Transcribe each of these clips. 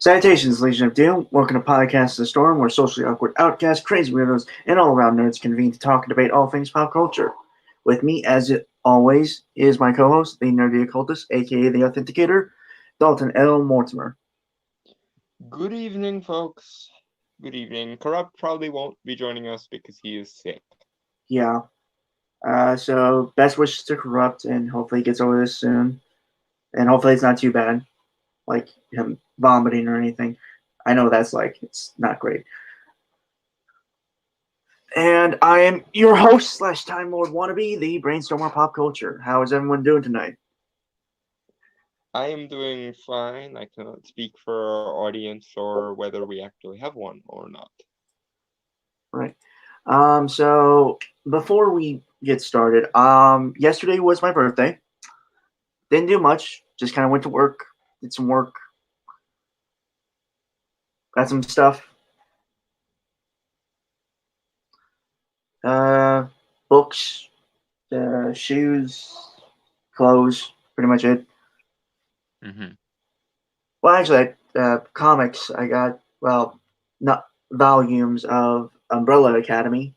Salutations, Legion of Doom. Welcome to Podcast of the Storm, where socially awkward outcasts, crazy weirdos, and all-around nerds convene to talk and debate all things pop culture. With me, as always, is my co-host, the Nerdy Occultist, aka the Authenticator, Dalton L. Mortimer. Good evening, folks. Good evening. Corrupt probably won't be joining us because he is sick. Yeah. So, best wishes to Corrupt, and hopefully he gets over this soon. And hopefully it's not too bad, like him vomiting or anything. I know it's not great. And I am your host / Time Lord wannabe, the Brainstormer Pop Culture. How is everyone doing tonight? I am doing fine. I cannot speak for our audience or whether we actually have one or not. Right. So before we get started, yesterday was my birthday. Didn't do much. Just kind of went to work, did some work, got some stuff. Books, shoes, clothes, pretty much it. Mm-hmm. Well, actually, comics. I got, not volumes of Umbrella Academy.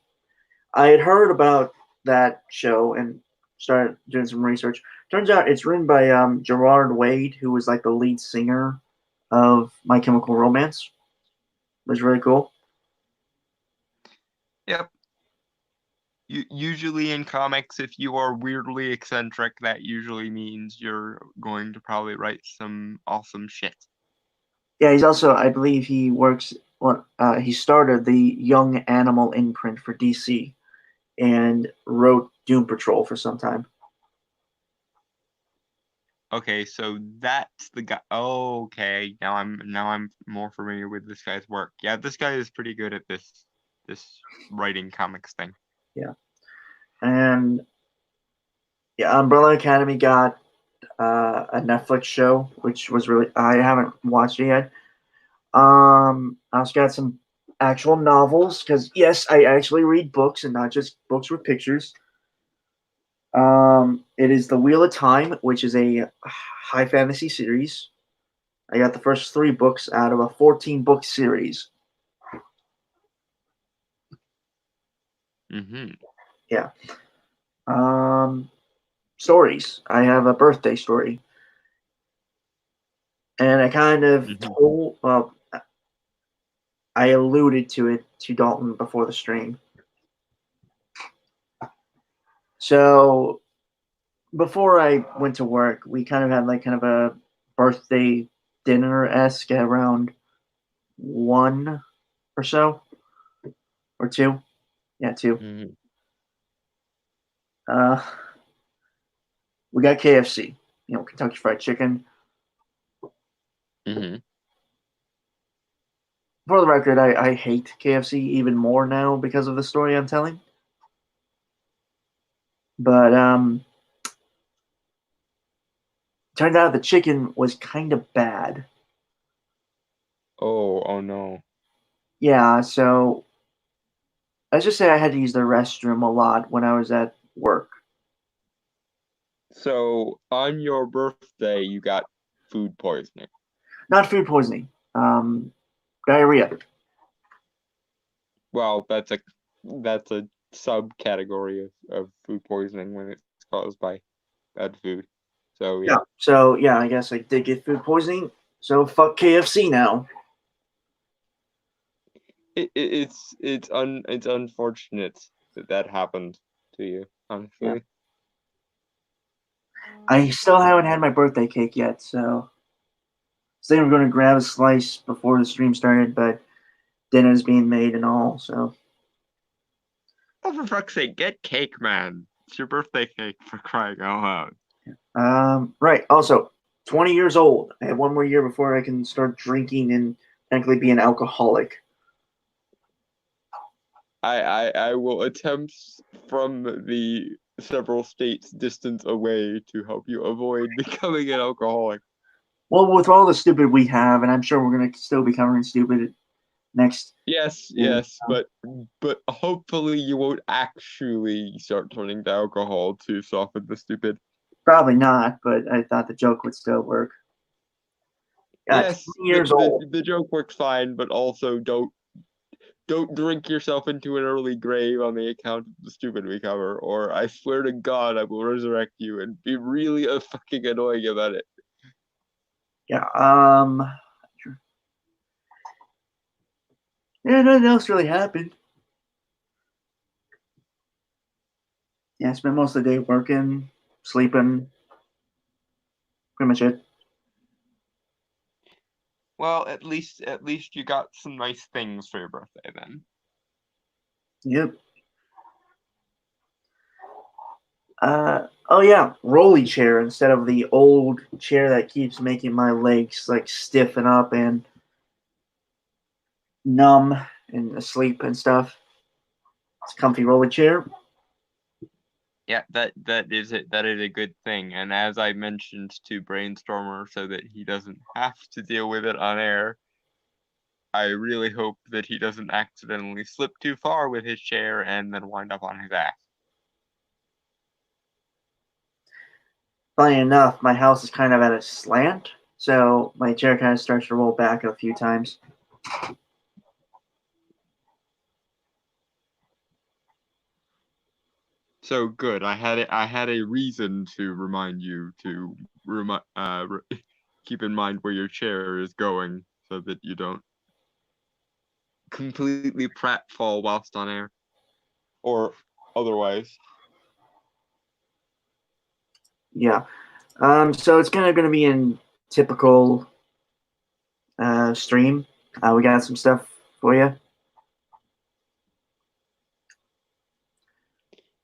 I had heard about that show and started doing some research. Turns out it's written by Gerard Wade, who was like the lead singer of My Chemical Romance. It was really cool. Yep. Usually in comics, if you are weirdly eccentric, that usually means you're going to probably write some awesome shit. Yeah, he's also, I believe, he works. He started the Young Animal imprint for DC, and wrote Doom Patrol for some time. Okay, so that's the guy. Oh, okay, now I'm more familiar with this guy's work. Yeah, this guy is pretty good at this writing comics thing. Yeah, and yeah, Umbrella Academy got a Netflix show, which was really, I haven't watched it yet. I also got some actual novels because yes, I actually read books and not just books with pictures. It is The Wheel of Time, which is a high fantasy series. I got the first 3 books out of a 14-book series. Mm-hmm. Yeah. Stories. I have a birthday story. And I kind of told, well, I alluded to it to Dalton before the stream. So before I went to work, we kind of had like kind of a birthday dinner-esque at around 1 or so, or 2. Yeah, 2. Mm-hmm. We got KFC, Kentucky Fried Chicken. Mm-hmm. For the record, I hate KFC even more now because of the story I'm telling. But turned out the chicken was kind of bad. Oh no. Yeah, so let's just say I had to use the restroom a lot when I was at work. So on your birthday, you got food poisoning. Not food poisoning, diarrhea. Well, that's a subcategory of food poisoning when it's caused by bad food. So Yeah. yeah, So yeah, I guess I did get food poisoning. So fuck KFC now. it's unfortunate that that happened to you, Yeah. honestly. I still haven't had my birthday cake yet, so they were going to grab a slice before the stream started, but dinner's being made and all. So Oh, for fuck's sake, get cake, man! It's your birthday cake, for crying out loud. right. Also, 20 years old. I have one more year before I can start drinking and technically be an alcoholic. I will attempt from the several states distance away to help you avoid becoming an alcoholic. Well, with all the stupid we have, and I'm sure we're going to still be covering stupid next. Yes, Year. yes, but hopefully you won't actually start turning to alcohol to soften the stupid. Probably not, but I thought the joke would still work. Yeah, Yes, 20 years old. the joke works fine, but also don't drink yourself into an early grave on the account of the stupid we cover, or I swear to God I will resurrect you and be really a fucking annoying about it. Yeah. Yeah, nothing else really happened. Yeah, I spent most of the day working, sleeping, pretty much it. Well, at least you got some nice things for your birthday then. Yep. Oh yeah, rolly chair instead of the old chair that keeps making my legs like stiffen up and numb and asleep and stuff. It's a comfy rolly chair. Yeah, that is it. That is a good thing. And as I mentioned to Brainstormer, so that he doesn't have to deal with it on air, I really hope that he doesn't accidentally slip too far with his chair and then wind up on his ass. Funny enough, my house is kind of at a slant, so my chair kind of starts to roll back a few times. So good. I had a reason to remind you to keep in mind where your chair is going so that you don't completely pratfall whilst on air or otherwise. Yeah. So it's kind of going to be in typical stream. We got some stuff for you.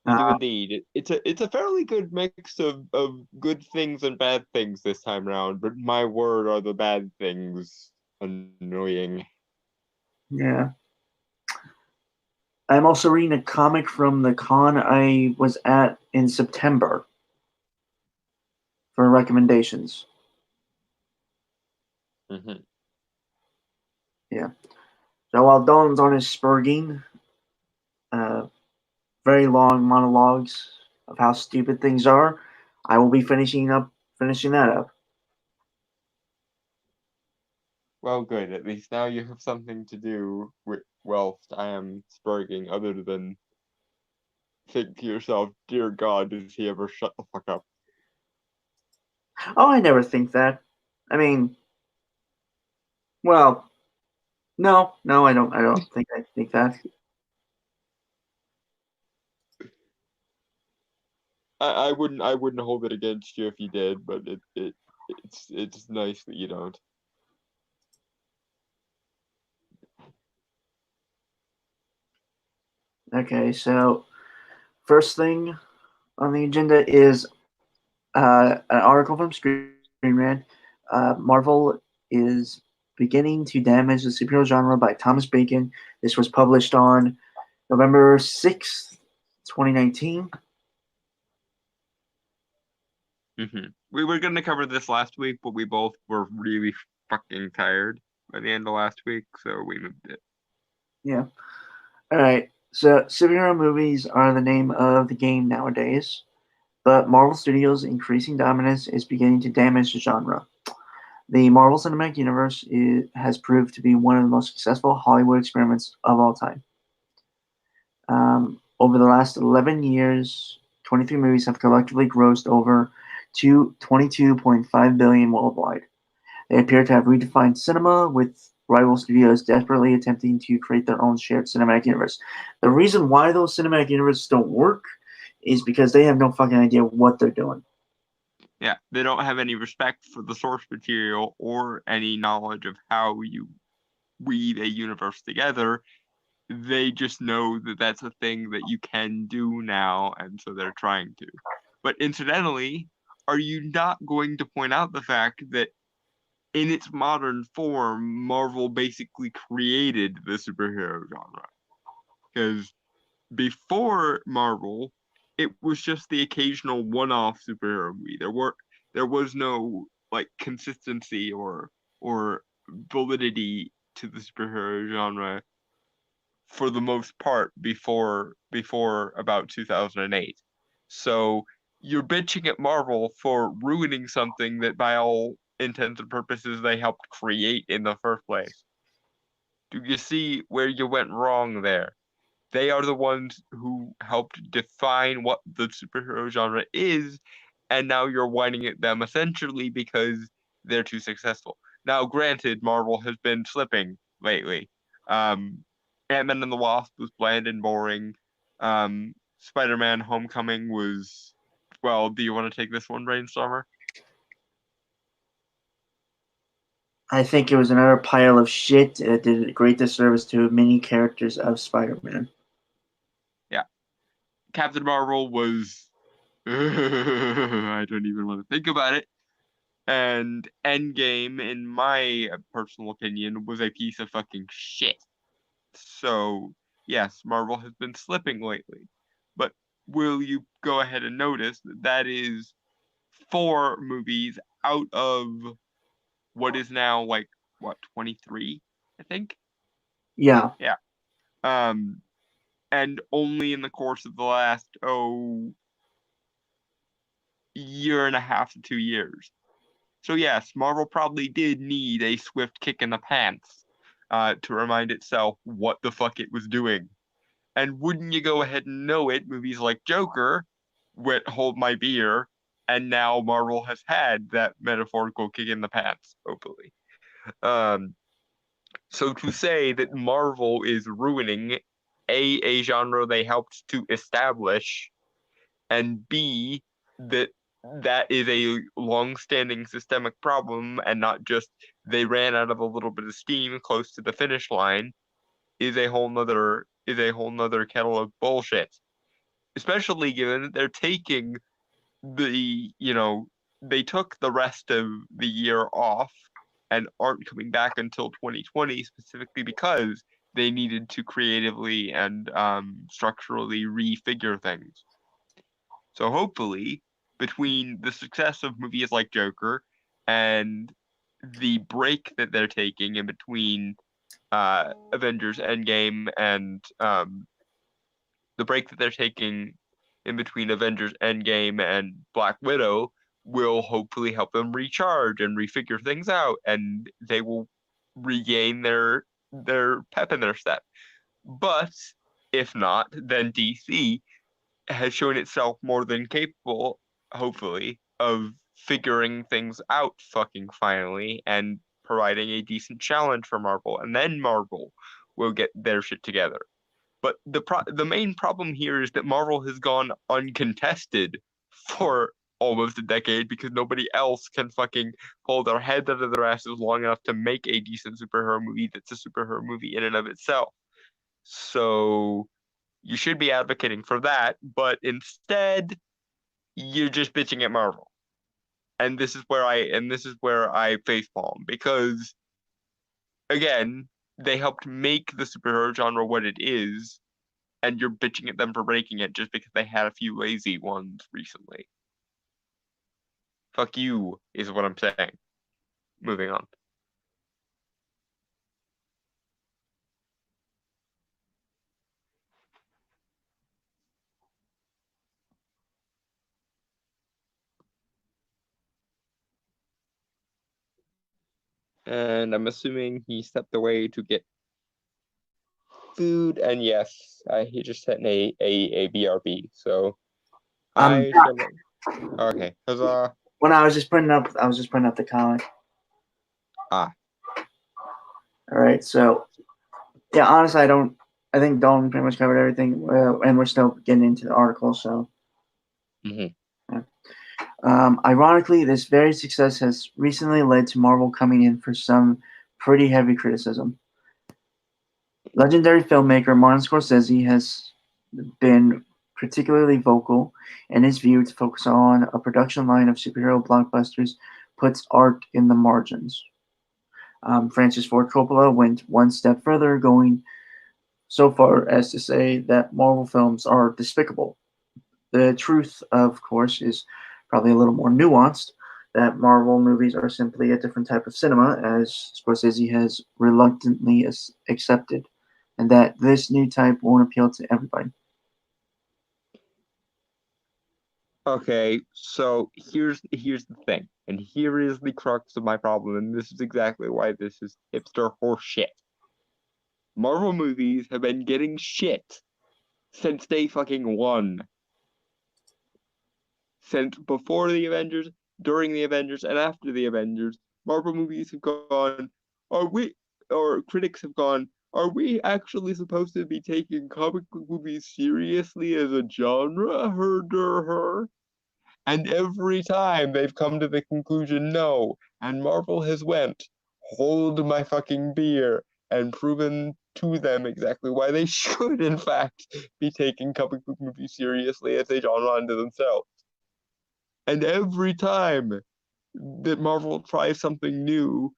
We do indeed. It's a fairly good mix of good things and bad things this time around, but my word are the bad things annoying. Yeah. I'm also reading a comic from the con I was at in September for recommendations. Mm-hmm. Yeah. So while Dawn's on his spurging, very long monologues of how stupid things are, I will be finishing that up. Well, good. At least now you have something to do whilst I am spurging, other than think to yourself, "Dear God, does he ever shut the fuck up?" Oh, I never think that. I mean, well, no, I don't. I don't think I think that. I wouldn't hold it against you if you did, but it's nice that you don't. Okay, so first thing on the agenda is an article from Screen Rant. Marvel is beginning to damage the superhero genre by Thomas Bacon. This was published on November 6th, 2019. Mm-hmm. We were going to cover this last week, but we both were really fucking tired by the end of last week, so we moved it. Yeah. All right. So superhero movies are the name of the game nowadays, but Marvel Studios' increasing dominance is beginning to damage the genre. The Marvel Cinematic Universe has proved to be one of the most successful Hollywood experiments of all time. Over the last 11 years, 23 movies have collectively grossed over 22.5 billion worldwide. They appear to have redefined cinema, with rival studios desperately attempting to create their own shared cinematic universe. The reason why those cinematic universes don't work is because they have no fucking idea what they're doing. Yeah, they don't have any respect for the source material or any knowledge of how you weave a universe together. They just know that that's a thing that you can do now, and so they're trying to. But incidentally, are you not going to point out the fact that in its modern form, Marvel basically created the superhero genre? Because before Marvel, it was just the occasional one-off superhero movie. There was no like consistency or validity to the superhero genre for the most part before about 2008. So you're bitching at Marvel for ruining something that by all intents and purposes they helped create in the first place. Do you see where you went wrong there? They are the ones who helped define what the superhero genre is, and now you're whining at them essentially because they're too successful. Now, granted, Marvel has been slipping lately. Um, Ant-Man and the Wasp was bland and boring. Spider-Man Homecoming was, well, do you want to take this one, Brainstormer? I think it was another pile of shit. It did a great disservice to many characters of Spider-Man. Yeah. Captain Marvel was I don't even want to think about it. And Endgame, in my personal opinion, was a piece of fucking shit. So, yes, Marvel has been slipping lately. But will you go ahead and notice that that is four movies out of what is now like, what, 23, I think? Yeah, Yeah. Um, and only in the course of the last, year and a half to 2 years. So yes, Marvel probably did need a swift kick in the pants to remind itself what the fuck it was doing. And wouldn't you go ahead and know it, movies like Joker, went Hold My Beer, and now Marvel has had that metaphorical kick in the pants, hopefully. Um, so to say that Marvel is ruining a genre they helped to establish, and B, that that is a long-standing systemic problem and not just they ran out of a little bit of steam close to the finish line is a whole nother kettle of bullshit. Especially given that they're taking they took the rest of the year off and aren't coming back until 2020 specifically because they needed to creatively and structurally refigure things. So hopefully, between the success of movies like Joker and the break that they're taking in between Avengers Endgame and the break that they're taking in between Avengers Endgame and Black Widow will hopefully help them recharge and refigure things out, and they will regain their pep in their step. But if not, then DC has shown itself more than capable, hopefully, of figuring things out fucking finally and providing a decent challenge for Marvel, and then Marvel will get their shit together. But the main problem here is that Marvel has gone uncontested for almost a decade because nobody else can fucking pull their head out of their asses long enough to make a decent superhero movie that's a superhero movie in and of itself. So you should be advocating for that, but instead you're just bitching at Marvel. And this is where I facepalm because again, they helped make the superhero genre what it is, and you're bitching at them for breaking it just because they had a few lazy ones recently. Fuck you is what I'm saying. Moving on. And I'm assuming he stepped away to get food, and yes, he just sent a BRB. So I'm I shall. Okay, huzzah! when I was just putting up the comic. Ah, All right, so yeah, honestly, I think Dalton pretty much covered everything, and we're still getting into the article. So, mhm. yeah. Ironically, this very success has recently led to Marvel coming in for some pretty heavy criticism. Legendary filmmaker Martin Scorsese has been particularly vocal in his view to focus on a production line of superhero blockbusters puts art in the margins. Francis Ford Coppola went one step further, going so far as to say that Marvel films are despicable. The truth, of course, is probably a little more nuanced, that Marvel movies are simply a different type of cinema, as Scorsese has reluctantly accepted, and that this new type won't appeal to everybody. Okay, so here's the thing, and here is the crux of my problem, and this is exactly why this is hipster horseshit. Marvel movies have been getting shit since day fucking one. Since before the Avengers, during the Avengers, and after the Avengers, Marvel movies have gone, are we, or critics have gone, are we actually supposed to be taking comic book movies seriously as a genre? Her. And every time they've come to the conclusion, no. And Marvel has went, hold my fucking beer, and proven to them exactly why they should, in fact, be taking comic book movies seriously as a genre unto themselves. And every time that Marvel tries something new,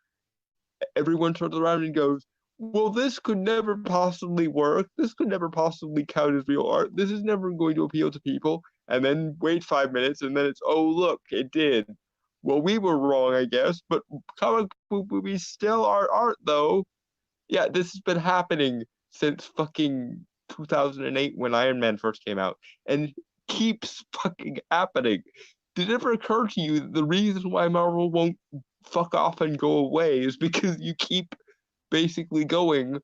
everyone turns around and goes, well, this could never possibly work. This could never possibly count as real art. This is never going to appeal to people. And then wait 5 minutes, and then it's, oh, look, it did. Well, we were wrong, I guess, but comic book movies still are art, though. Yeah, this has been happening since fucking 2008 when Iron Man first came out, and keeps fucking happening. Did it ever occur to you that the reason why Marvel won't fuck off and go away is because you keep basically going?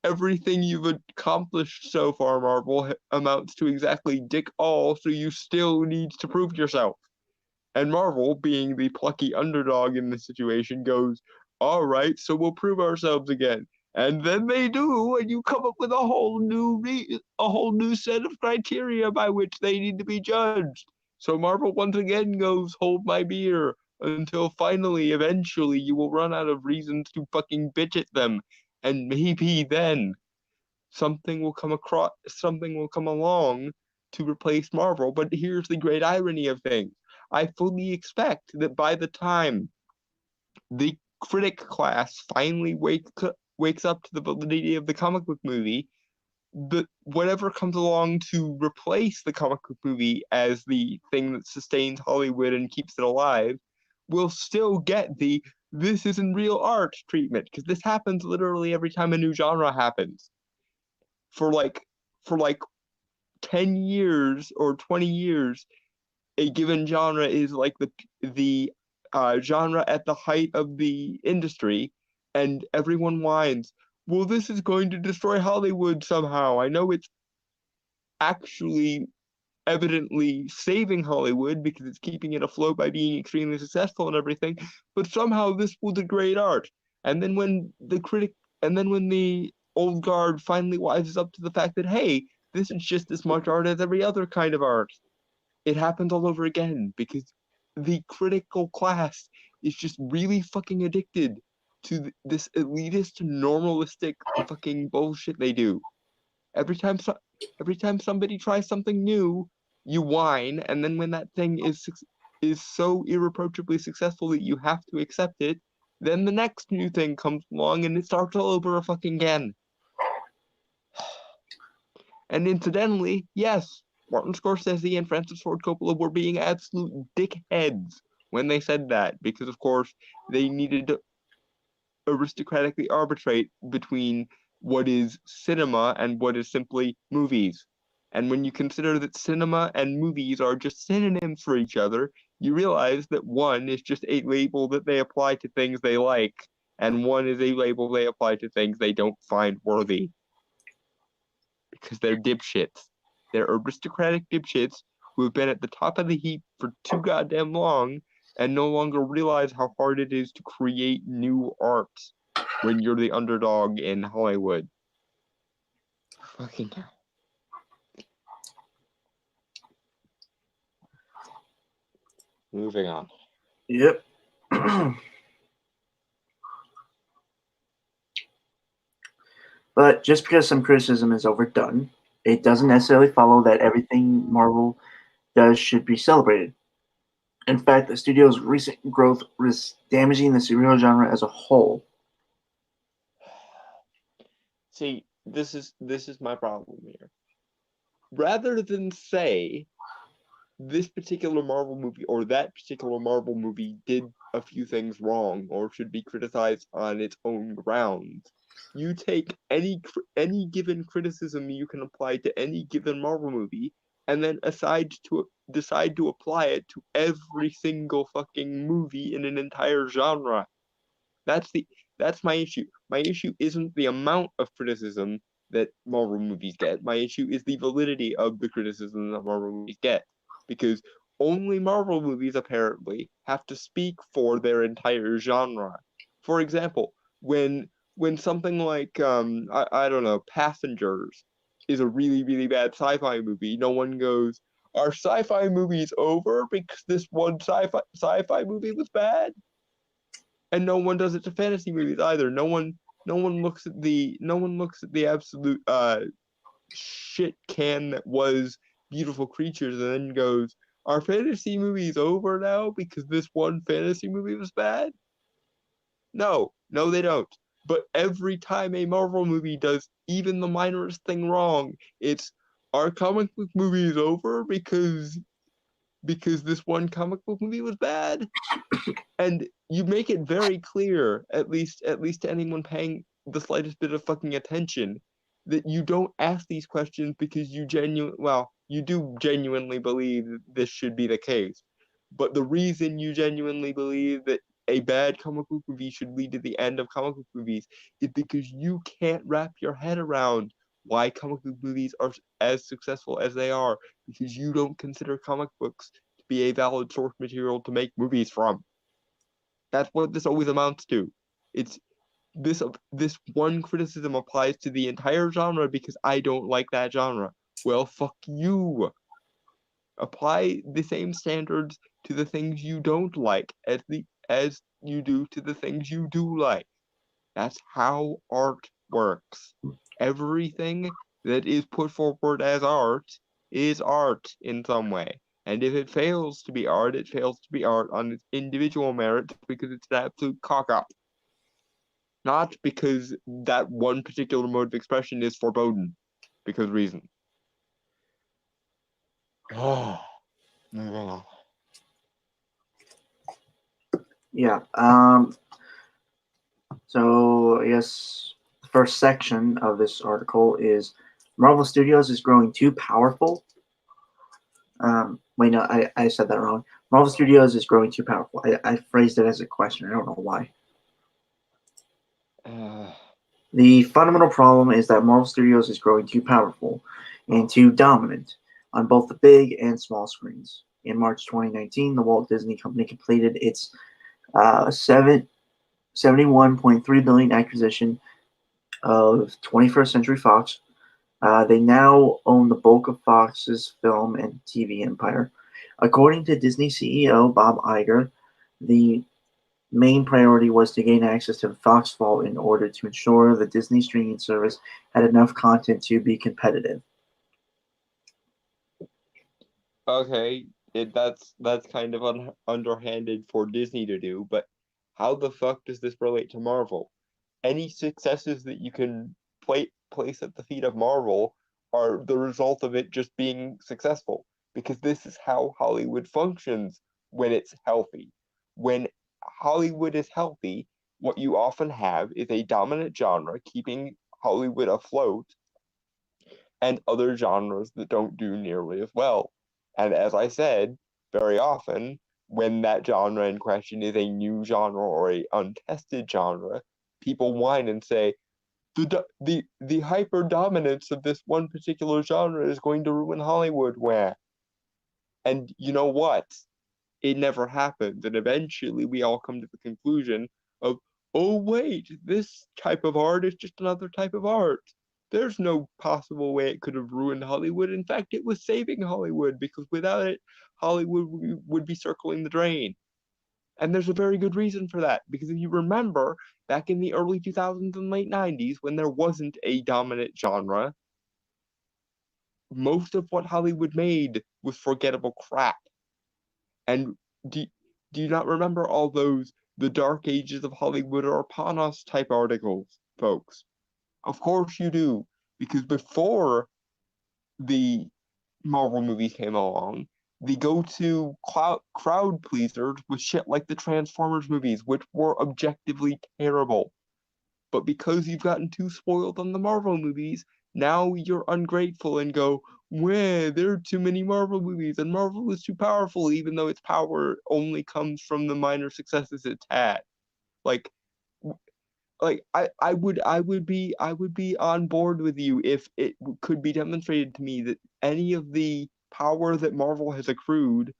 Everything you've accomplished so far, Marvel, amounts to exactly dick all, so you still need to prove yourself. And Marvel, being the plucky underdog in this situation, goes, all right, so we'll prove ourselves again. And then they do, and you come up with a whole new set of criteria by which they need to be judged. So Marvel once again goes, hold my beer, until finally, eventually, you will run out of reasons to fucking bitch at them. And maybe then something will come along to replace Marvel. But here's the great irony of things. I fully expect that by the time the critic class finally wakes up to the validity of the comic book movie, the whatever comes along to replace the comic book movie as the thing that sustains Hollywood and keeps it alive will still get the this isn't real art treatment, because this happens literally every time a new genre happens. For like for like 10 years or 20 years, a given genre is like the genre at the height of the industry, and everyone whines, well, this is going to destroy Hollywood somehow. I know it's actually evidently saving Hollywood because it's keeping it afloat by being extremely successful and everything, but somehow this will degrade art. And then when the old guard finally wises up to the fact that, hey, this is just as much art as every other kind of art, it happens all over again because the critical class is just really fucking addicted to this elitist, normalistic fucking bullshit they do. Every time, every time somebody tries something new, you whine, and then when that thing is so irreproachably successful that you have to accept it, then the next new thing comes along and it starts all over fucking again. And incidentally, yes, Martin Scorsese and Francis Ford Coppola were being absolute dickheads when they said that, because of course they needed to aristocratically arbitrate between what is cinema and what is simply movies. And when you consider that cinema and movies are just synonyms for each other, you realize that one is just a label that they apply to things they like, and one is a label they apply to things they don't find worthy. because they're dipshits. They're aristocratic dipshits who have been at the top of the heap for too goddamn long and no longer realize how hard it is to create new art when you're the underdog in Hollywood. Fucking hell. Moving on. Yep. But just because some criticism is overdone, it doesn't necessarily follow that everything Marvel does should be celebrated. In fact, the studio's recent growth risks damaging the superhero genre as a whole. See, this is my problem here. Rather than say this particular Marvel movie or that particular Marvel movie did a few things wrong or should be criticized on its own grounds, you take any given criticism you can apply to any given Marvel movie and then decide to apply it to every single fucking movie in an entire genre. That's my issue. My issue isn't the amount of criticism that Marvel movies get. My issue is the validity of the criticism that Marvel movies get. Because only Marvel movies apparently have to speak for their entire genre. For example, when something like I don't know, Passengers is a really, really bad sci-fi movie, no one goes, are sci-fi movies over because this one sci-fi movie was bad? And no one does it to fantasy movies either. No one looks at the absolute shit can that was Beautiful Creatures and then goes, are fantasy movies over now because this one fantasy movie was bad? No, they don't. But every time a Marvel movie does even the minorest thing wrong, it's, our comic book movie is over because this one comic book movie was bad. And you make it very clear, at least to anyone paying the slightest bit of fucking attention, that you don't ask these questions because you do genuinely believe that this should be the case. But the reason you genuinely believe that a bad comic book movie should lead to the end of comic book movies is because you can't wrap your head around why comic book movies are as successful as they are, because you don't consider comic books to be a valid source material to make movies from. That's what this always amounts to. It's this one criticism applies to the entire genre because I don't like that genre. Well, fuck you. Apply the same standards to the things you don't like as you do to the things you do like. That's how art works. Everything that is put forward as art is art in some way. And if it fails to be art, it fails to be art on its individual merits because it's an absolute cock up. Not because that one particular mode of expression is forbidden, because reason. Oh, moving on. Yeah. So I guess the first section of this article is Marvel Studios is growing too powerful. Wait, no, I said that wrong. Marvel Studios is growing too powerful. I phrased it as a question. I don't know why. The fundamental problem is that Marvel Studios is growing too powerful and too dominant on both the big and small screens. In March 2019, the Walt Disney Company completed its $71.3 billion acquisition of 21st Century Fox. They now own the bulk of Fox's film and TV empire. According to Disney CEO Bob Iger, the main priority was to gain access to the Fox Vault in order to ensure the Disney streaming service had enough content to be competitive. Okay, that's kind of underhanded for Disney to do, but how the fuck does this relate to Marvel? Any successes that you can place at the feet of Marvel are the result of it just being successful, because this is how Hollywood functions when it's healthy. When Hollywood is healthy, what you often have is a dominant genre keeping Hollywood afloat and other genres that don't do nearly as well. And as I said, very often, when that genre in question is a new genre or a untested genre, people whine and say, the hyper dominance of this one particular genre is going to ruin Hollywood. Where, and you know what? It never happened, and eventually we all come to the conclusion of, oh wait, this type of art is just another type of art. There's no possible way it could have ruined Hollywood. In fact, it was saving Hollywood, because without it, Hollywood would be circling the drain. And there's a very good reason for that, because if you remember, back in the early 2000s and late 90s, when there wasn't a dominant genre, most of what Hollywood made was forgettable crap. And do, do you not remember all those "the dark ages of Hollywood are upon us" type articles, folks? Of course you do, because before the Marvel movies came along, the go-to crowd pleasers was shit like the Transformers movies, which were objectively terrible. But because you've gotten too spoiled on the Marvel movies, now you're ungrateful and go, "Wah, there are too many Marvel movies, and Marvel is too powerful," even though its power only comes from the minor successes it's had. Like, I would be on board with you if it could be demonstrated to me that any of the power that Marvel has accrued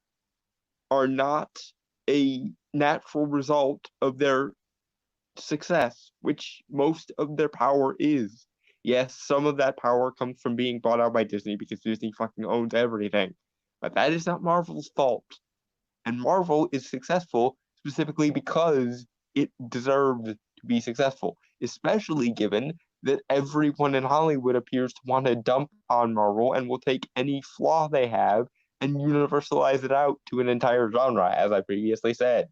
are not a natural result of their success, which most of their power is. Yes, some of that power comes from being bought out by Disney, because Disney fucking owns everything. But that is not Marvel's fault. And Marvel is successful specifically because it deserved to be successful, especially given that everyone in Hollywood appears to want to dump on Marvel and will take any flaw they have and universalize it out to an entire genre, as I previously said.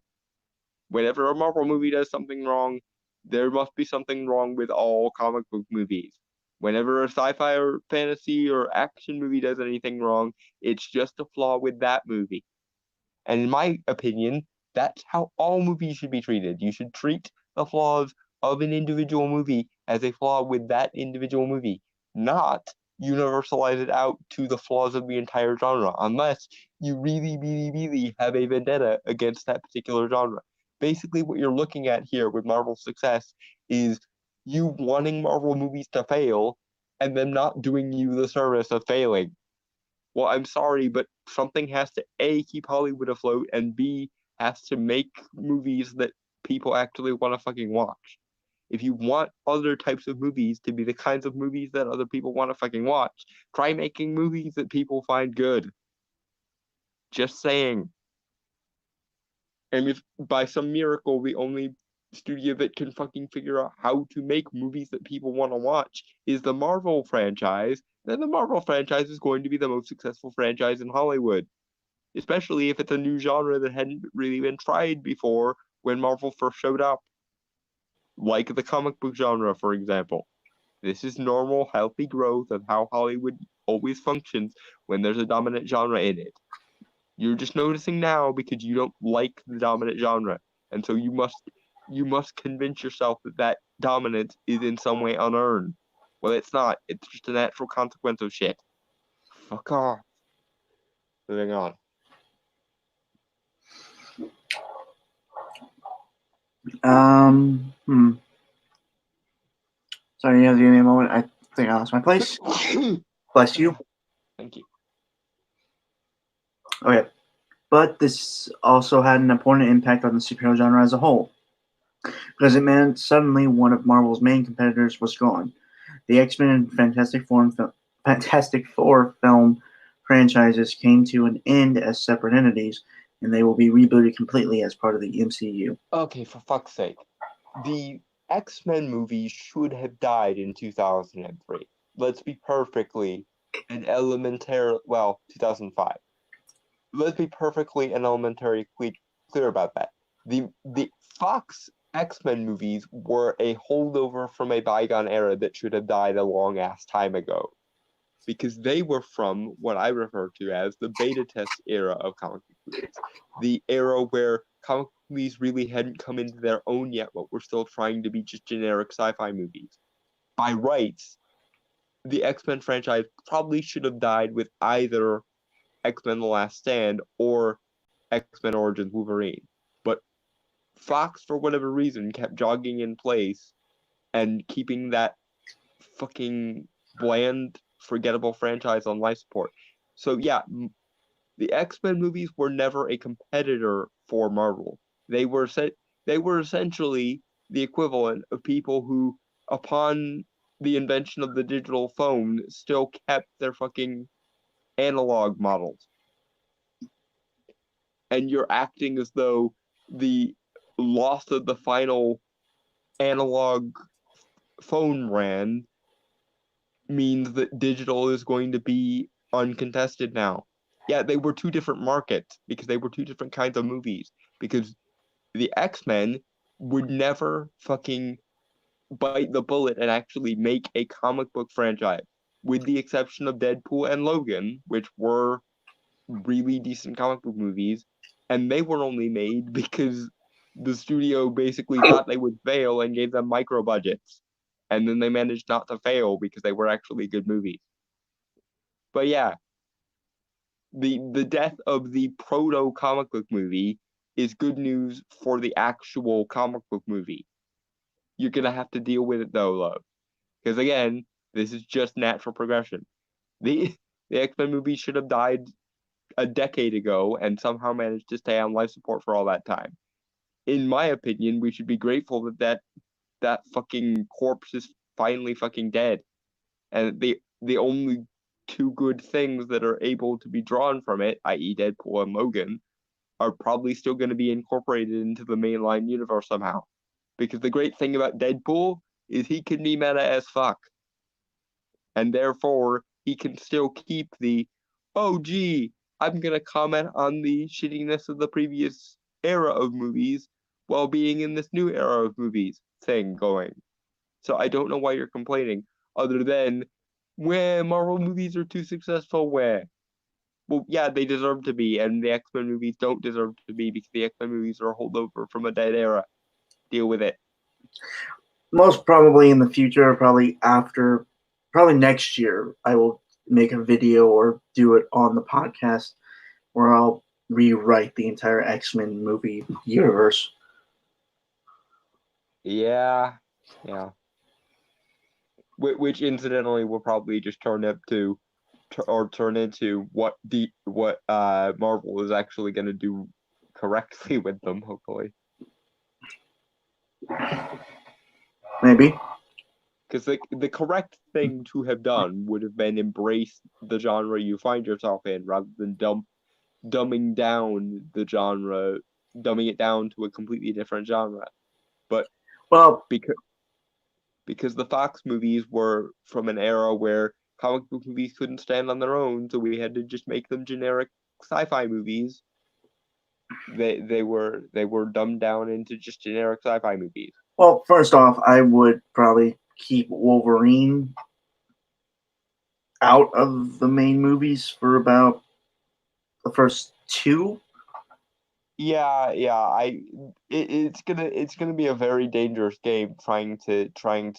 Whenever a Marvel movie does something wrong, there must be something wrong with all comic book movies. Whenever a sci-fi or fantasy or action movie does anything wrong, it's just a flaw with that movie. And in my opinion, that's how all movies should be treated. You should treat the flaws of an individual movie as a flaw with that individual movie, not universalize it out to the flaws of the entire genre, unless you really, really, really have a vendetta against that particular genre. Basically, what you're looking at here with Marvel's success is you wanting Marvel movies to fail and them not doing you the service of failing. Well, I'm sorry, but something has to A, keep Hollywood afloat, and B, has to make movies that people actually want to fucking watch. If you want other types of movies to be the kinds of movies that other people want to fucking watch, try making movies that people find good. Just saying. And if by some miracle the only studio that can fucking figure out how to make movies that people want to watch is the Marvel franchise, then the Marvel franchise is going to be the most successful franchise in Hollywood. Especially if it's a new genre that hadn't really been tried before when Marvel first showed up. Like the comic book genre, for example. This is normal, healthy growth of how Hollywood always functions when there's a dominant genre in it. You're just noticing now because you don't like the dominant genre, and so you must convince yourself that that dominance is in some way unearned. Well, it's not. It's just a natural consequence of shit. Fuck off. Moving on. Um, hmm. Sorry, you have to give me a moment. I think I lost my place. Bless you. Thank you. Okay. But this also had an important impact on the superhero genre as a whole, because it meant suddenly one of Marvel's main competitors was gone. The X-Men and Fantastic Four film franchises came to an end as separate entities, and they will be rebooted completely as part of the MCU. Okay, for fuck's sake. The X-Men movies should have died in 2003. Let's be perfectly and elementary, well, 2005. Let's be perfectly and elementary clear about that. The Fox X-Men movies were a holdover from a bygone era that should have died a long ass time ago. Because they were from what I refer to as the beta test era of comic book movies. The era where comic book movies really hadn't come into their own yet, but were still trying to be just generic sci-fi movies. By rights, the X-Men franchise probably should have died with either X-Men The Last Stand or X-Men Origins Wolverine. But Fox, for whatever reason, kept jogging in place and keeping that fucking bland, forgettable franchise on life support. So yeah, the X-Men movies were never a competitor for Marvel. They were they were essentially the equivalent of people who, upon the invention of the digital phone, still kept their fucking analog models. And you're acting as though the loss of the final analog phone ran means that digital is going to be uncontested now. Yeah, they were two different markets because they were two different kinds of movies. Because the X-Men would never fucking bite the bullet and actually make a comic book franchise, with the exception of Deadpool and Logan, which were really decent comic book movies, and they were only made because the studio basically thought they would fail and gave them micro budgets. And then they managed not to fail because they were actually good movies. But yeah, the death of the proto comic book movie is good news for the actual comic book movie. You're gonna have to deal with it though, love. Because again, this is just natural progression. The the X-Men movie should have died a decade ago and somehow managed to stay on life support for all that time. In my opinion, we should be grateful that fucking corpse is finally fucking dead. And the only two good things that are able to be drawn from it, i.e. Deadpool and Logan, are probably still going to be incorporated into the mainline universe somehow. Because the great thing about Deadpool is he can be meta as fuck. And therefore, he can still keep the, oh gee, I'm going to comment on the shittiness of the previous era of movies while being in this new era of movies thing going. So I don't know why you're complaining, other than where Marvel movies are too successful, where. Well, yeah, they deserve to be, and the X-Men movies don't deserve to be because the X-Men movies are a holdover from a dead era. Deal with it. Most probably in the future, probably next year, I will make a video or do it on the podcast where I'll rewrite the entire X-Men movie universe. Yeah, yeah. Which incidentally will probably just turn into what Marvel is actually going to do correctly with them, hopefully. Maybe. Because the correct thing to have done would have been embrace the genre you find yourself in rather than dumbing down the genre, dumbing it down to a completely different genre. But Well, because the Fox movies were from an era where comic book movies couldn't stand on their own, so we had to just make them generic sci-fi movies. They were dumbed down into just generic sci-fi movies. well, first off, I would probably keep Wolverine out of the main movies for about the first two. Yeah, it's gonna be a very dangerous game trying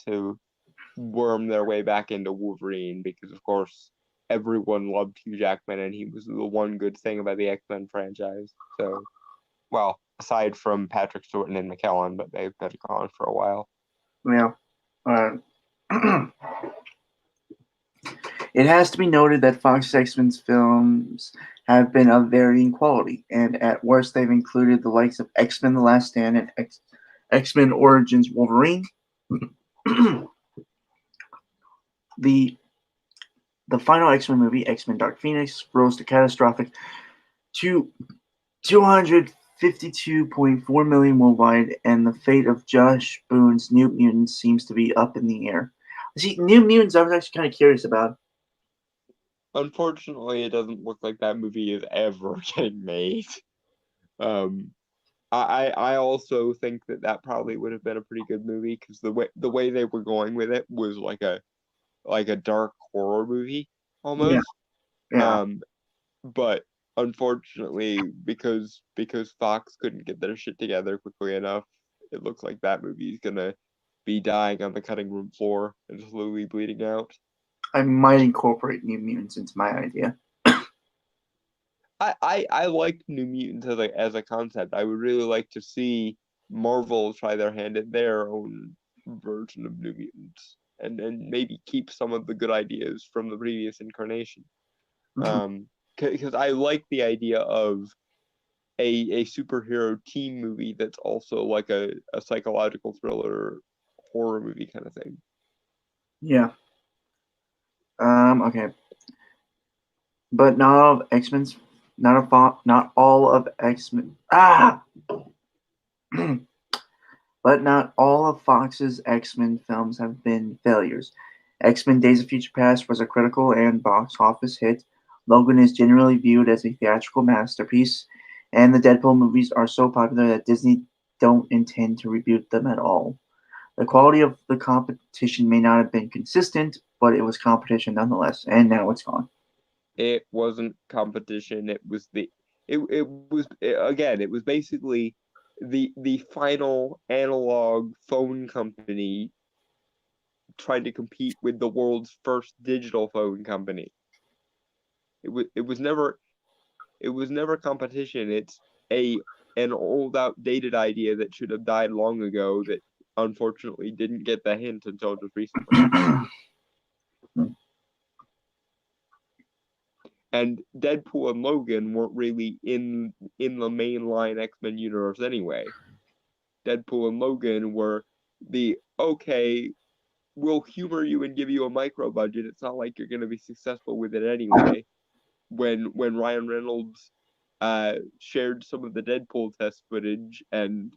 to worm their way back into Wolverine because of course everyone loved Hugh Jackman and he was the one good thing about the X-Men franchise. So, well, aside from Patrick Stewart and Ian McKellen, but they've been gone for a while. Yeah. It has to be noted that Fox X-Men films have been of varying quality, and at worst they've included the likes of X-Men The Last Stand and X-Men Origins Wolverine. the final X-Men movie, X-Men Dark Phoenix, rose to catastrophic to 252.4 million worldwide, and the fate of Josh Boone's New Mutants seems to be up in the air. See, New Mutants I was actually kind of curious about. Unfortunately, it doesn't look like that movie is ever getting made. Um, I also think that probably would have been a pretty good movie because the way they were going with it was like a dark horror movie Yeah, almost. yeah. But unfortunately, because Fox couldn't get their shit together quickly enough, it looks like that movie is gonna be dying on the cutting room floor and slowly bleeding out. I might incorporate New Mutants into my idea. I like New Mutants as a concept. I would really like to see Marvel try their hand at their own version of New Mutants. and maybe keep some of the good ideas from the previous incarnation. Mhm. Because I like the idea of a superhero team movie that's also like a psychological thriller horror movie kind of thing. Yeah. Okay. But not all of X-Men's, not all of X-Men. But not all of Fox's X-Men films have been failures. X-Men: Days of Future Past was a critical and box office hit. Logan is generally viewed as a theatrical masterpiece, and the Deadpool movies are so popular that Disney don't intend to reboot them at all. The quality of the competition may not have been consistent, but it was competition nonetheless, and now it's gone. It wasn't competition. It was again. It was basically the final analog phone company trying to compete with the world's first digital phone company. It was never competition. It's a an old outdated idea that should have died long ago that unfortunately didn't get the hint until just recently. And Deadpool and Logan weren't really in the mainline X-Men universe anyway. Deadpool and Logan were the okay, we'll humor you and give you a micro budget. It's not like you're going to be successful with it anyway. When Ryan Reynolds shared some of the Deadpool test footage, and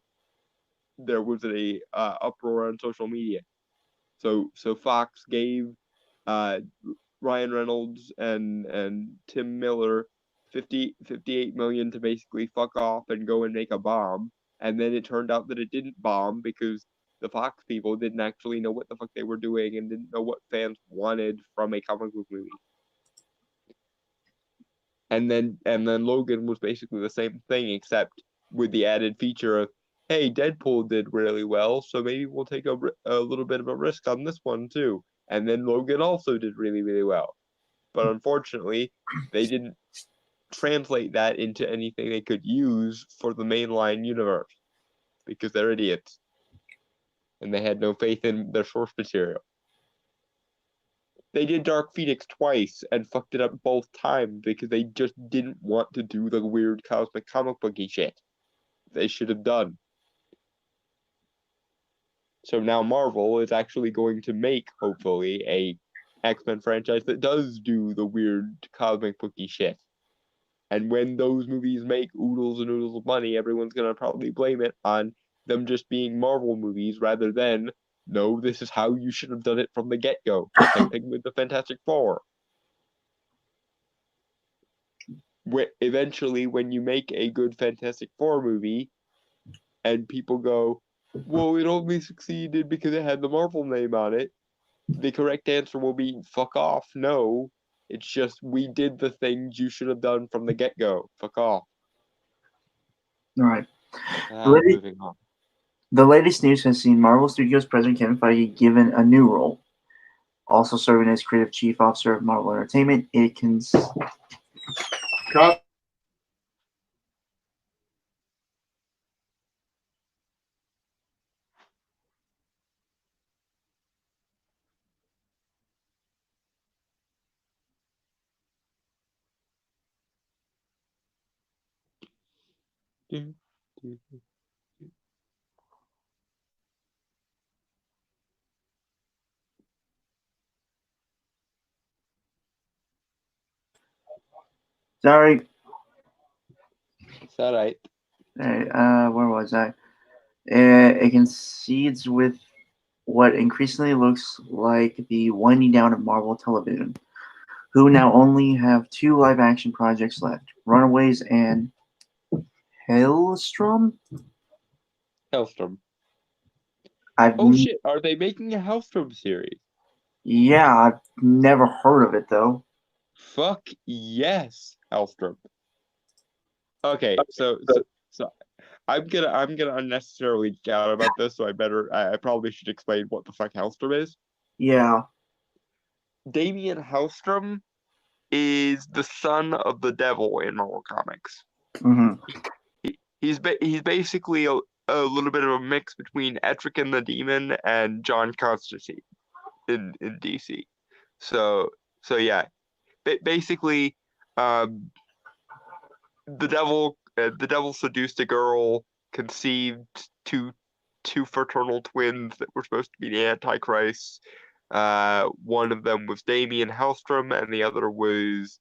there was a uproar on social media. So Fox gave uh, Ryan Reynolds and Tim Miller 58 million to basically fuck off and go and make a bomb. And then it turned out that it didn't bomb because the Fox people didn't actually know what the fuck they were doing and didn't know what fans wanted from a comic book movie. And then Logan was basically the same thing, except with the added feature of, hey, Deadpool did really well, so maybe we'll take a little bit of a risk on this one too. And then Logan also did really, really well. But unfortunately, they didn't translate that into anything they could use for the mainline universe because they're idiots and they had no faith in their source material. They did Dark Phoenix twice and fucked it up both times because they just didn't want to do the weird cosmic comic booky shit they should have done. So now Marvel is actually going to make, hopefully, a X-Men franchise that does do the weird comic booky shit. And when those movies make oodles and oodles of money, everyone's gonna probably blame it on them just being Marvel movies rather than, no, this is how you should have done it from the get-go. Same thing with the Fantastic Four. Eventually, when you make a good Fantastic Four movie, and people go, well, it only succeeded because it had the Marvel name on it, the correct answer will be, fuck off. No, it's just we did the things you should have done from the get-go. Fuck off. All right. Moving on. The latest news has seen Marvel Studios president Kevin Feige given a new role, also serving as creative chief officer of Marvel Entertainment. It can cut. Sorry. It's all right. Where was I? It concedes with what increasingly looks like the winding down of Marvel Television, who now only have two live action projects left: Runaways and Hailstrom. Hellstrom. I've Oh shit, are they making a Hellstrom series? Yeah, I've never heard of it though. Fuck yes, Hellstrom. Okay, so I'm gonna unnecessarily doubt about this, so I probably should explain what the fuck Hellstrom is. Yeah. Damian Hellstrom is the son of the devil in Marvel Comics. hmm He's basically a little bit of a mix between Etrigan the Demon and John Constantine. in DC. So yeah, basically, um, the devil seduced a girl, conceived two fraternal twins that were supposed to be the Antichrist. One of them was Damien Hellstrom, and the other was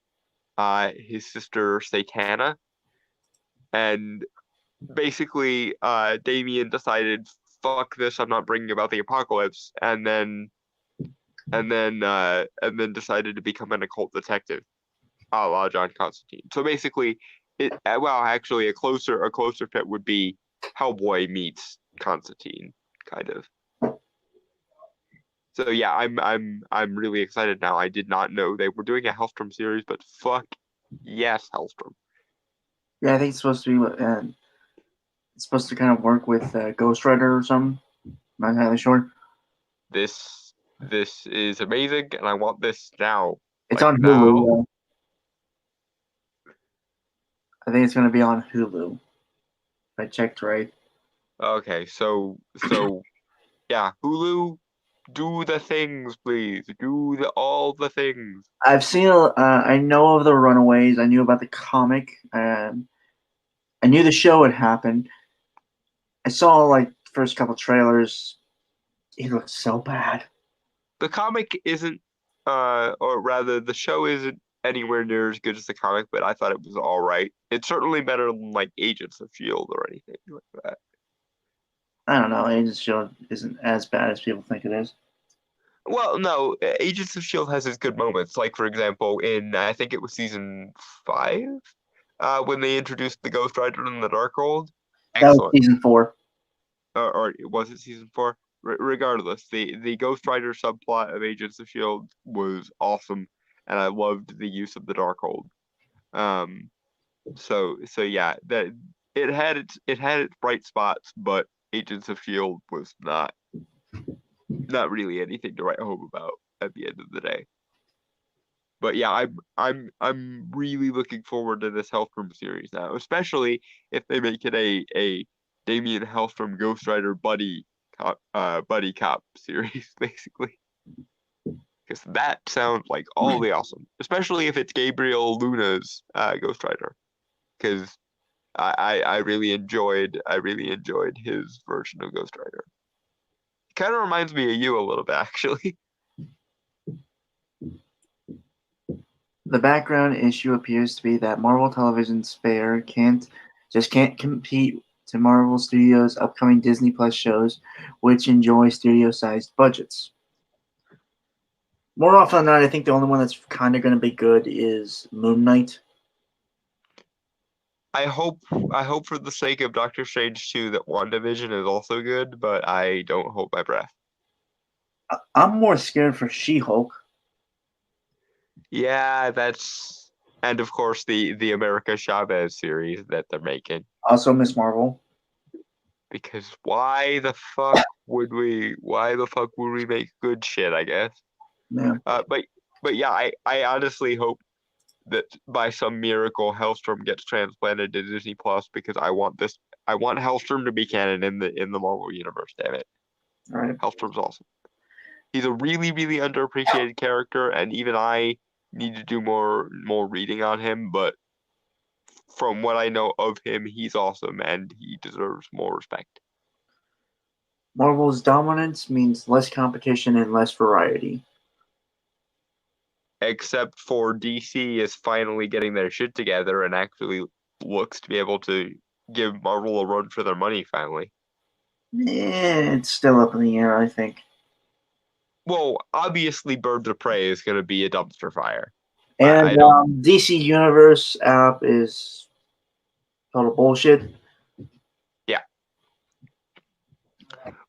his sister Satana. And basically, Damien decided, "Fuck this! I'm not bringing about the apocalypse," and then decided to become an occult detective, a la John Constantine. So basically, well, actually, a closer fit would be Hellboy meets Constantine, kind of. So yeah, I'm really excited now. I did not know they were doing a Hellstrom series, but fuck yes, Hellstrom. Yeah, I think it's supposed to be. It's supposed to kind of work with Ghost Rider or something. Not entirely sure. This is amazing, and I want this now. It's Like on now. Hulu. I think it's going to be on Hulu. If I checked right. Okay, so yeah, Hulu, do the things, please. Do all the things. I've seen. I know of the Runaways. I knew about the comic. I knew the show had happened. I saw like first couple trailers. It looked so bad. The comic isn't, or rather, the show isn't anywhere near as good as the comic, but I thought it was all right. It's certainly better than like Agents of Shield or anything like that. I don't know. Agents of Shield isn't as bad as people think it is. Well, no, Agents of Shield has its good moments. Like for example, in I think it was season 5, when they introduced the Ghost Rider and the Darkhold. That was Excellent. season 4. Or was it season 4? Regardless, the Ghost Rider subplot of Agents of Shield was awesome, and I loved the use of the Darkhold. Um, so yeah, that it had its bright spots, but Agents of Shield was not really anything to write home about at the end of the day. But yeah, I'm really looking forward to this Hellstrom series now, especially if they make it a Damien Hellstrom Ghost Rider buddy cop series, basically. Because that sounds like all the awesome, especially if it's Gabriel Luna's Ghost Rider. Because I really enjoyed his version of Ghost Rider. Kind of reminds me of you a little bit, actually. The background issue appears to be that Marvel Television's fare can't compete to Marvel Studios' upcoming Disney Plus shows, which enjoy studio-sized budgets. More often than not, I think the only one that's kind of going to be good is Moon Knight. I hope for the sake of Doctor Strange 2 that WandaVision is also good, but I don't hold my breath. I'm more scared for She-Hulk. Yeah, that's and of course the America Chavez series that they're making. Also, Miss Marvel. Because why the fuck would we make good shit, I guess. Yeah. But yeah, I honestly hope that by some miracle Hellstrom gets transplanted to Disney Plus because I want Hellstrom to be canon in the Marvel universe, damn it. All right. Hellstrom's awesome. He's a really, really underappreciated character, and even I need to do more reading on him, but from what I know of him, he's awesome and he deserves more respect. Marvel's dominance means less competition and less variety. Except for DC is finally getting their shit together and actually looks to be able to give Marvel a run for their money finally. It's still up in the air, I think. Well, obviously Birds of Prey is going to be a dumpster fire. And I don't DC Universe app is total bullshit. Yeah.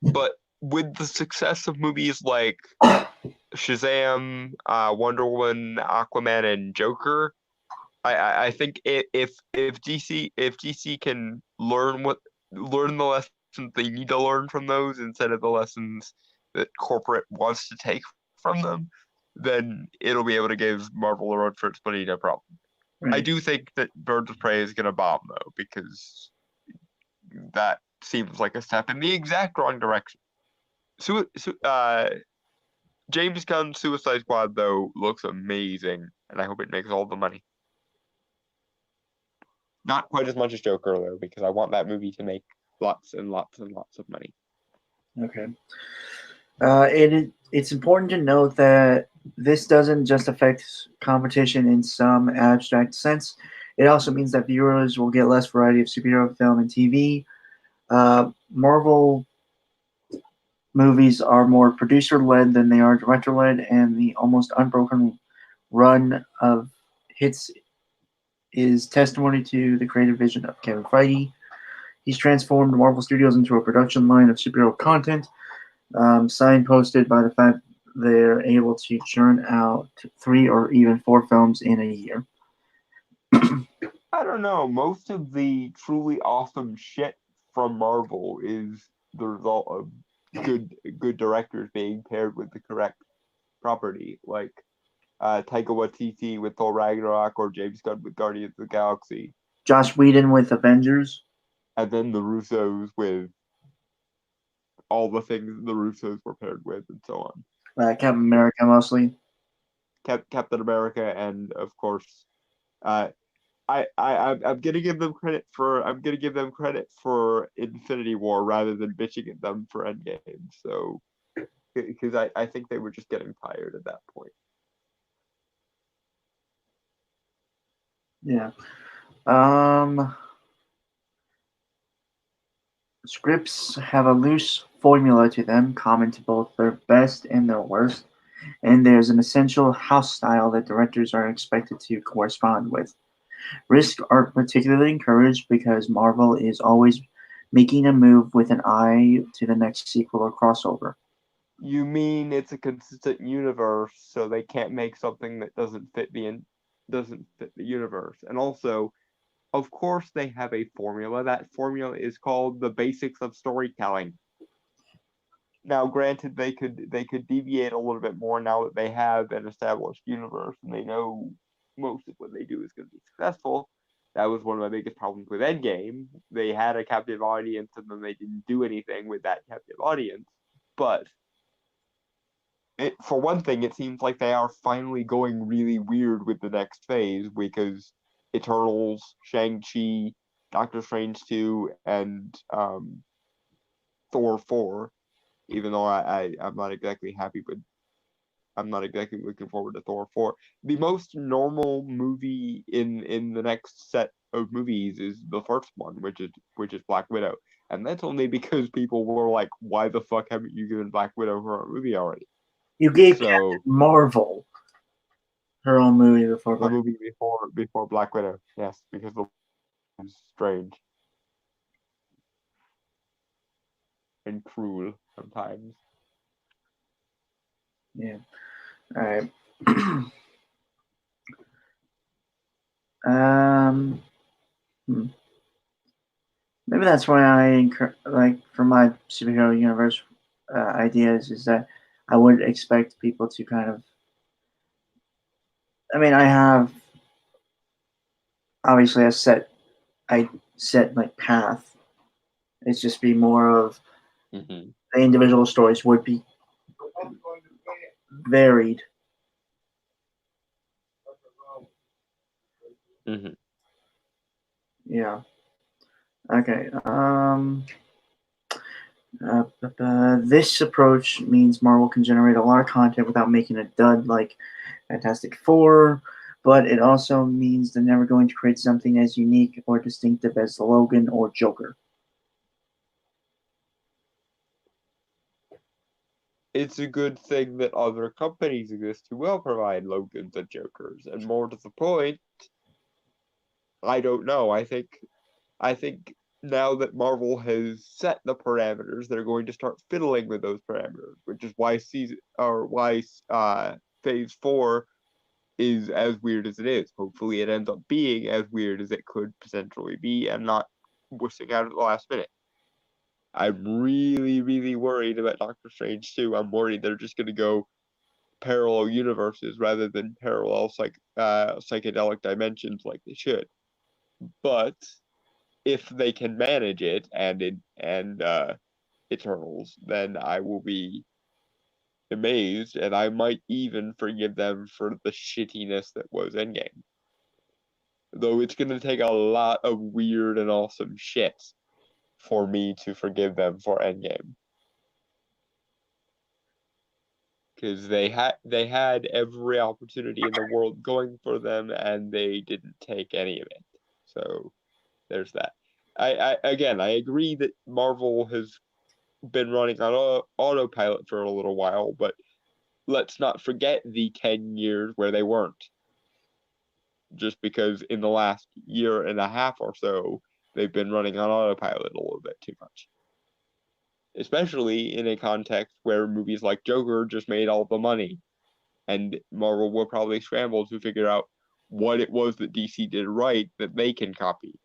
But with the success of movies like Shazam, Wonder Woman, Aquaman, and Joker, I think if DC can learn the lessons they need to learn from those instead of the lessons that corporate wants to take from them, then it'll be able to give Marvel a run for its money, no problem. Right. I do think that Birds of Prey is gonna bomb though, because that seems like a step in the exact wrong direction. James Gunn's Suicide Squad though looks amazing, and I hope it makes all the money. Not quite as much as Joker though, because I want that movie to make lots and lots and lots of money. Okay. It's important to note that this doesn't just affect competition in some abstract sense. It also means that viewers will get less variety of superhero film and TV. Marvel movies are more producer led than they are director led, and the almost unbroken run of hits is testimony to the creative vision of Kevin Feige. He's transformed Marvel Studios into a production line of superhero content, signposted by the fact they're able to churn out 3 or even 4 films in a year. I don't know. Most of the truly awesome shit from Marvel is the result of good directors being paired with the correct property, like Taika Waititi with Thor Ragnarok or James Gunn with Guardians of the Galaxy, Josh Whedon with Avengers. and then the Russos with all the things the Russos were paired with, and so on. Captain America mostly. Captain America, and of course, I'm gonna give them credit for Infinity War rather than bitching at them for Endgame. So, because I think they were just getting tired at that point. Yeah. Scripts have a loose formula to them, common to both their best and their worst, and there's an essential house style that directors are expected to correspond with. Risks aren't particularly encouraged because Marvel is always making a move with an eye to the next sequel or crossover. You mean it's a consistent universe, so they can't make something that doesn't fit the universe. And also, of course, they have a formula. That formula is called the basics of storytelling. Now, granted, they could deviate a little bit more now that they have an established universe and they know most of what they do is going to be successful. That was one of my biggest problems with Endgame. They had a captive audience and then they didn't do anything with that captive audience. But for one thing, it seems like they are finally going really weird with the next phase because Eternals, Shang-Chi, Doctor Strange 2, and Thor 4, even though I'm not exactly happy with I'm not exactly looking forward to Thor 4. The most normal movie in the next set of movies is the first one, which is Black Widow. And that's only because people were like, why the fuck haven't you given Black Widow her own movie already? You gave So Captain Marvel her own movie before a Black. movie before Black Widow, yes, because the was strange and cruel sometimes. Yeah. All right. um. hmm. Maybe that's why like for my superhero universe ideas is that I would expect people to kind of. I mean, I have obviously I set like path. It's just be more of Mm-hmm. the individual stories would be varied. Mm-hmm. Yeah. Okay. This approach means Marvel can generate a lot of content without making a dud like Fantastic Four, but it also means they're never going to create something as unique or distinctive as Logan or Joker. It's a good thing that other companies exist who will provide Logans and Jokers. And more to the point, I don't know. I think now that Marvel has set the parameters, they're going to start fiddling with those parameters, which is why Phase 4 is as weird as it is. Hopefully, it ends up being as weird as it could potentially be, and not wussing out at the last minute. I'm really, really worried about Doctor Strange 2. I'm worried they're just going to go parallel universes rather than parallel psychedelic dimensions like they should. But if they can manage it and Eternals, then I will be amazed, and I might even forgive them for the shittiness that was Endgame. Though it's gonna take a lot of weird and awesome shit for me to forgive them for Endgame. Because they had every opportunity in the world going for them, and they didn't take any of it. So there's that. I agree that Marvel has been running on autopilot for a little while, but let's not forget the 10 years where they weren't. Just because in the last year and a half or so, they've been running on autopilot a little bit too much. Especially in a context where movies like Joker just made all the money, and Marvel will probably scramble to figure out what it was that DC did right that they can copy.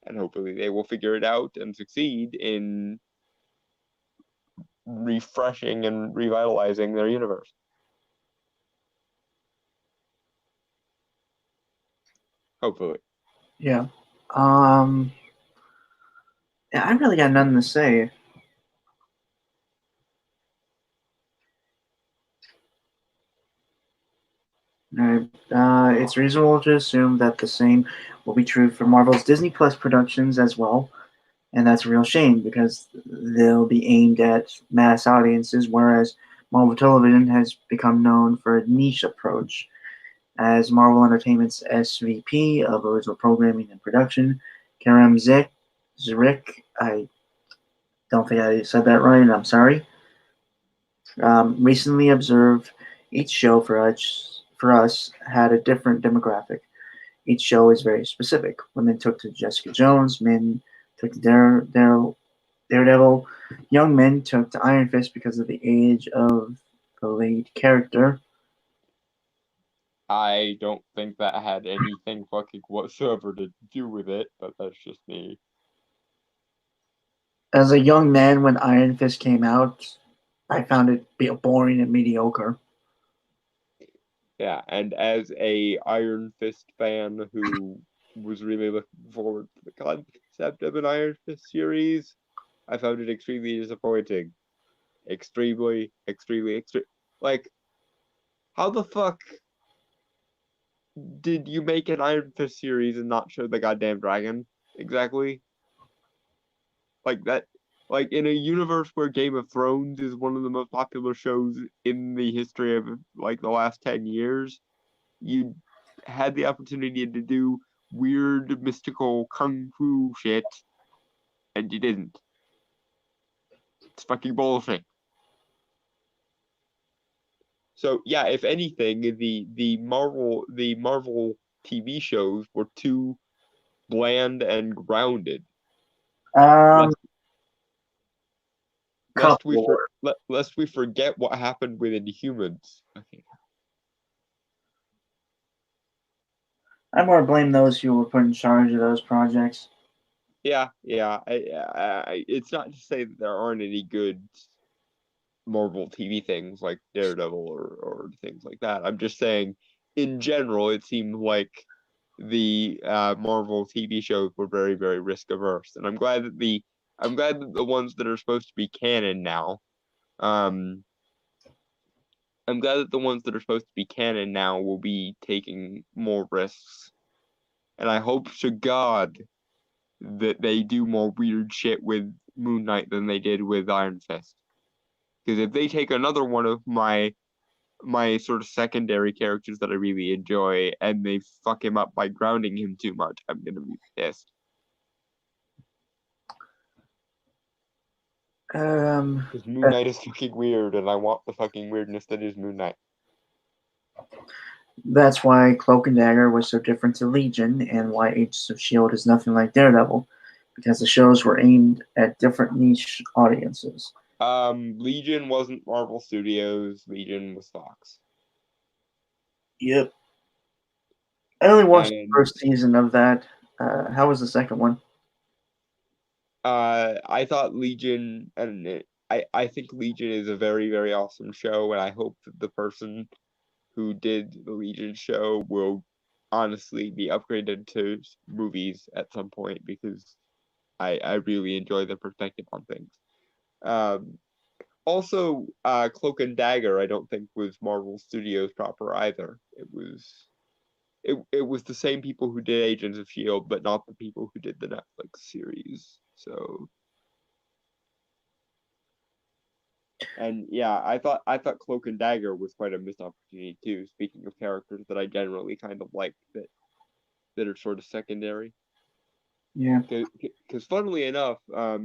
And hopefully they will figure it out and succeed in refreshing and revitalizing their universe. Hopefully. Yeah. Yeah, I really got nothing to say. It's reasonable to assume that the same will be true for Marvel's Disney Plus productions as well, and that's a real shame because they'll be aimed at mass audiences, whereas Marvel Television has become known for a niche approach. As Marvel Entertainment's SVP of Original Programming and Production, Kerem Zrik, I don't think I said that right, and I'm sorry, recently observed each show for us had a different demographic. Each show is very specific. Women took to Jessica Jones, men took to Daredevil, young men took to Iron Fist because of the age of the lead character. I don't think that had anything fucking whatsoever to do with it, but that's just me. As a young man, when Iron Fist came out, I found it boring and mediocre. Yeah, and as a Iron Fist fan who was really looking forward to the concept of an Iron Fist series, I found it extremely disappointing. Extremely. Like, how the fuck did you make an Iron Fist series and not show the goddamn dragon? Exactly. Like that, like in a universe where Game of Thrones is one of the most popular shows in the history of like the last 10 years, you had the opportunity to do weird mystical kung fu shit and you didn't. It's fucking bullshit. So yeah, if anything, the Marvel TV shows were too bland and grounded. Um, Lest couple. lest we forget what happened with Inhumans. Okay. I more blame those who were put in charge of those projects. Yeah. It's not to say that there aren't any good Marvel TV things like Daredevil or things like that. I'm just saying, in general, it seemed like the Marvel TV shows were very, very risk averse, and I'm glad that the ones that are supposed to be canon now, um, I'm glad that the ones that are supposed to be canon now will be taking more risks, and I hope to God that they do more weird shit with Moon Knight than they did with Iron Fist. Because if they take another one of my sort of secondary characters that I really enjoy and they fuck him up by grounding him too much, I'm gonna be pissed. Um, Because Moon Knight is fucking weird and I want the fucking weirdness that is Moon Knight. that's why Cloak and Dagger was so different to Legion, and why Agents of S.H.I.E.L.D. is nothing like Daredevil, because the shows were aimed at different niche audiences. Legion wasn't Marvel Studios, Legion was Fox. Yep. I only watched the And first season of that. How was the second one? I thought Legion I think Legion is a very, very awesome show, and I hope that the person who did the Legion show will honestly be upgraded to movies at some point because I really enjoy the perspective on things. Um, Also, Cloak and Dagger, I don't think was Marvel Studios proper either. It was the same people who did Agents of Shield, but not the people who did the Netflix series. So, and yeah, I thought Cloak and Dagger was quite a missed opportunity too. Speaking of characters that I generally kind of like that are sort of secondary. Yeah. Because funnily enough,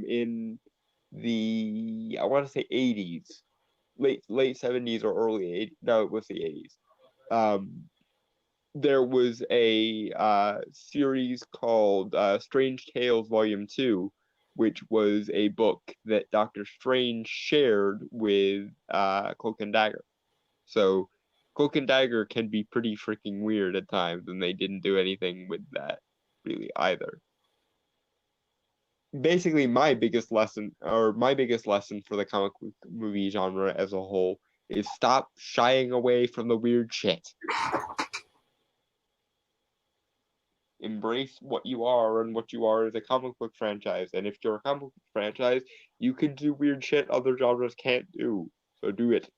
in the I want to say 80s, late 70s or early 80s, no, it was the 80s. Um, there was a series called Strange Tales Volume 2, which was a book that Doctor Strange shared with Cloak and Dagger. So Cloak and Dagger can be pretty freaking weird at times, and they didn't do anything with that really either. Basically, my biggest lesson for the comic book movie genre as a whole is stop shying away from the weird shit. Embrace what you are, and what you are is a comic book franchise. And if you're a comic book franchise, you can do weird shit other genres can't do. So do it.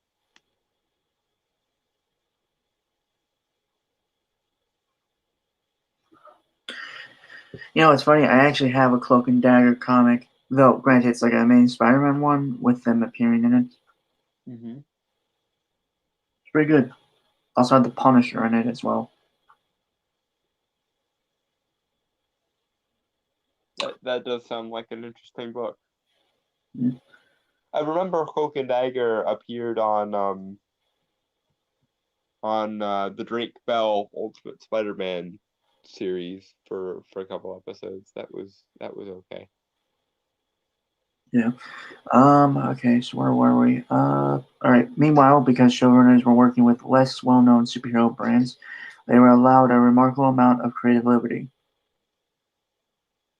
You know, it's funny. I actually have a Cloak and Dagger comic, though granted it's like a main Spider-Man one with them appearing in it. Mm-hmm. It's pretty good. Also had the Punisher in it as well. That does sound like an interesting book. Mm. I remember Cloak and Dagger appeared on the Drake Bell Ultimate Spider-Man series for a couple episodes. That was okay. Yeah. Okay, so where were we? Alright. Meanwhile, because showrunners were working with less well-known superhero brands, they were allowed a remarkable amount of creative liberty.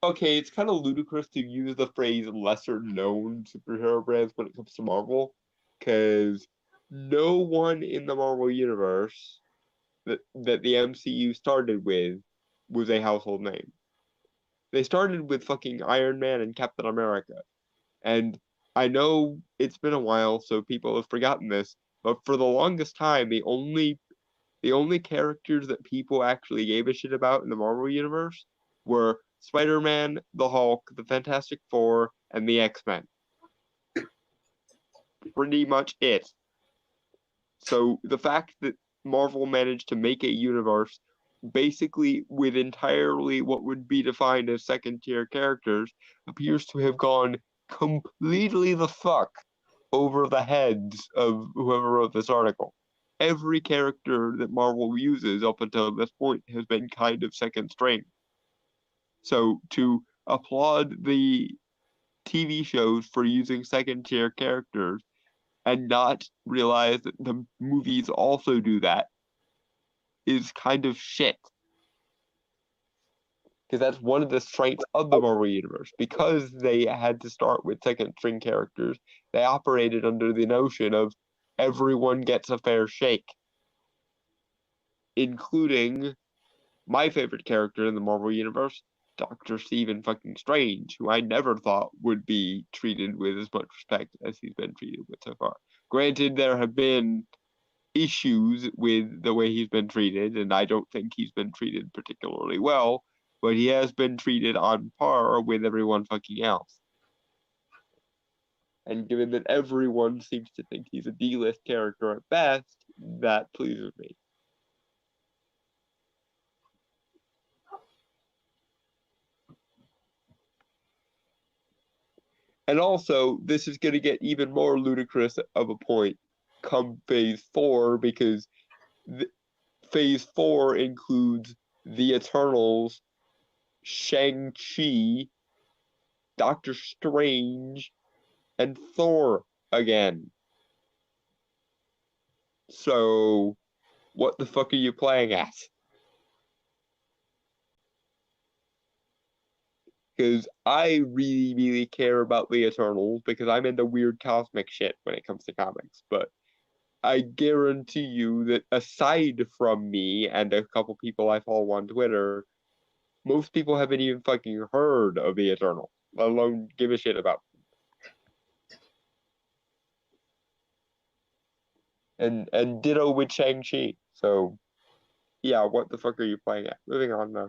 Okay, it's kind of ludicrous to use the phrase lesser known superhero brands when it comes to Marvel, because no one in the Marvel universe that the MCU started with was a household name. They started with fucking Iron Man and Captain America. And I know it's been a while, so people have forgotten this, but for the longest time, the only characters that people actually gave a shit about in the Marvel universe were Spider-Man, the Hulk, the Fantastic Four, and the X-Men. Pretty much it. So the fact that Marvel managed to make a universe basically with entirely what would be defined as second tier characters appears to have gone completely the fuck over the heads of whoever wrote this article. Every character that Marvel uses up until this point has been kind of second string. So to applaud the TV shows for using second tier characters and not realize that the movies also do that is kind of shit. Because that's one of the strengths of the Marvel Universe. Because they had to start with second string characters, they operated under the notion of everyone gets a fair shake, including my favorite character in the Marvel Universe, Dr. Stephen fucking Strange, who I never thought would be treated with as much respect as he's been treated with so far. Granted, there have been issues with the way he's been treated, and I don't think he's been treated particularly well, but he has been treated on par with everyone fucking else. And given that everyone seems to think he's a D-list character at best, that pleases me. And also, this is going to get even more ludicrous of a point come phase 4, because phase 4 includes the Eternals, Shang-Chi, Doctor Strange, and Thor again. So, what the fuck are you playing at? Because I really, really care about the Eternals because I'm into weird cosmic shit when it comes to comics. But I guarantee you that aside from me and a couple people I follow on Twitter, most people haven't even fucking heard of the Eternals, let alone give a shit about And ditto with Shang-Chi. So yeah, what the fuck are you playing at? Moving on now.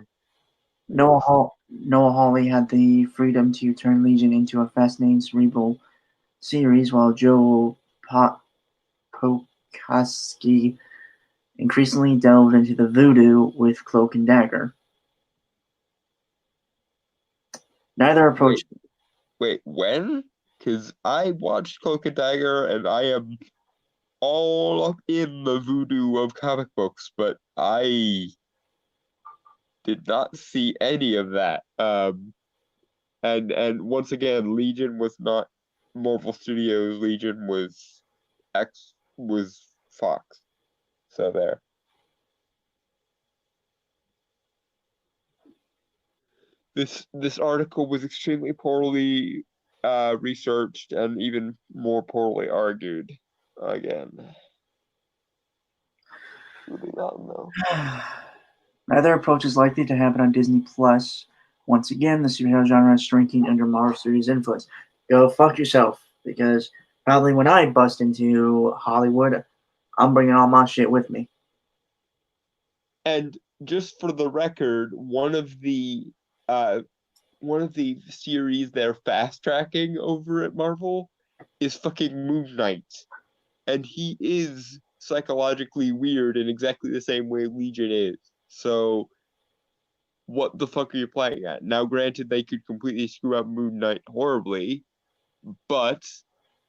Noah Hawley had the freedom to turn Legion into a fascinating cerebral series, while Joe Pokaski increasingly delved into the voodoo with Cloak and Dagger. Neither approach. Wait, when? Because I watched Cloak and Dagger and I am all up in the voodoo of comic books, but I did not see any of that. And once again, Legion was not Marvel Studios. Legion was Fox. So there. This article was extremely poorly researched and even more poorly argued. Again, moving on though. Neither approach is likely to happen on Disney Plus. Once again, the superhero genre is shrinking under Marvel Studios' influence. Go fuck yourself, because probably when I bust into Hollywood, I'm bringing all my shit with me. And just for the record, one of the series they're fast tracking over at Marvel is fucking Moon Knight. And he is psychologically weird in exactly the same way Legion is. So what the fuck are you playing at? Now, granted, they could completely screw up Moon Knight horribly, but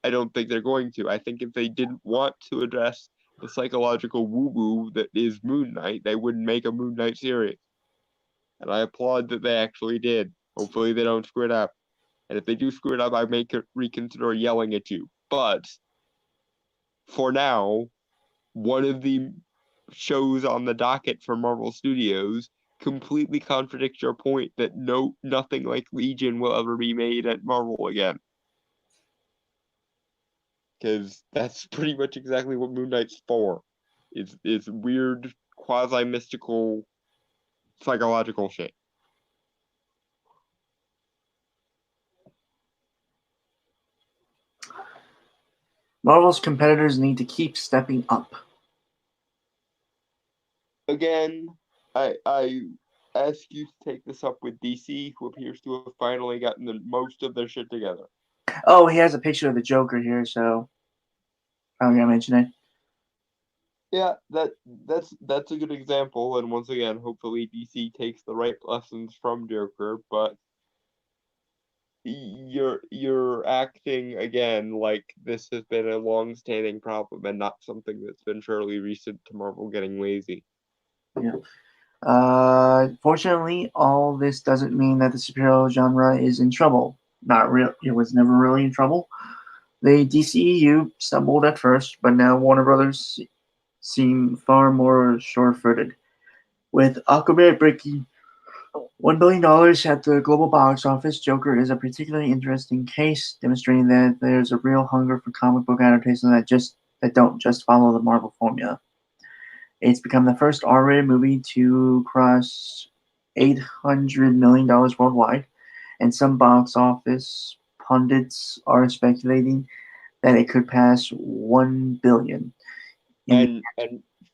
I don't think they're going to. I think if they didn't want to address the psychological woo-woo that is Moon Knight, they wouldn't make a Moon Knight series. And I applaud that they actually did. Hopefully they don't screw it up. And if they do screw it up, I may reconsider yelling at you. But for now, one of the shows on the docket for Marvel Studios completely contradicts your point that nothing like Legion will ever be made at Marvel again. Because that's pretty much exactly what Moon Knight's for. It's weird, quasi mystical, psychological shit. Marvel's competitors need to keep stepping up. Again, I ask you to take this up with DC, who appears to have finally gotten the most of their shit together. Oh, he has a picture of the Joker here, so I'm gonna mention it. Yeah, that's a good example, and once again, hopefully DC takes the right lessons from Joker, but you're acting again like this has been a long-standing problem and not something that's been fairly recent to Marvel getting lazy. Yeah. Fortunately, all this doesn't mean that the superhero genre is in trouble. Not real. It was never really in trouble. The DCEU stumbled at first, but now Warner Brothers seem far more sure-footed. With Aquaman breaking $1 billion at the global box office, Joker is a particularly interesting case, demonstrating that there's a real hunger for comic book adaptations that don't just follow the Marvel formula. It's become the first R-rated movie to cross $800 million worldwide, and some box office pundits are speculating that it could pass $1 billion. And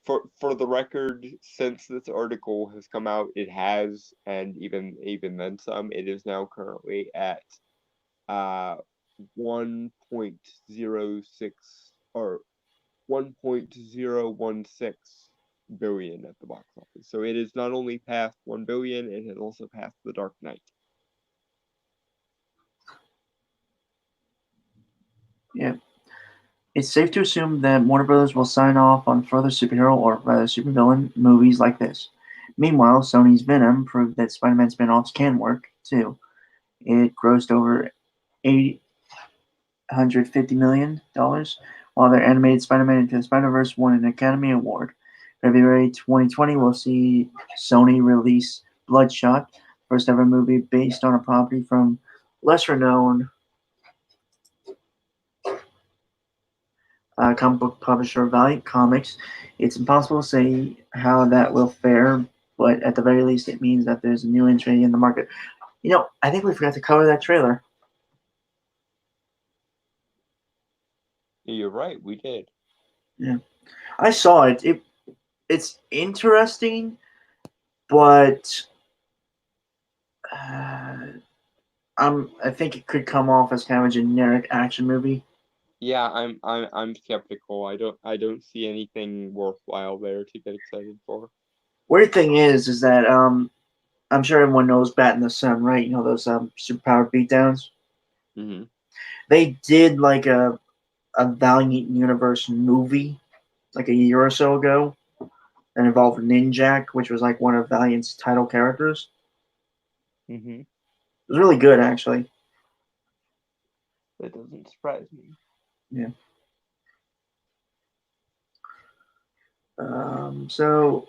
for the record, since this article has come out, it has, and even then some, it is now currently at 1.06 or 1.016 billion at the box office. So it is not only past 1 billion, it has also passed The Dark Knight. Yeah. It's safe to assume that Warner Brothers will sign off on further superhero or rather supervillain movies like this. Meanwhile, Sony's Venom proved that Spider-Man spin-offs can work too. It grossed over $850 million, while their animated Spider-Man Into the Spider-Verse won an Academy Award. February 2020 will see Sony release Bloodshot, first ever movie based on a property from lesser known comic book publisher Valiant Comics. It's impossible to say how that will fare, but at the very least, it means that there's a new entry in the market. I think we forgot to cover that trailer. You're right, we did. I saw it. It's interesting, but I think it could come off as kind of a generic action movie. Yeah, I'm skeptical. I don't see anything worthwhile there to get excited for. Weird thing is that I'm sure everyone knows Bat in the Sun, right? You know those superpowered beatdowns. Hmm. They did like a Valiant Universe movie like a year or so ago that involved Ninjak, which was like one of Valiant's title characters. Hmm. It was really good, actually. That doesn't surprise me. Yeah. So,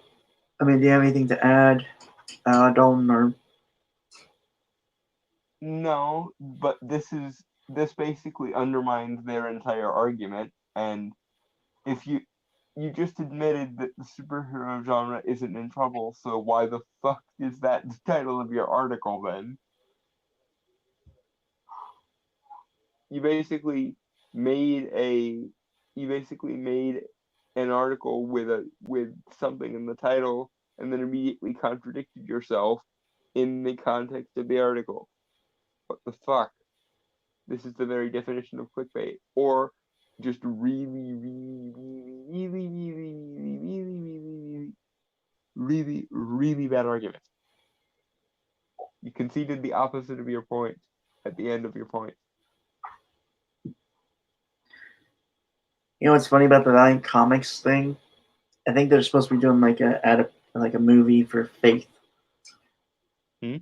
I mean, do you have anything to add, Dalton? Or No, but this basically undermines their entire argument. And if you just admitted that the superhero genre isn't in trouble, so why the fuck is that the title of your article then? You basically made a you basically made an article with something in the title and then immediately contradicted yourself in the context of the article. What the fuck? This is the very definition of clickbait. Or just really bad argument. You conceded the opposite of your point at the end of your point. you know what's funny about the Valiant Comics thing? I think they're supposed to be doing like a movie for Faith. Hmm?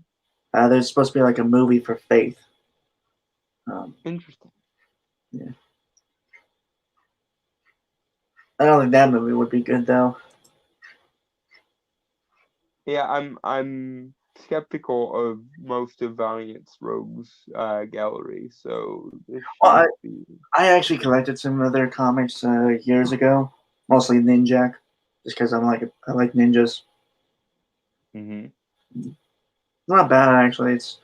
There's supposed to be like a movie for Faith. Um, Interesting. yeah. I don't think that movie would be good though. Yeah, I'm skeptical of most of Valiant's rogues gallery, so this Well, shouldn't be. I actually collected some of their comics years ago, mostly Ninjak, just because I like ninjas. Hmm. Not bad actually. It's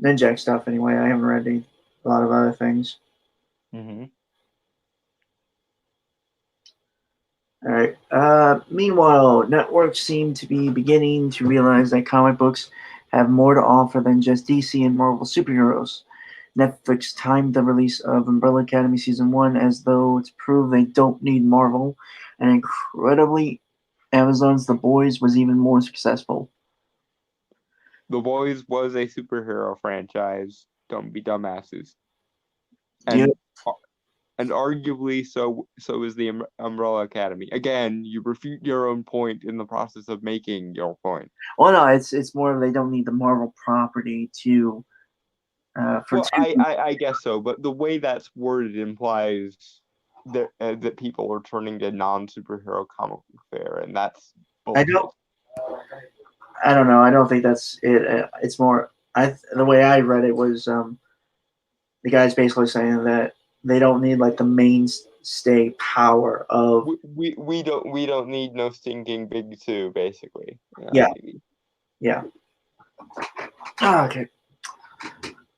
Ninjak stuff anyway. I haven't read a lot of other things. Hmm. All right. Meanwhile, networks seem to be beginning to realize that comic books have more to offer than just DC and Marvel superheroes. Netflix timed the release of Umbrella Academy Season 1 as though to prove they don't need Marvel, and incredibly, Amazon's The Boys was even more successful. The Boys was a superhero franchise. Don't be dumbasses. Do you, And and arguably so is the Umbrella Academy. Again, you refute your own point in the process of making your point. well, no, it's more of they don't need the Marvel property to for Well, two. I guess so, but the way that's worded implies that people are turning to non-superhero comic book fare, and that's I don't bullshit. I don't know. I don't think that's it. It's more the way I read it was the guy's basically saying that they don't need like the mainstay power of We don't need no stinking big two, basically. yeah, Maybe. yeah. Okay.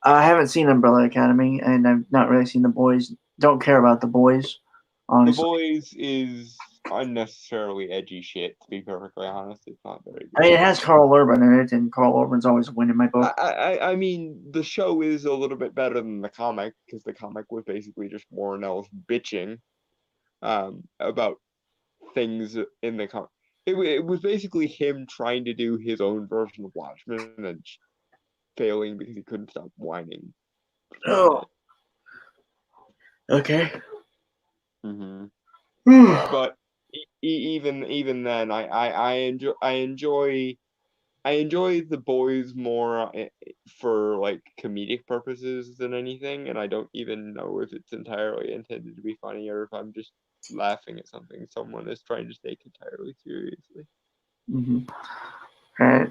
I haven't seen Umbrella Academy, and I've not really seen The Boys. Don't care about The Boys, The honestly. Boys is unnecessarily edgy shit. To be perfectly honest, it's not very I mean, good. it has Carl Urban in it, and Carl Urban's always winning my book. I mean, the show is a little bit better than the comic because the comic was basically just Warren Ellis bitching about things in the comic. It was basically him trying to do his own version of Watchmen and failing because he couldn't stop whining. Oh, okay. Hmm. Hmm. But even then, I enjoy the boys more for like comedic purposes than anything, and I don't even know if it's entirely intended to be funny or if I'm just laughing at something someone is trying to take entirely seriously. Mm-hmm. Right.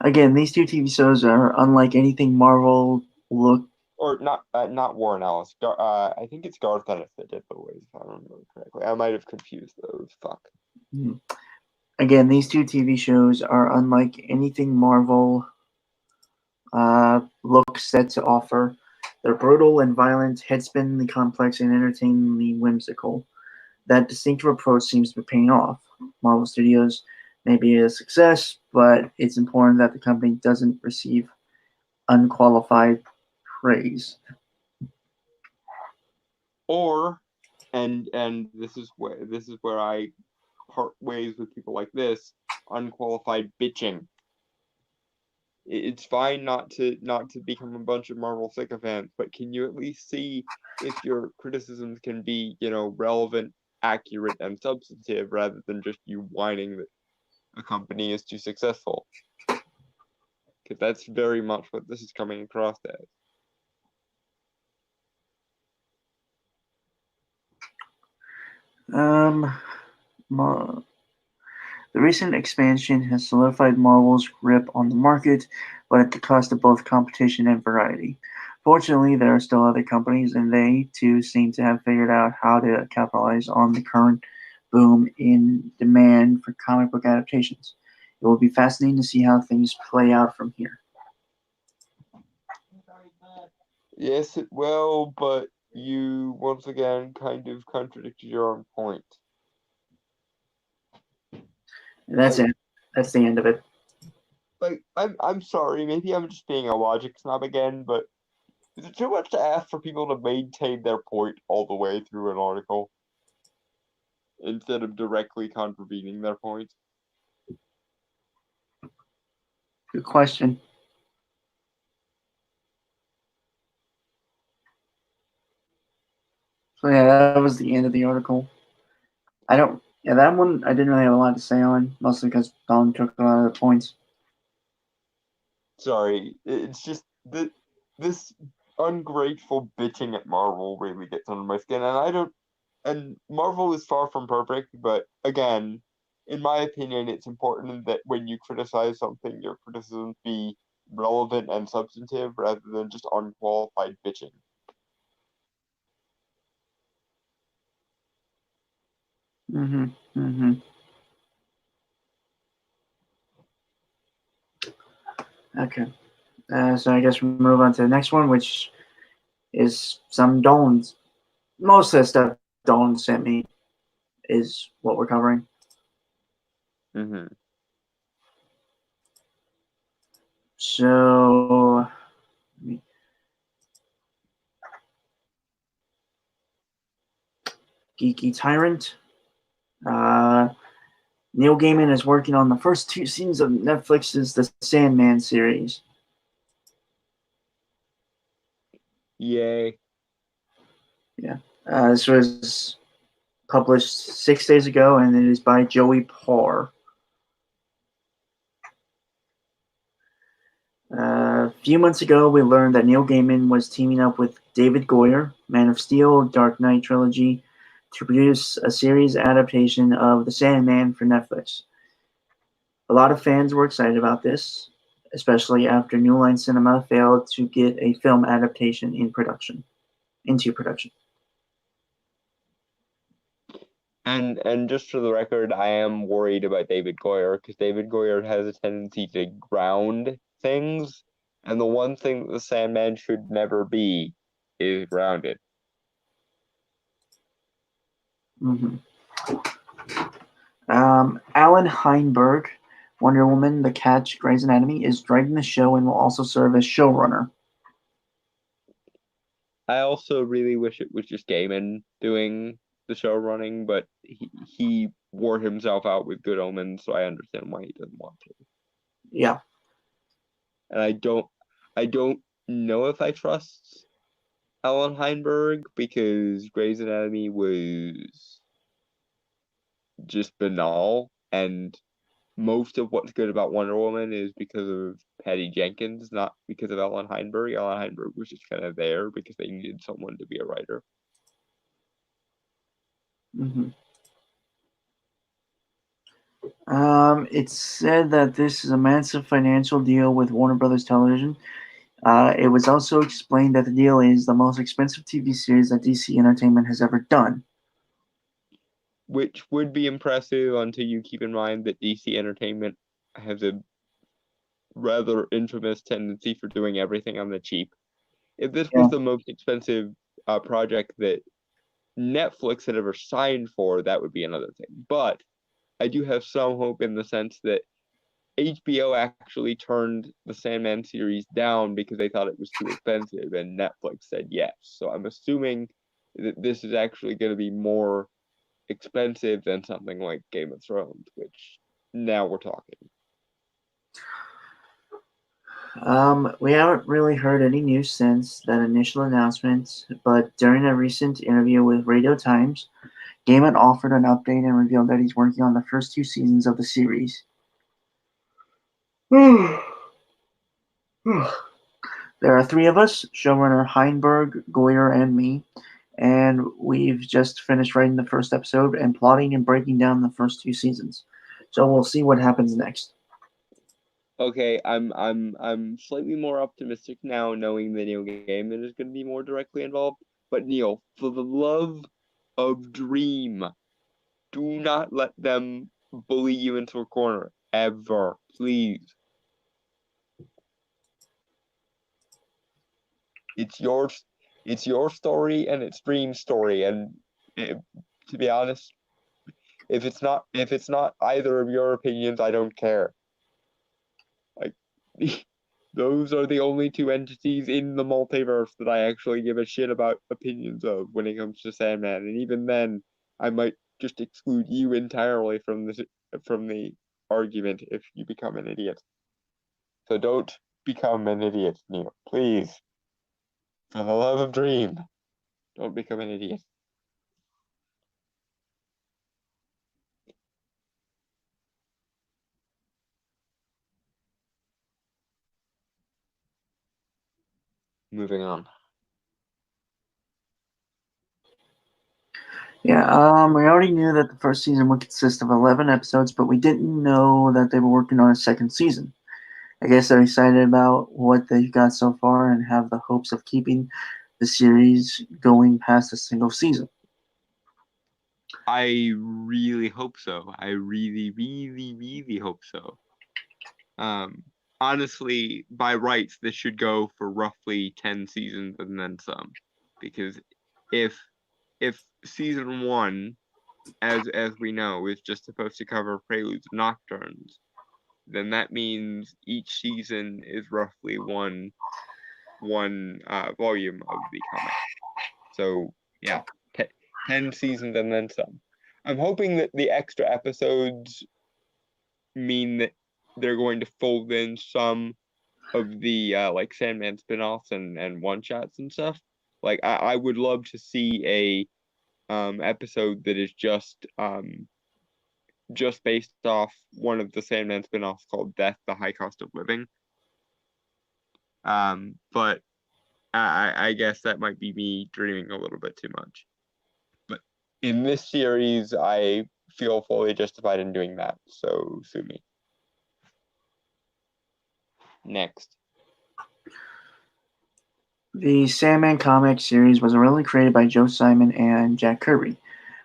Again, these two TV shows are unlike anything Marvel look. Or not Warren Ellis. I think it's Garth Ennis that did the boys, if I remember correctly. I might have confused those. Fuck. Again, these two TV shows are unlike anything Marvel look set to offer. They're brutal and violent, head-spinningly complex, and entertainingly whimsical. That distinctive approach seems to be paying off. Marvel Studios may be a success, but it's important that the company doesn't receive unqualified praise. Or, and this is where I part ways with people like this, unqualified bitching. It's fine not to become a bunch of Marvel sycophants, but can you at least see if your criticisms can be, relevant, accurate, and substantive rather than just you whining that a company is too successful? Because that's very much what this is coming across as. The recent expansion has solidified Marvel's grip on the market, but at the cost of both competition and variety. Fortunately, there are still other companies, and they too seem to have figured out how to capitalize on the current boom in demand for comic book adaptations. It will be fascinating to see how things play out from here. Yes, it will, but you once again kind of contradicted your own point. And that's it. That's the end of it. Like, I'm sorry, maybe I'm just being a logic snob again, but is it too much to ask for people to maintain their point all the way through an article instead of directly contravening their point? Good question. So yeah, that was the end of the article. Yeah, that one I didn't really have a lot to say on, mostly because Don took a lot of the points. Sorry, it's just that this ungrateful bitching at Marvel really gets under my skin, and and Marvel is far from perfect, but again, in my opinion, it's important that when you criticize something, your criticisms be relevant and substantive rather than just unqualified bitching. Mm-hmm. Okay. So I guess we move on to the next one, which is some Dolan's. Most of the stuff Dolan sent me is what we're covering. Mm-hmm. So, Geeky Tyrant. Neil Gaiman is working on the first two seasons of Netflix's The Sandman series. Yay. Yeah. This was published 6 days ago, and it is by Joey Parr. A few months ago, we learned that Neil Gaiman was teaming up with David Goyer, Man of Steel, Dark Knight trilogy, to produce a series adaptation of The Sandman for Netflix. A lot of fans were excited about this, especially after New Line Cinema failed to get a film adaptation into production. And just for the record, I am worried about David Goyer because David Goyer has a tendency to ground things, and the one thing that the Sandman should never be is grounded. Mm-hmm. Alan Heinberg, Wonder Woman, The Catch, Grey's Anatomy, is writing the show and will also serve as showrunner. I also really wish it was just Gaiman doing the show running, but he wore himself out with Good Omens, so I understand why he doesn't want to. Yeah. And I don't know if I trust Alan Heinberg because Grey's Anatomy was just banal, and most of what's good about Wonder Woman is because of Patty Jenkins, not because of Alan Heinberg. Alan Heinberg was just kind of there because they needed someone to be a writer. Mm-hmm. It said that this is a massive financial deal with Warner Brothers Television. It was also explained that the deal is the most expensive TV series that DC Entertainment has ever done. Which would be impressive until you keep in mind that DC Entertainment has a rather infamous tendency for doing everything on the cheap. If this Yeah. was the most expensive project that Netflix had ever signed for, that would be another thing. But I do have some hope in the sense that HBO actually turned the Sandman series down because they thought it was too expensive, and Netflix said yes. So I'm assuming that this is actually going to be more expensive than something like Game of Thrones, which now we're talking. We haven't really heard any news since that initial announcement, but during a recent interview with Radio Times, Gaiman offered an update and revealed that he's working on the first 2 seasons of the series. There are 3 of us, showrunner Heinberg, Goyer, and me, and we've just finished writing the first episode and plotting and breaking down the first 2 seasons. So we'll see what happens next. Okay, I'm slightly more optimistic now, knowing that Neil Gaiman is going to be more directly involved. But Neil, for the love of Dream, do not let them bully you into a corner ever, please. It's your story and it's Dream's story, and to be honest, if it's not either of your opinions, I don't care. Like those are the only 2 entities in the multiverse that I actually give a shit about opinions of when it comes to Sandman, and even then, I might just exclude you entirely from the argument if you become an idiot. So don't become an idiot, Neil. Please. For the love of Dream, don't become an idiot. Moving on. Yeah, we already knew that the first season would consist of 11 episodes, but we didn't know that they were working on a second season. I guess they're excited about what they've got so far and have the hopes of keeping the series going past a single season. I really hope so. I really, really, really hope so. Honestly, by rights, this should go for roughly 10 seasons and then some. Because if season one, as we know, is just supposed to cover Preludes and Nocturnes, then that means each season is roughly one volume of the comic. So yeah, 10 seasons and then some. I'm hoping that the extra episodes mean that they're going to fold in some of the like Sandman spin-offs and one-shots and stuff. Like I would love to see a episode that is just based off one of the Sandman spin-offs called Death, the High Cost of Living. But I guess that might be me dreaming a little bit too much. But in this series, I feel fully justified in doing that, so sue me. Next. The Sandman comic series was originally created by Joe Simon and Jack Kirby,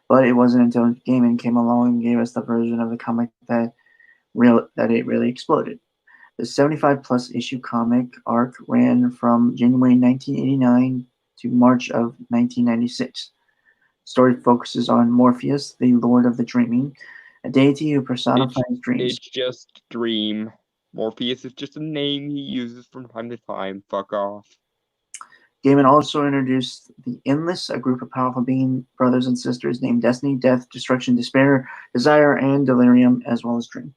but it wasn't until Gaiman came along and gave us the version of the comic that it really exploded. The 75-plus issue comic arc ran from January 1989 to March of 1996. The story focuses on Morpheus, the Lord of the Dreaming, a deity who personifies dreams. It's just Dream. Morpheus is just a name he uses from time to time. Fuck off. Gaiman also introduced the Endless, a group of powerful being brothers and sisters named Destiny, Death, Destruction, Despair, Desire, and Delirium, as well as Dream.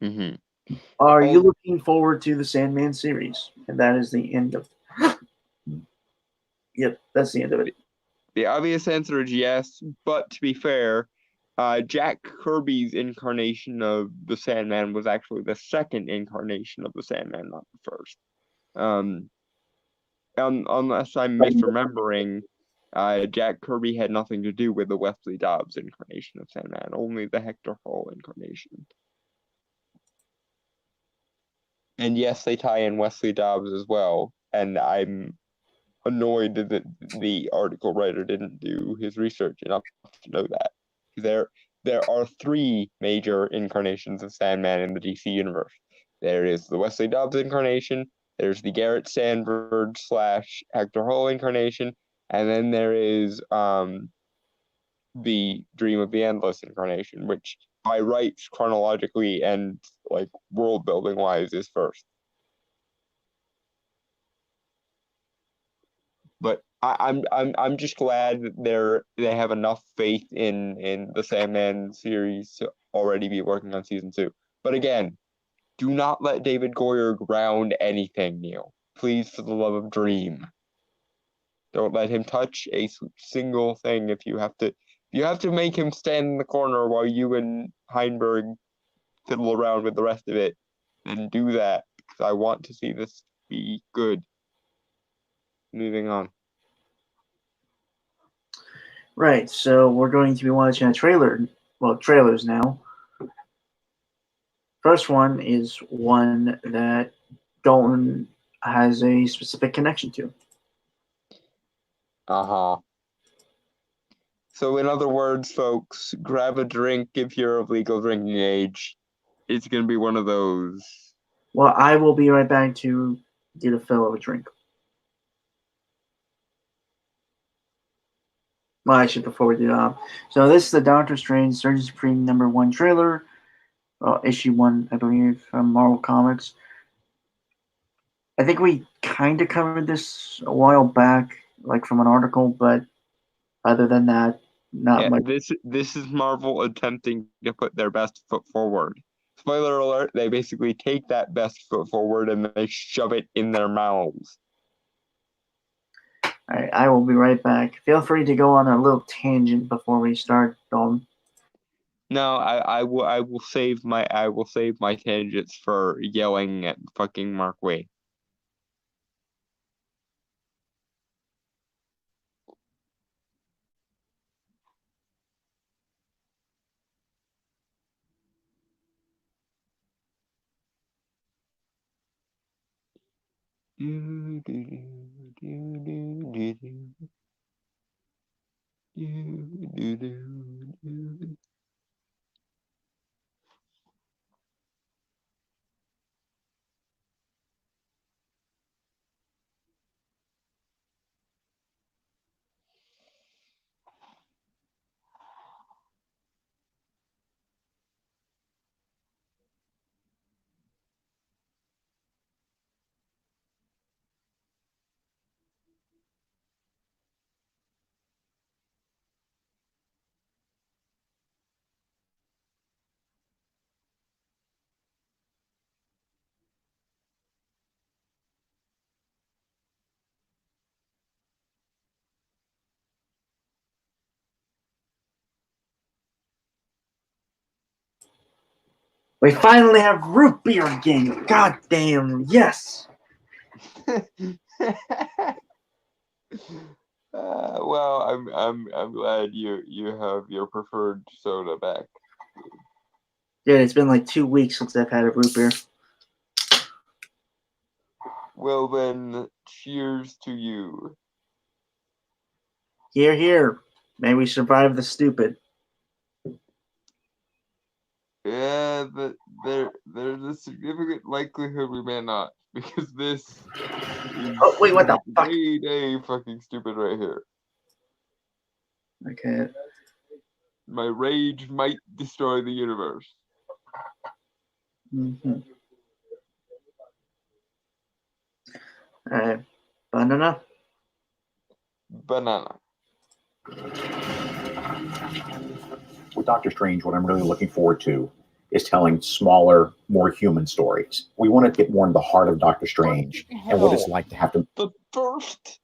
Mm-hmm. Are you looking forward to the Sandman series? And that is the end of. Yep, that's the end of it. The obvious answer is yes, but to be fair, Jack Kirby's incarnation of the Sandman was actually the second incarnation of the Sandman, not the first. Unless I'm misremembering, Jack Kirby had nothing to do with the Wesley Dobbs incarnation of Sandman, only the Hector Hall incarnation. And yes, they tie in Wesley Dobbs as well, and I'm annoyed that the article writer didn't do his research enough to know that. There are 3 major incarnations of Sandman in the DC universe. There is the Wesley Dobbs incarnation, There's the Garrett Sandberg / Hector Hall incarnation, and then there is the Dream of the Endless incarnation, which by rights chronologically and like world building wise is first. But I'm just glad that they have enough faith in the Sandman series to already be working on season 2. But again, do not let David Goyer ground anything, Neil. Please, for the love of Dream. Don't let him touch a single thing. If you have to make him stand in the corner while you and Heinberg fiddle around with the rest of it, then do that. Because I want to see this be good. Moving on. Right, so we're going to be watching a trailer. Well, trailers now. First one is one that Dalton has a specific connection to. Uh-huh. So in other words, folks, grab a drink if you're of legal drinking age. It's gonna be one of those. Well, I will be right back to get a fill of a drink. Well, actually, before we do that, so this is the Doctor Strange Surgeon Supreme #1 trailer, issue 1, I believe, from Marvel Comics. I think we kind of covered this a while back, like from an article, but other than that, not much. This is Marvel attempting to put their best foot forward. Spoiler alert, they basically take that best foot forward and they shove it in their mouths. All right, I will be right back. Feel free to go on a little tangent before we start, Dalton. No, I will save my tangents for yelling at fucking Mark Waid. We finally have root beer again. God damn, yes. Well, I'm glad you have your preferred soda back. Dude, it's been like 2 weeks since I've had a root beer. Well then, cheers to you. Here, here. May we survive the stupid. Yeah, but there's a significant likelihood we may not, because this is Oh, wait, what the fuck? day fucking stupid right here. Okay. My rage might destroy the universe. Mm-hmm. Alright. Banana. Banana. With Doctor Strange, what I'm really looking forward to is telling smaller, more human stories. We want to get more in the heart of Doctor Strange and what it's like to have to. The first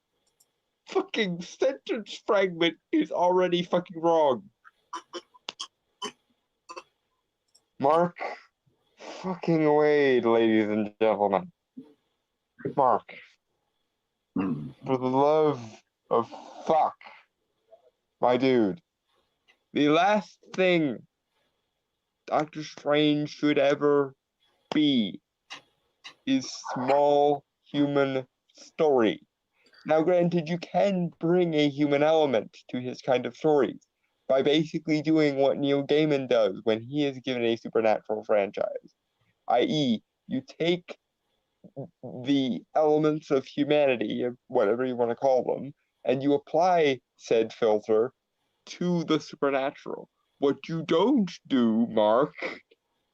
fucking sentence fragment is already fucking wrong. Mark fucking Waid, ladies and gentlemen. Mark, for the love of fuck, my dude, the last thing Doctor Strange should ever be is small human story. Now, granted, you can bring a human element to his kind of stories by basically doing what Neil Gaiman does when he is given a supernatural franchise, i.e., you take the elements of humanity, whatever you want to call them, and you apply said filter to the supernatural. What you don't do, Mark,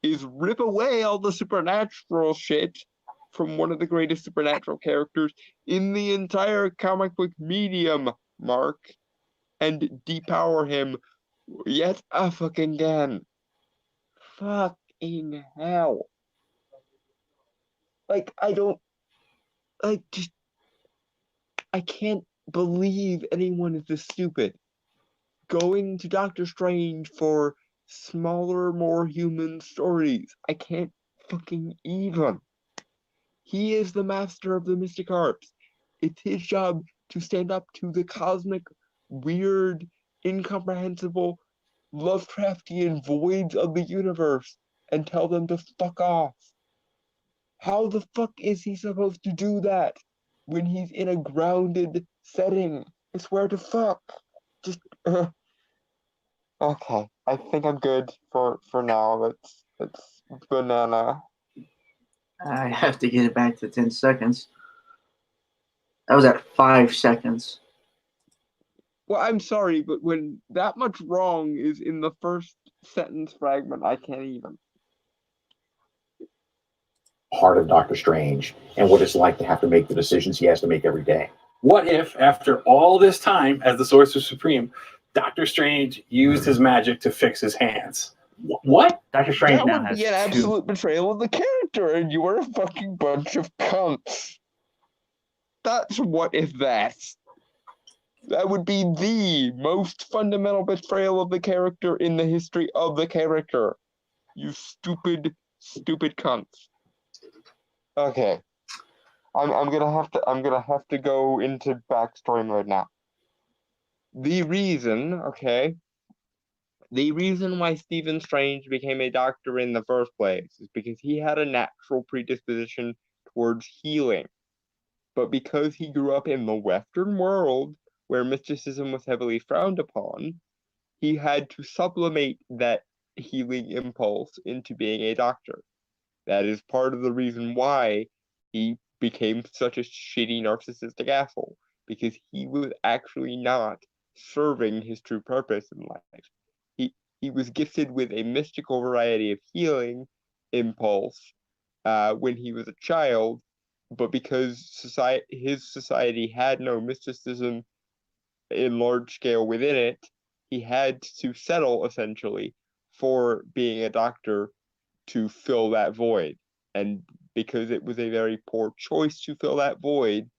is rip away all the supernatural shit from one of the greatest supernatural characters in the entire comic book medium, Mark, and depower him yet a fucking again. Fucking hell. Like, I can't believe anyone is this stupid. Going to Doctor Strange for smaller, more human stories. I can't fucking even. He is the master of the mystic arts. It's his job to stand up to the cosmic, weird, incomprehensible, Lovecraftian voids of the universe and tell them to fuck off. How the fuck is he supposed to do that when he's in a grounded setting? I swear to fuck. Just okay. I think I'm good for now. That's banana. I have to get it back to 10 seconds. That was at 5 seconds. Well, I'm sorry, but when that much wrong is in the first sentence fragment, I can't even. Heart of Doctor Strange and what it's like to have to make the decisions he has to make every day. What if, after all this time as the Sorcerer Supreme, Doctor Strange used his magic to fix his hands? What? Doctor Strange That now would has be an two. absolute betrayal of the character, and you are a fucking bunch of cunts. That's what if that. That would be the most fundamental betrayal of the character in the history of the character. You stupid, stupid cunts. Okay. I'm gonna have to go into backstory mode now. The reason why Stephen Strange became a doctor in the first place is because he had a natural predisposition towards healing. But because he grew up in the Western world, where mysticism was heavily frowned upon, he had to sublimate that healing impulse into being a doctor. That is part of the reason why he became such a shitty narcissistic asshole, because he was actually not serving his true purpose in life. He was gifted with a mystical variety of healing impulse when he was a child, but because his society had no mysticism in large scale within it, he had to settle essentially for being a doctor to fill that void. And because it was a very poor choice to fill that void,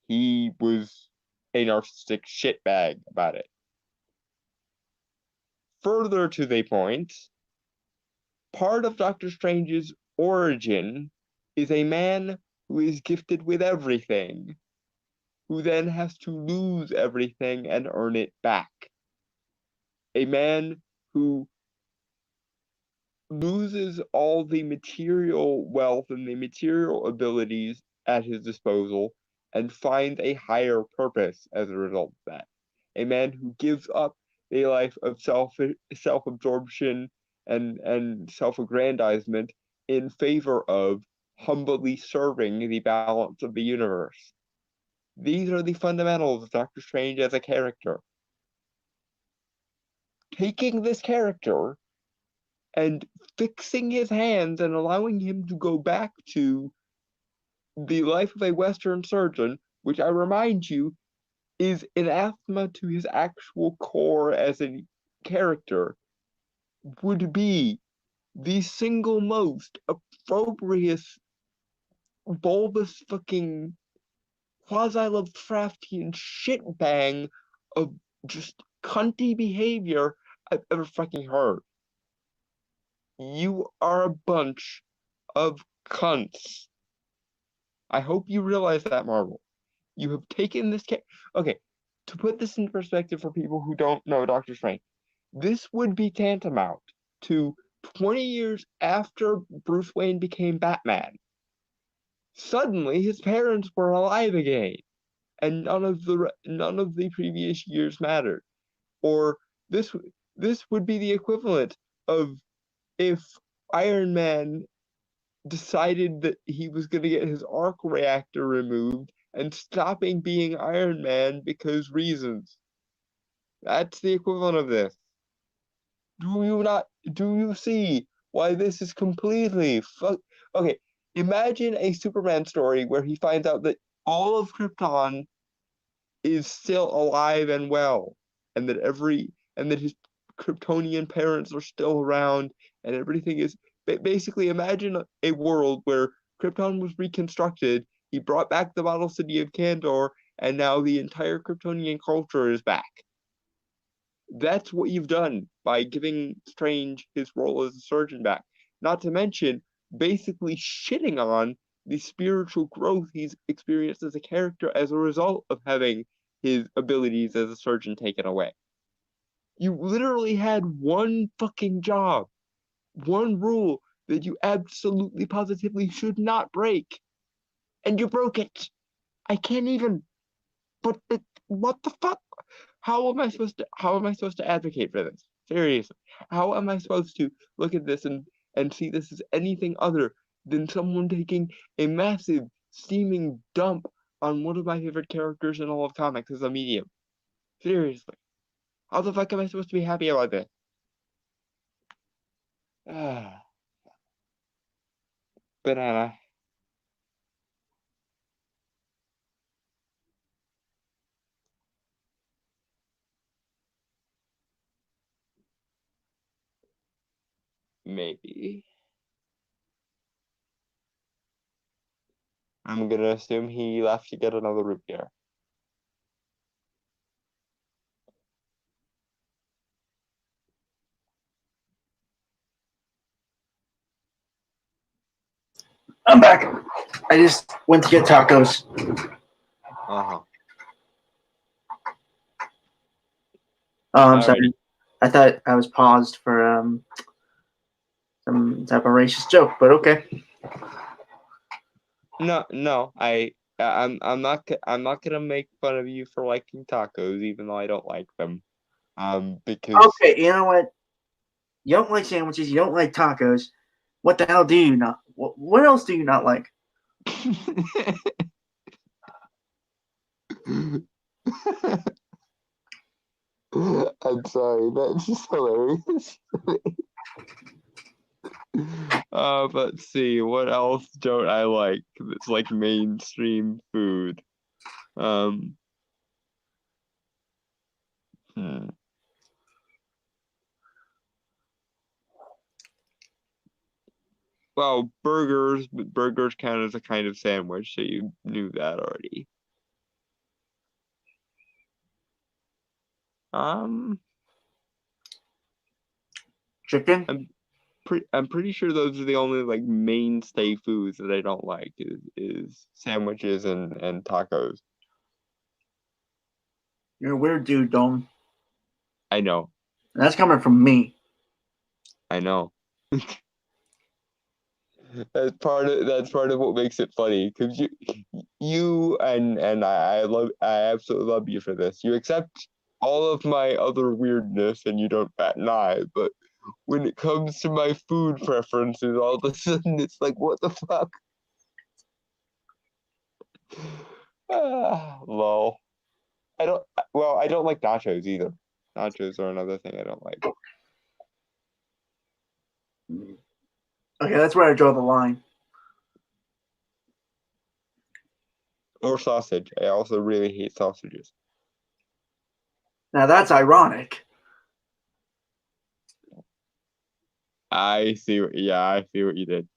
he was a narcissistic shitbag about it. Further to the point, part of Doctor Strange's origin is a man who is gifted with everything, who then has to lose everything and earn it back. A man who loses all the material wealth and the material abilities at his disposal and finds a higher purpose as a result of that. A man who gives up a life of self-absorption and self-aggrandizement in favor of humbly serving the balance of the universe. These are the fundamentals of Doctor Strange as a character. Taking this character and fixing his hands and allowing him to go back to the life of a Western surgeon, which I remind you is anathema to his actual core as a character, would be the single most appropriate, bulbous fucking quasi-Lovecraftian shitbang of just cunty behavior I've ever fucking heard. You are a bunch of cunts. I hope you realize that, Marvel. You have taken this okay, to put this in perspective for people who don't know Doctor Strange, this would be tantamount to 20 years after Bruce Wayne became Batman. Suddenly, his parents were alive again, and none of the previous years mattered. Or this would be the equivalent of if Iron Man decided that he was going to get his arc reactor removed and stopping being Iron Man because reasons. That's the equivalent of this. Do you see why this is completely fuck? Okay, imagine a Superman story where he finds out that all of Krypton is still alive and well, and that his Kryptonian parents are still around, and everything is basically imagine a world where Krypton was reconstructed. He brought back the model city of Kandor, and now the entire Kryptonian culture is back. That's what you've done by giving Strange his role as a surgeon back. Not to mention, basically shitting on the spiritual growth he's experienced as a character as a result of having his abilities as a surgeon taken away. You literally had one fucking job, one rule that you absolutely positively should not break, and you broke it. I can't even. But what the fuck? How am I supposed to advocate for this? Seriously, how am I supposed to look at this and see this as anything other than someone taking a massive steaming dump on one of my favorite characters in all of comics as a medium? Seriously, how the fuck am I supposed to be happy about this? Banana. Maybe. I'm gonna assume he left to get another root beer. I'm back. I just went to get tacos. Uh-huh. Oh, I'm sorry. Alrighty. I thought I was paused for some type of racist joke, but okay. No, I'm not gonna make fun of you for liking tacos, even though I don't like them. Because Okay, you know what? You don't like sandwiches. You don't like tacos. What the hell do you not? What else do you not like? I'm sorry, that's just hilarious. Let's see, what else don't I like that's like mainstream food? Hmm. Well, burgers, but burgers count as a kind of sandwich, so you knew that already. Um, Chicken? I'm pretty sure those are the only like mainstay foods that I don't like is sandwiches and tacos. You're a weird dude, Dome. I know, And that's coming from me. I know. That's part of what makes it funny because you and I absolutely love you for this. You accept all of my other weirdness and you don't bat an eye, but when it comes to my food preferences, all of a sudden it's like, what the fuck? Lol. I don't like nachos either. Nachos are another thing I don't like. Okay, that's where I draw the line. Or sausage. I also really hate sausages. Now that's ironic. I see what you did.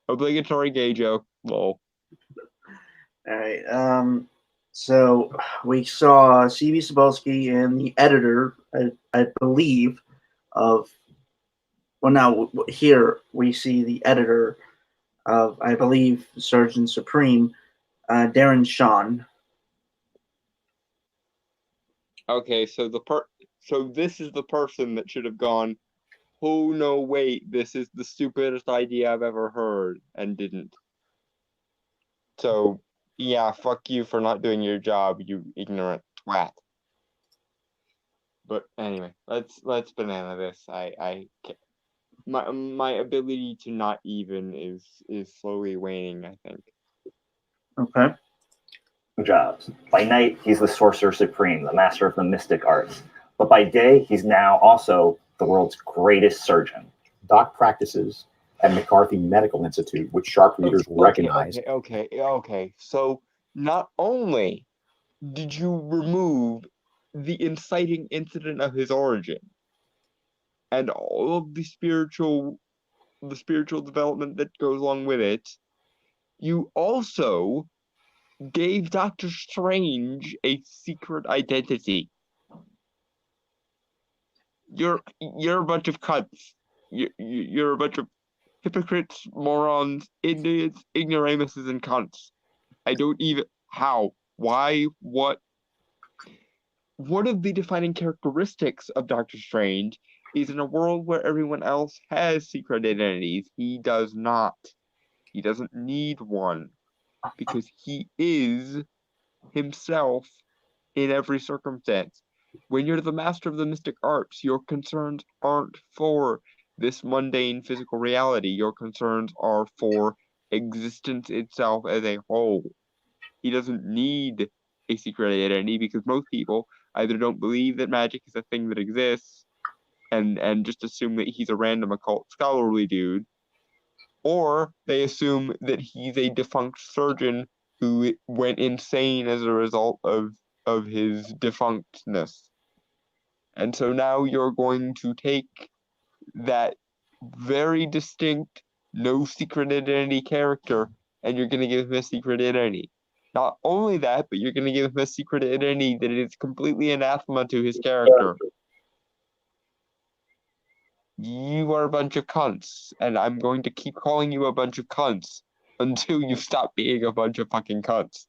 Obligatory gay joke. Lol. All right. So we saw C.B. Cebulski and the editor, I believe, of. Well, now here we see the editor of, I believe, Surgeon Supreme, Darren Shan. Okay, so this is the person that should have gone, oh no, wait, this is the stupidest idea I've ever heard, and didn't. So yeah, fuck you for not doing your job, you ignorant twat. But anyway, let's banana this. I can't. my ability to not even is slowly waning, I think. Okay. Jobs. By night, he's the Sorcerer Supreme, the master of the mystic arts. But by day, he's now also the world's greatest surgeon. Doc practices at McCarthy Medical Institute, which sharp readers will recognize. Okay. So not only did you remove the inciting incident of his origin and all of the spiritual development that goes along with it, you also gave Doctor Strange a secret identity. You're a bunch of cunts. You're a bunch of hypocrites, morons, idiots, ignoramuses, and cunts. I don't even how, why, what. One of the defining characteristics of Doctor Strange is in a world where everyone else has secret identities, he does not. He doesn't need one because he is himself in every circumstance. When you're the master of the mystic arts, your concerns aren't for this mundane physical reality. Your concerns are for existence itself as a whole. He doesn't need a secret identity because most people either don't believe that magic is a thing that exists and just assume that he's a random occult scholarly dude, or they assume that he's a defunct surgeon who went insane as a result of his defunctness. And so now you're going to take that very distinct, no secret identity character, and you're going to give him a secret identity. Not only that, but you're going to give him a secret identity that is completely anathema to his character. You are a bunch of cunts, and I'm going to keep calling you a bunch of cunts until you stop being a bunch of fucking cunts.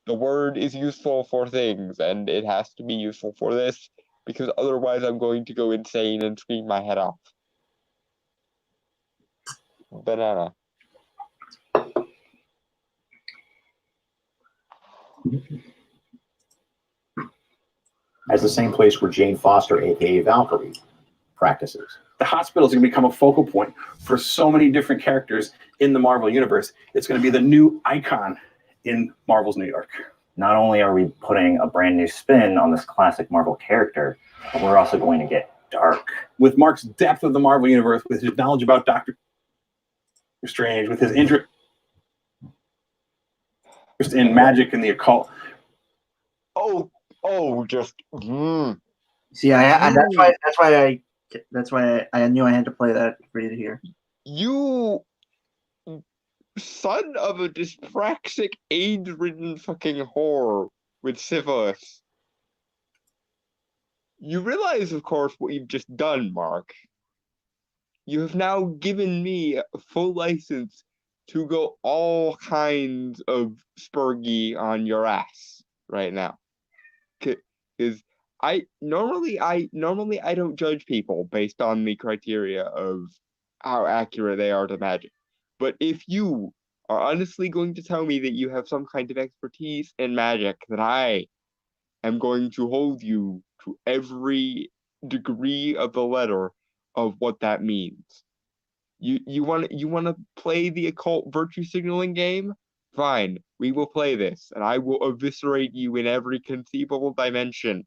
The word is useful for things, and it has to be useful for this, because otherwise I'm going to go insane and scream my head off. Banana. As the same place where Jane Foster, aka Valkyrie, practices. The hospital is going to become a focal point for so many different characters in the Marvel Universe. It's going to be the new icon in Marvel's New York. Not only are we putting a brand new spin on this classic Marvel character, but we're also going to get dark. With Mark's depth of the Marvel Universe, with his knowledge about Doctor Strange, with his interest in magic and the occult. See, that's why I knew I had to play that for you to hear. You son of a dyspraxic, AIDS-ridden fucking whore with syphilis. You realize, of course, what you've just done, Mark. You have now given me a full license to go all kinds of spurgy on your ass right now. Because I normally don't judge people based on the criteria of how accurate they are to magic. But if you are honestly going to tell me that you have some kind of expertise in magic, then I am going to hold you to every degree of the letter of what that means. You want to play the occult virtue signaling game? Fine, we will play this, and I will eviscerate you in every conceivable dimension.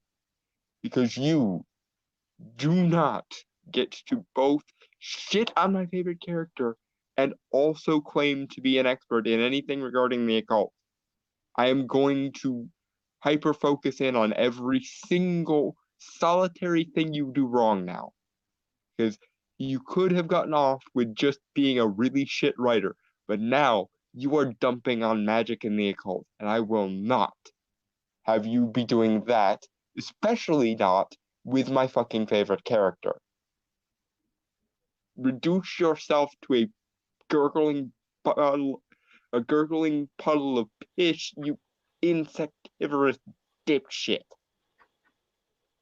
Because you do not get to both shit on my favorite character and also claim to be an expert in anything regarding the occult. I am going to hyper focus in on every single solitary thing you do wrong now. Because you could have gotten off with just being a really shit writer, but now you are dumping on magic and the occult, and I will not have you be doing that, especially not with my fucking favorite character. Reduce yourself to a gurgling puddle of piss, you insectivorous dipshit.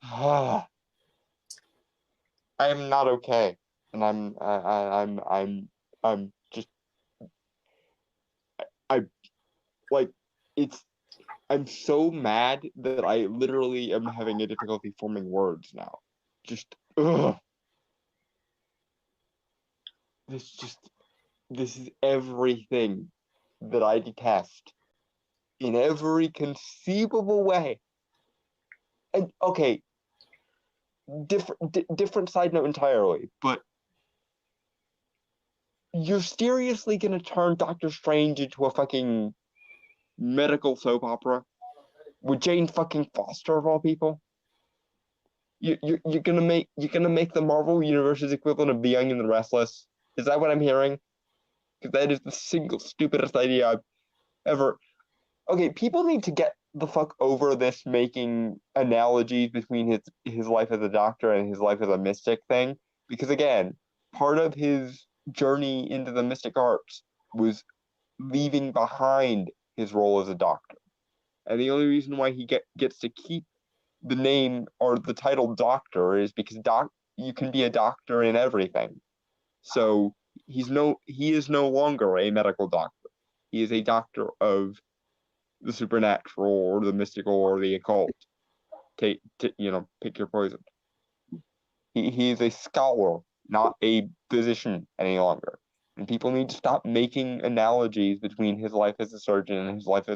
I am not okay, and I'm just I'm so mad that I literally am having a difficulty forming words now. Just ugh. this is everything that I detest in every conceivable way. And okay, different side note entirely, but you're seriously gonna turn Doctor Strange into a fucking medical soap opera with Jane fucking Foster of all people? You're gonna make the Marvel Universe's equivalent of The Young and the Restless? Is that what I'm hearing? Because that is the single stupidest idea I've ever. Okay, people need to get the fuck over this making analogies between his life as a doctor and his life as a mystic thing. Because again, part of his journey into the mystic arts was leaving behind his role as a doctor. And the only reason why he gets to keep the name or the title doctor is because you can be a doctor in everything. So he is no longer a medical doctor. He is a doctor of the supernatural or the mystical or the occult. Pick your poison. He is a scholar, not a physician any longer. And people need to stop making analogies between his life as a surgeon and his life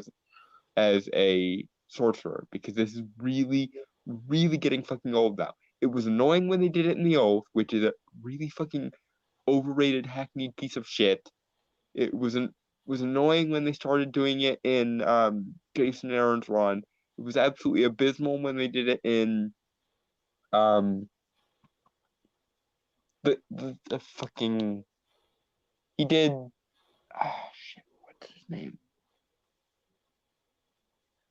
as a sorcerer, because this is really, really getting fucking old now. It was annoying when they did it in The Oath, which is a really fucking overrated, hackneyed piece of shit. It was annoying when they started doing it in Jason Aaron's run. It was absolutely abysmal when they did it in the fucking he did shit, what's his name?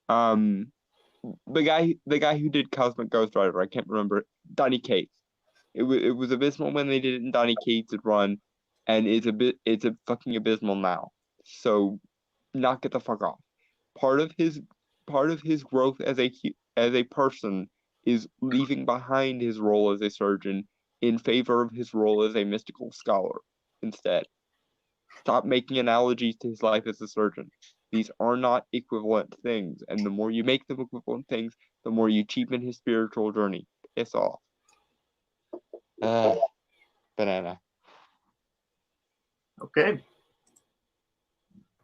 The guy who did Cosmic Ghost Rider, I can't remember. Donny Cates. It was abysmal when they did it in Donny Cates' run, and it's a fucking abysmal now. So knock it the fuck off. Part of his growth as a person is leaving behind his role as a surgeon in favor of his role as a mystical scholar instead. Stop making analogies to his life as a surgeon. These are not equivalent things, and the more you make them equivalent things, the more you cheapen his spiritual journey. Piss off. Banana. Okay.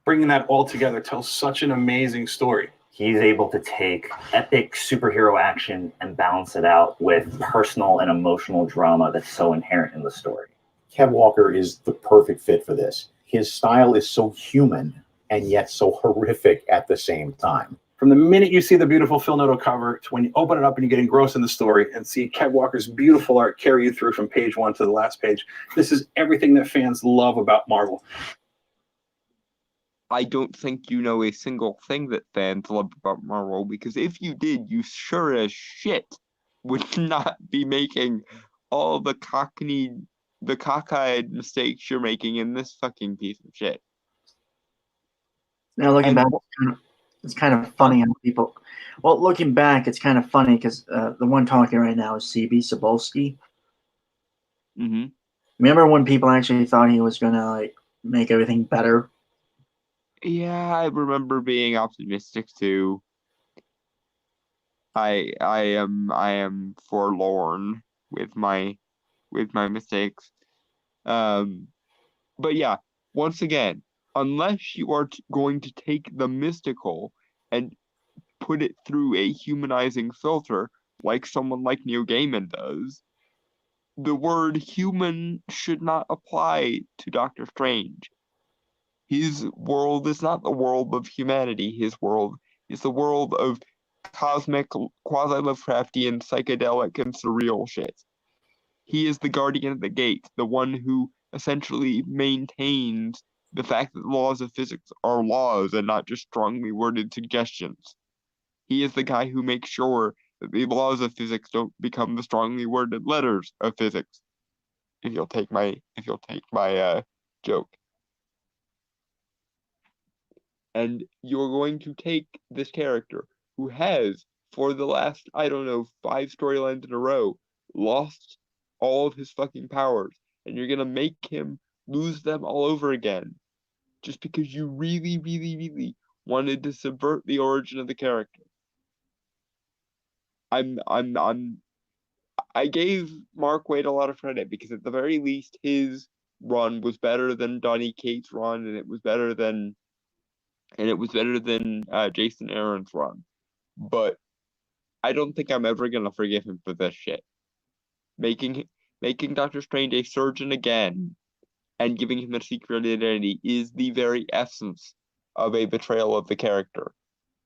Bringing that all together tells such an amazing story. He's able to take epic superhero action and balance it out with personal and emotional drama that's so inherent in the story. Kev Walker is the perfect fit for this. His style is so human and yet so horrific at the same time. From the minute you see the beautiful Phil Noto cover to when you open it up and you get engrossed in the story and see Kev Walker's beautiful art carry you through from page 1 to the last page, this is everything that fans love about Marvel. I don't think you know a single thing that fans love about Marvel, because if you did, you sure as shit would not be making all the cockeyed mistakes you're making in this fucking piece of shit. Now looking back, it's kind of funny how people. Well, looking back, it's kind of funny because the one talking right now is CB Cebulski. Mm-hmm. Remember when people actually thought he was gonna like make everything better? Yeah, I remember being optimistic too. I am forlorn with my mistakes. But yeah, once again, unless you are going to take the mystical and put it through a humanizing filter, like someone like Neil Gaiman does, the word human should not apply to Doctor Strange. His world is not the world of humanity. His world is the world of cosmic, quasi-Lovecraftian, psychedelic, and surreal shit. He is the guardian of the gate, the one who essentially maintains the fact that the laws of physics are laws and not just strongly worded suggestions. He is the guy who makes sure that the laws of physics don't become the strongly worded letters of physics. If you'll take my joke. And you're going to take this character who has, for the last, I don't know, 5 storylines in a row, lost all of his fucking powers, and you're gonna make him lose them all over again, just because you really, really, really wanted to subvert the origin of the character. I gave Mark Waid a lot of credit because at the very least his run was better than Donny Cates' run, and it was better than Jason Aaron's run. But I don't think I'm ever gonna forgive him for this shit. Making Doctor Strange a surgeon again and giving him a secret identity is the very essence of a betrayal of the character.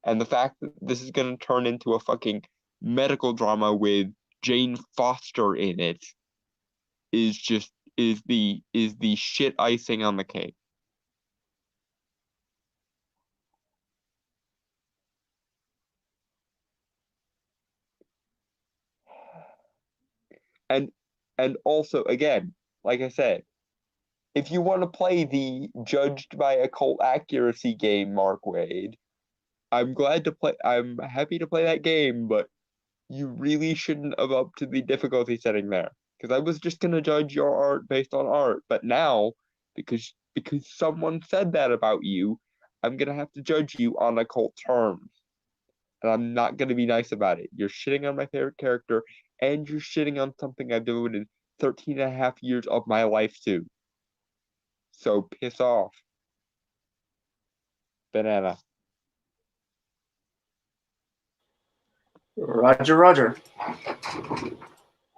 And the fact that this is gonna turn into a fucking medical drama with Jane Foster in it is the shit icing on the cake. And also, again, like I said, if you want to play the judged by occult accuracy game, Mark Waid, I'm happy to play that game, but you really shouldn't have upped to the difficulty setting there. Because I was just gonna judge your art based on art, but now, because someone said that about you, I'm gonna have to judge you on occult terms. And I'm not gonna be nice about it. You're shitting on my favorite character, and you're shitting on something I've devoted 13 and a half years of my life to. So piss off. Banana. Roger, Roger.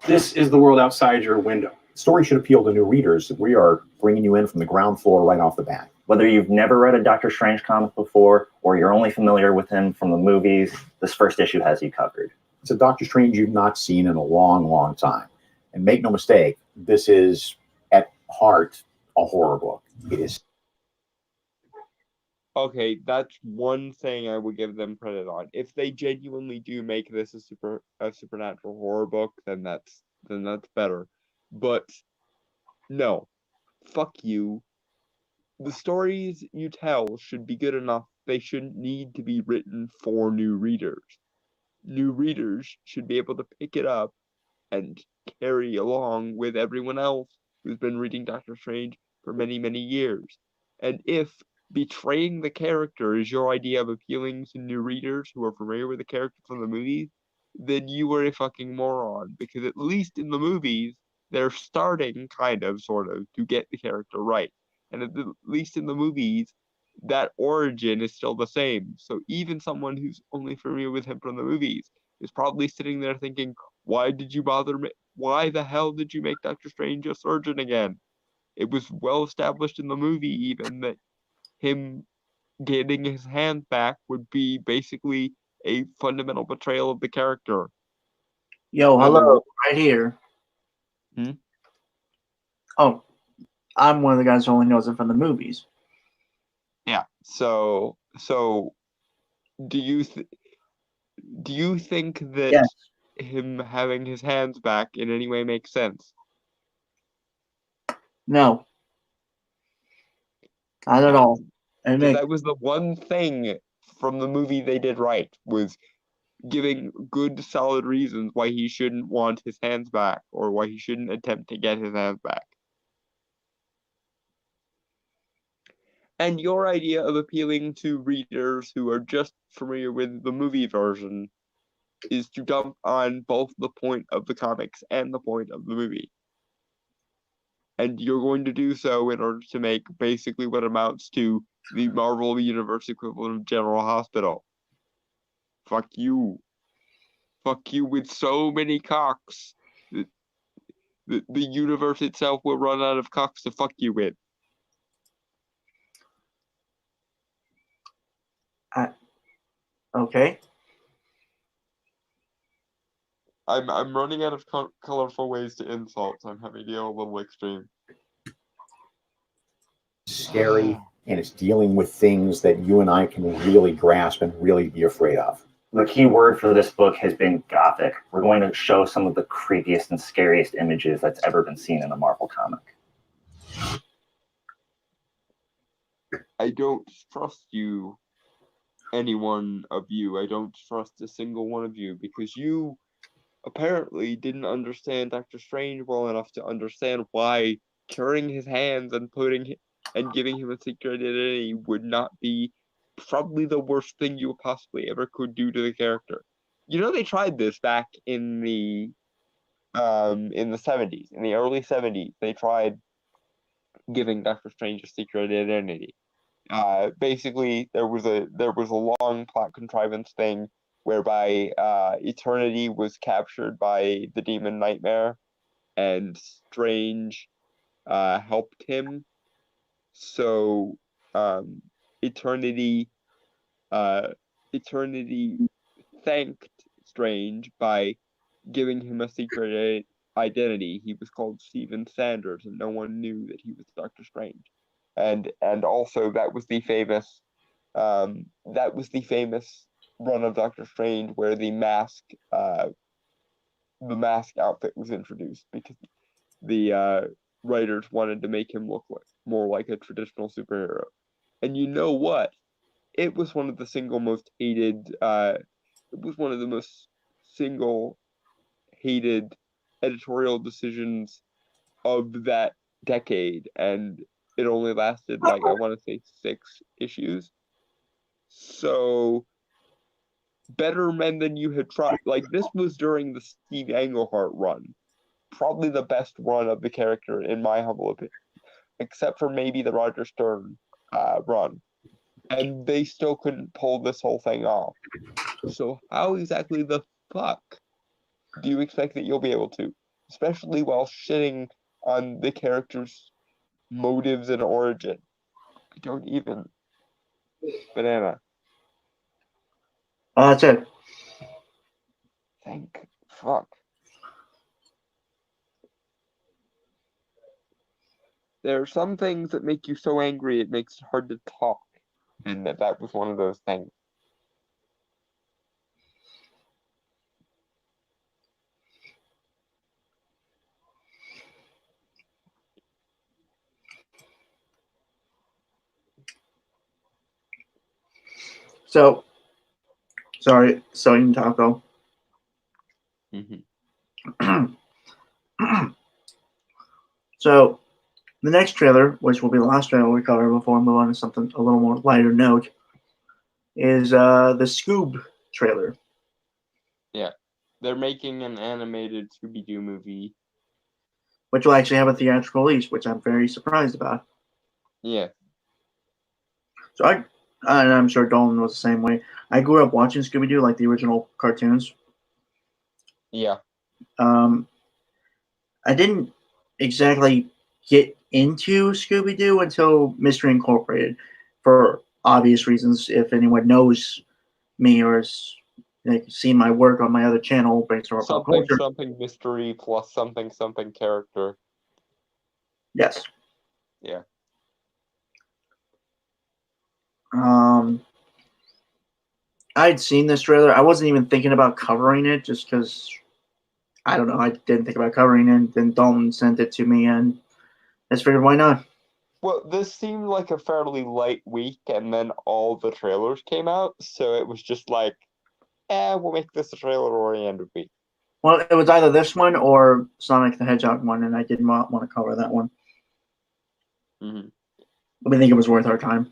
This is the world outside your window. The story should appeal to new readers. We are bringing you in from the ground floor right off the bat. Whether you've never read a Doctor Strange comic before or you're only familiar with him from the movies, this first issue has you covered. It's a Doctor Strange you've not seen in a long, long time. And make no mistake, this is at heart a horror book. It is. Okay, that's one thing I would give them credit on. If they genuinely do make this a supernatural horror book, then that's better. But no, fuck you. The stories you tell should be good enough. They shouldn't need to be written for new readers. New readers should be able to pick it up and carry along with everyone else who's been reading Doctor Strange for many, many years. And if betraying the character is your idea of appealing to new readers who are familiar with the character from the movies, then you are a fucking moron. Because at least in the movies, they're starting, kind of, sort of, to get the character right. And at least in the movies, that origin is still the same. So even someone who's only familiar with him from the movies is probably sitting there thinking, why the hell did you make Doctor Strange a surgeon again? It was well established in the movie even that him getting his hand back would be basically a fundamental betrayal of the character. Yo, hello, right here. Hmm? Oh, I'm one of the guys who only knows it from the movies. Yeah. So do you think that Yes. him having his hands back in any way makes sense? No. Not at all. And Because that was the one thing from the movie they did right, was giving good, solid reasons why he shouldn't want his hands back, or why he shouldn't attempt to get his hands back. And your idea of appealing to readers who are just familiar with the movie version is to dump on both the point of the comics and the point of the movie. And you're going to do so in order to make basically what amounts to the Marvel Universe equivalent of General Hospital. Fuck you. Fuck you with so many cocks. The universe itself will run out of cocks to fuck you with. Okay. I'm running out of colorful ways to insult, so I'm having to go a little extreme. Scary, and it's dealing with things that you and I can really grasp and really be afraid of. The key word for this book has been gothic. We're going to show some of the creepiest and scariest images that's ever been seen in a Marvel comic. I don't trust you, any one of you. I don't trust a single one of you, because you apparently didn't understand Doctor Strange well enough to understand why curing his hands and giving him a secret identity would not be probably the worst thing you possibly ever could do to the character. You know, they tried this back in the 70s, in the early 70s. They tried giving Doctor Strange a secret identity. Basically, there was a long plot contrivance thing whereby Eternity was captured by the demon Nightmare, and Strange helped him. So Eternity Eternity thanked Strange by giving him a secret identity. He was called Stephen Sanders, and no one knew that he was Doctor Strange. And also that was the famous run of Doctor Strange where the mask outfit was introduced because the writers wanted to make him look more like a traditional superhero. And you know what? It was one of the most hated editorial decisions of that decade, and it only lasted like, I want to say, 6 issues. So better men than you had tried. Like, this was during the Steve Englehart run, probably the best run of the character in my humble opinion, except for maybe the Roger Stern run. And they still couldn't pull this whole thing off. So how exactly the fuck do you expect that you'll be able to? Especially while shitting on the character's motives and origin. I don't even. Banana. That's it. Thank fuck. There are some things that make you so angry it makes it hard to talk. And that was one of those things. So, sorry, Sodium Taco. Mm-hmm. So, the next trailer, which will be the last trailer we cover before we move on to something a little more lighter note, is the Scoob trailer. Yeah. They're making an animated Scooby-Doo movie. Which will actually have a theatrical release, which I'm very surprised about. Yeah. So and I'm sure Dolan was the same way. I grew up watching Scooby-Doo, like the original cartoons. Yeah. I didn't exactly get into Scooby-Doo until Mystery Incorporated, for obvious reasons. If anyone knows me or has seen my work on my other channel, Brainstorm Pop Culture. Something mystery plus something character. Yes. Yeah. I'd seen this trailer. I wasn't even thinking about covering it just because, I don't know, I didn't think about covering it. Then Dalton sent it to me, and I just figured, why not? Well, this seemed like a fairly light week, and then all the trailers came out, so it was just like, we'll make this a trailer-oriented week. Well, it was either this one or Sonic the Hedgehog one, and I did not want to cover that one. Mm-hmm. I think it was worth our time.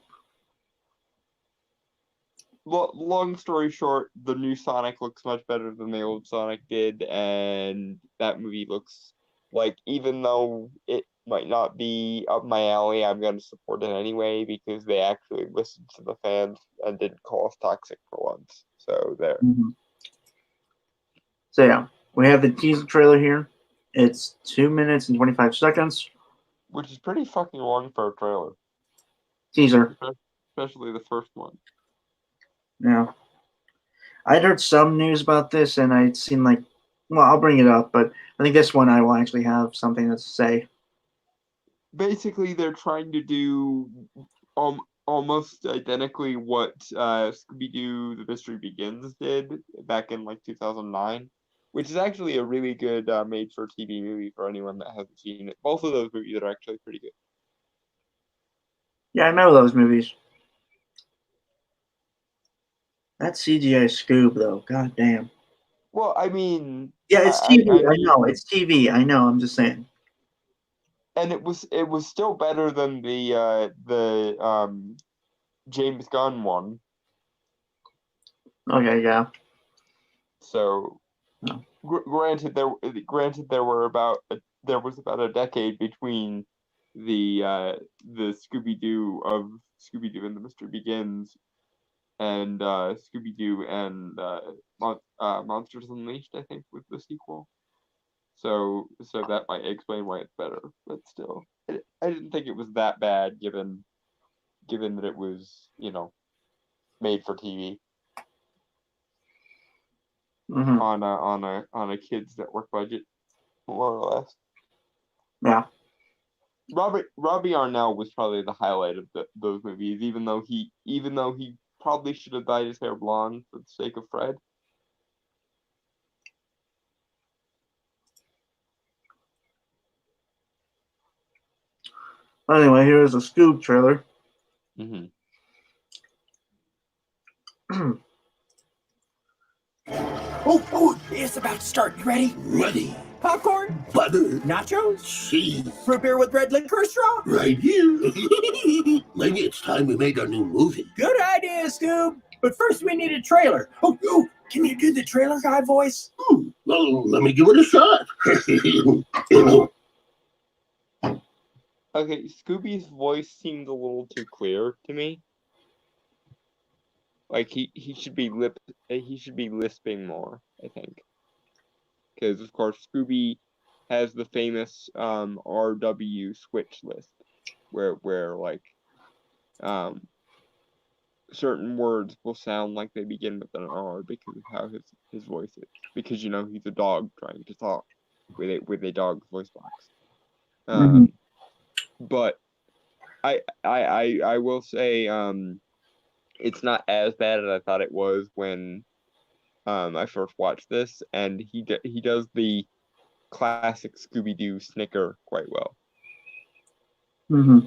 Long story short, the new Sonic looks much better than the old Sonic did, and that movie looks like, even though it might not be up my alley, I'm going to support it anyway because they actually listened to the fans and didn't call us toxic for once. So there. Mm-hmm. So yeah, we have the teaser trailer here. It's 2 minutes and 25 seconds. Which is pretty fucking long for a trailer. Teaser. Especially the first one. Yeah. I'd heard some news about this, and I'd seen I'll bring it up, but I think this one I will actually have something to say. Basically, they're trying to do almost identically what Scooby-Doo: The Mystery Begins did back in 2009, which is actually a really good made-for-TV movie for anyone that hasn't seen it. Both of those movies are actually pretty good. Yeah, I remember those movies. That CGI Scoob, though, god damn. Well, I mean, yeah, it's TV. I know it's TV. I know. I'm just saying. And it was still better than the James Gunn one. Okay, yeah. So, granted, there was about a decade between the Scooby-Doo of Scooby-Doo and the Mystery Begins and Scooby-Doo and Monsters Unleashed, I think, was the sequel. So that might explain why it's better, but still, I didn't think it was that bad given that it was, made for TV Hmm. on a kids network budget, more or less. Yeah. Robbie Arnell was probably the highlight of those movies, even though he probably should have dyed his hair blonde for the sake of Fred. Anyway, here's a Scoob trailer. Mm-hmm. Oh, it's about to start. You ready? Ready. Popcorn? Butter. Nachos? Cheese. Root beer with red liquor straw? Right here. Maybe it's time we made our new movie. Good idea, Scoob. But first we need a trailer. Oh, can you do the trailer guy voice? Well, let me give it a shot. Okay, Scooby's voice seemed a little too clear to me. Like he should be lisping more, I think. Because of course Scooby has the famous RW switch lisp, where like certain words will sound like they begin with an R because of how his voice is. Because he's a dog trying to talk with a dog's voice box. But I will say it's not as bad as I thought it was when I first watched this, and he does the classic Scooby-Doo snicker quite well. Hmm.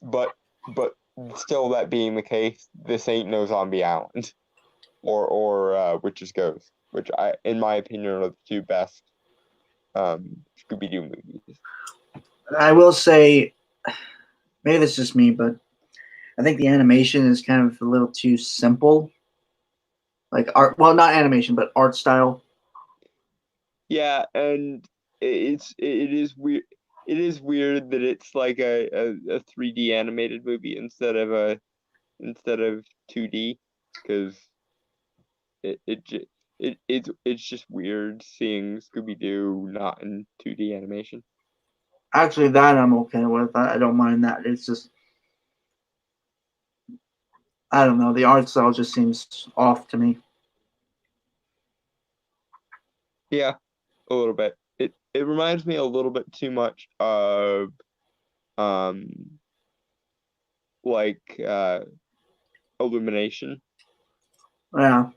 But still, that being the case, this ain't no Zombie Island or Witch's Ghost, which in my opinion are the two best Scooby-Doo movies. I will say, maybe that's just me, but I think the animation is kind of a little too simple. Like art, well, not animation, but art style. Yeah, and it is weird. It is weird that it's like a 3D animated movie instead of 2D, because it's just weird seeing Scooby-Doo not in 2D animation. Actually, that I'm okay with. I don't mind that. It's just, I don't know. The art style just seems off to me. Yeah, a little bit. It reminds me a little bit too much of like Illumination. Yeah.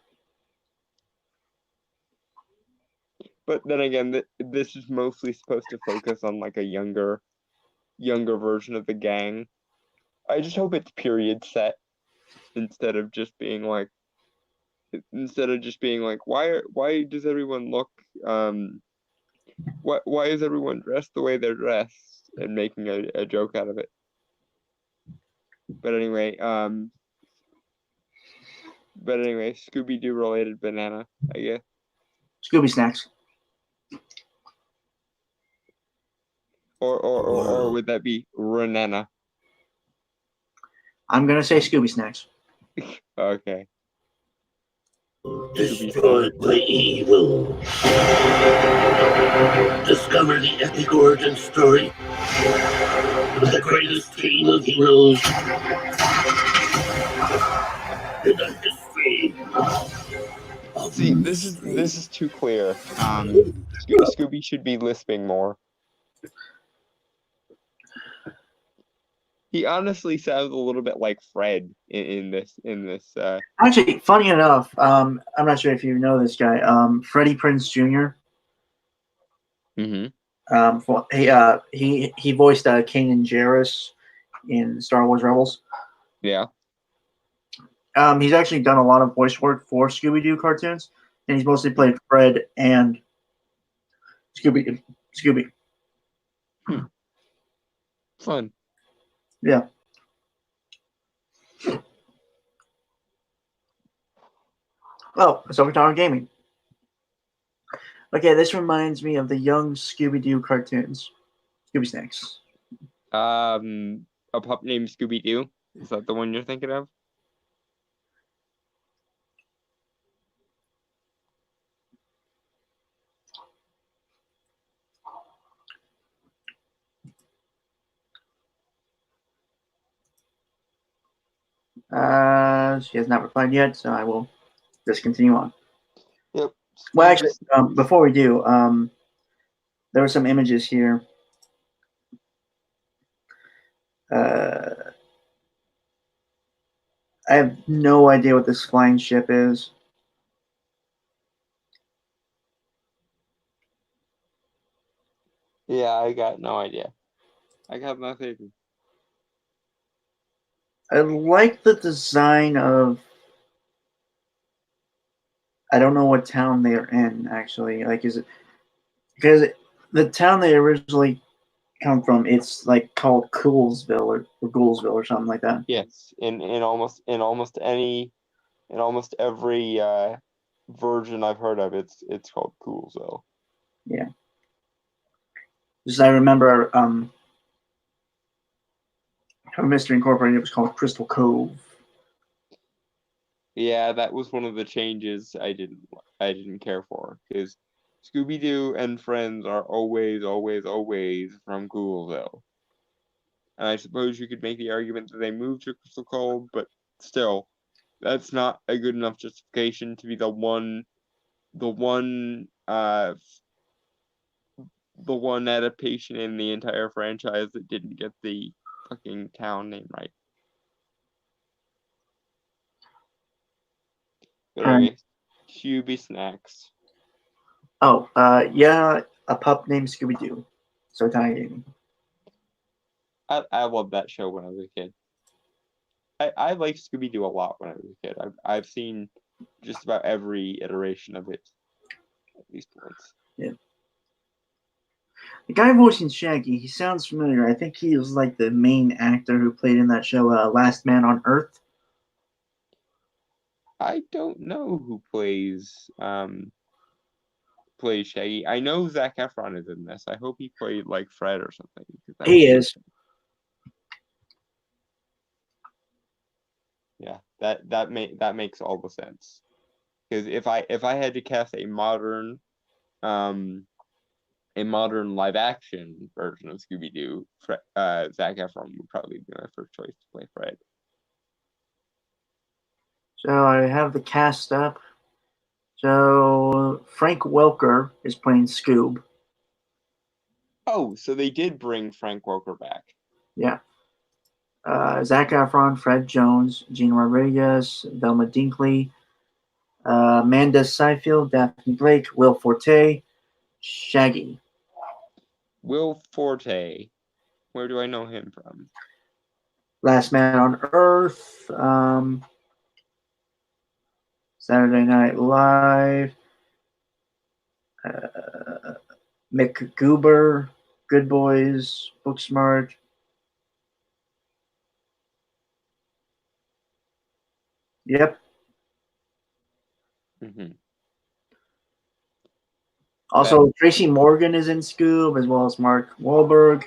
But then again, this is mostly supposed to focus on like a younger version of the gang. I just hope it's period set instead of just being like why does everyone look why is everyone dressed the way they're dressed, and making a joke out of it. But anyway, Scooby-Doo related banana, I guess. Scooby Snacks. Or would that be Renana? I'm gonna say Scooby Snacks. Okay. Destroyed by evil. Discover the epic origin story of the greatest team of heroes. The Doctor Strange. See, this is too clear. Scooby should be lisping more. He honestly sounds a little bit like Fred in this. Actually, funny enough, I'm not sure if you know this guy, Freddie Prinze Jr. Mm-hmm. He voiced Kanan Jarrus in Star Wars Rebels. Yeah. He's actually done a lot of voice work for Scooby-Doo cartoons, and he's mostly played Fred and Scooby. Fun. Yeah. Oh, so we're talking gaming. Okay, this reminds me of the young Scooby-Doo cartoons. Scooby Snacks. A pup named Scooby Doo. Is that the one you're thinking of? She has not replied yet, so I will just continue on. Yep. Well, actually, before we do, there were some images here. I have no idea what this flying ship is. Yeah, I got no idea. I got nothing. I like the design of. I don't know what town they are in, actually. Like, is it because the town they originally come from? It's like called Coolsville or Goulsville or something like that. Yes, in almost every version I've heard of, it's called Coolsville. Yeah. Because I remember from Mystery Incorporated, it was called Crystal Cove. Yeah, that was one of the changes I didn't care for, because Scooby Doo and Friends are always from Coolsville. And I suppose you could make the argument that they moved to Crystal Cove, but still, that's not a good enough justification to be the one adaptation in the entire franchise that didn't get the fucking town name right. But anyway, Scooby Snacks. Oh, yeah, a pup named Scooby Doo. So Tiny Gaming. I loved that show when I was a kid. I liked Scooby Doo a lot when I was a kid. I've seen just about every iteration of it at least once. Yeah. The guy voicing Shaggy, he sounds familiar. I think he was like the main actor who played in that show, Last Man on Earth. I don't know who plays Shaggy. I know Zac Efron is in this. I hope he played like Fred or something. He is. Yeah, that makes all the sense. Because if I had to cast a modern live action version of Scooby Doo, Zac Efron would probably be my first choice to play Fred. So I have the cast up. So Frank Welker is playing Scoob. Oh, so they did bring Frank Welker back. Yeah. Zac Efron, Fred Jones, Gina Rodriguez, Velma Dinkley, Amanda Seyfried, Daphne Blake, Will Forte, Shaggy. Will Forte. Where do I know him from? Last Man on Earth, Saturday Night Live, McGoober, Good Boys, Booksmart. Yep. Mm-hmm. Also, Tracy Morgan is in Scoob, as well as Mark Wahlberg,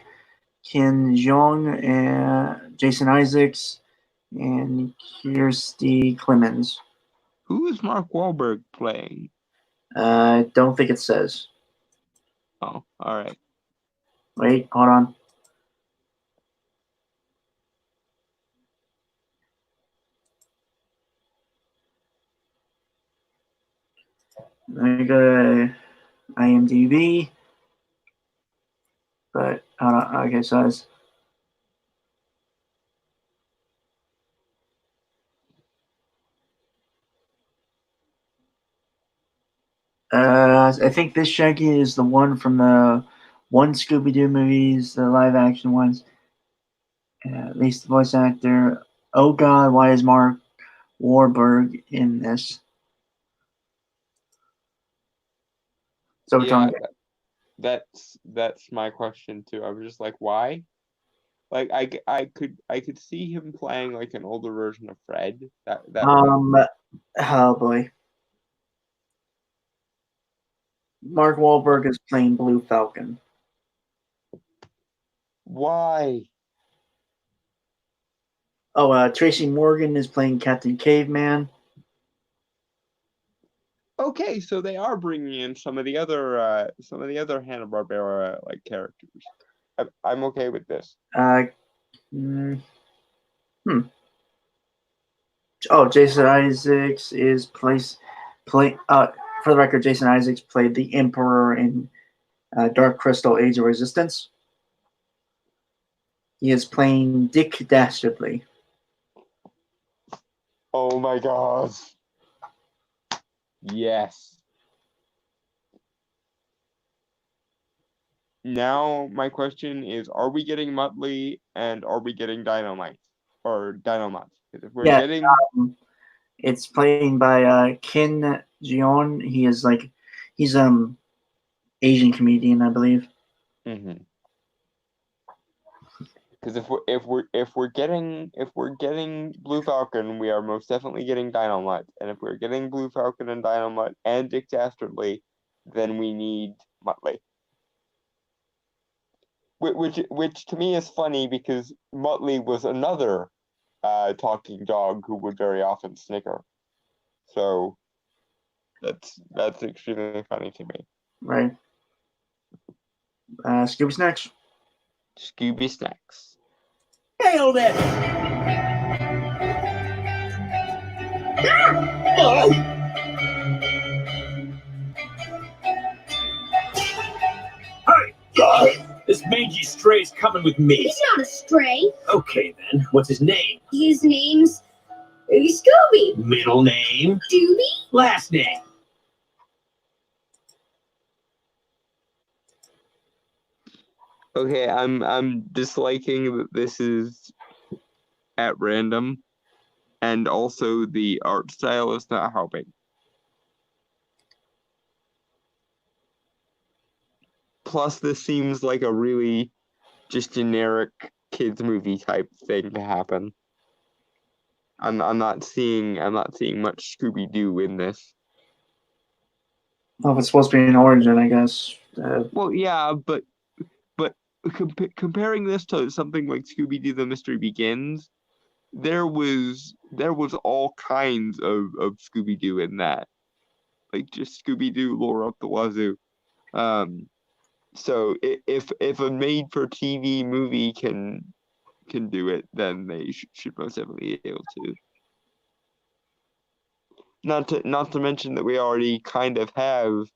Ken Jeong, and Jason Isaacs, and Kirstie Clemens. Who is Mark Wahlberg playing? I don't think it says. Oh, all right. Wait, hold on. Let me go to IMDb. But hold on. Okay, so it's I think this Shaggy is the one from the one Scooby Doo movies, the live action ones. At least the voice actor. Oh God, why is Mark Wahlberg in this? So we're Yeah, talking. that's my question too. I was just like, why? Like I could see him playing like an older version of Fred. Oh boy. Mark Wahlberg is playing Blue Falcon. Why? Oh, Tracy Morgan is playing Captain Caveman. Okay, so they are bringing in some of the other Hanna-Barbera like characters. I'm okay with this. Oh, Jason Isaacs is play. For the record, Jason Isaacs played the Emperor in Dark Crystal: Age of Resistance. He is playing Dick Dastardly. Oh my god. Yes. Now my question is, are we getting Muttley and are we getting Dynamite? Or Dynomutt? Because if we're Yeah, getting it's playing by Ken Jeon. He's Asian comedian, I believe. Because if we're getting Blue Falcon, we are most definitely getting Dynomutt. And if we're getting Blue Falcon and Dynomutt and Dick Dastardly, then we need Muttley. Which to me is funny because Muttley was another talking dog who would very often snicker. So that's extremely funny to me. Right. Scooby Snacks. Scooby Snacks. Nailed it! Oh, Hey, guys! This mangy stray's coming with me. He's not a stray. Okay, then. What's his name? His name's Scooby. Middle name? Dooby? Last name? Okay, I'm disliking that this is at random, and also the art style is not helping. Plus, this seems like a really just generic kids movie type thing to happen. I'm not seeing much Scooby-Doo in this. Well, if it's supposed to be an origin, I guess. Well, yeah, but comparing this to something like Scooby-Doo: The Mystery Begins, there was all kinds of Scooby-Doo in that, like just Scooby-Doo lore up the wazoo. So if a made-for-TV movie can do it, then they should most definitely be able to. Not to mention that we already kind of have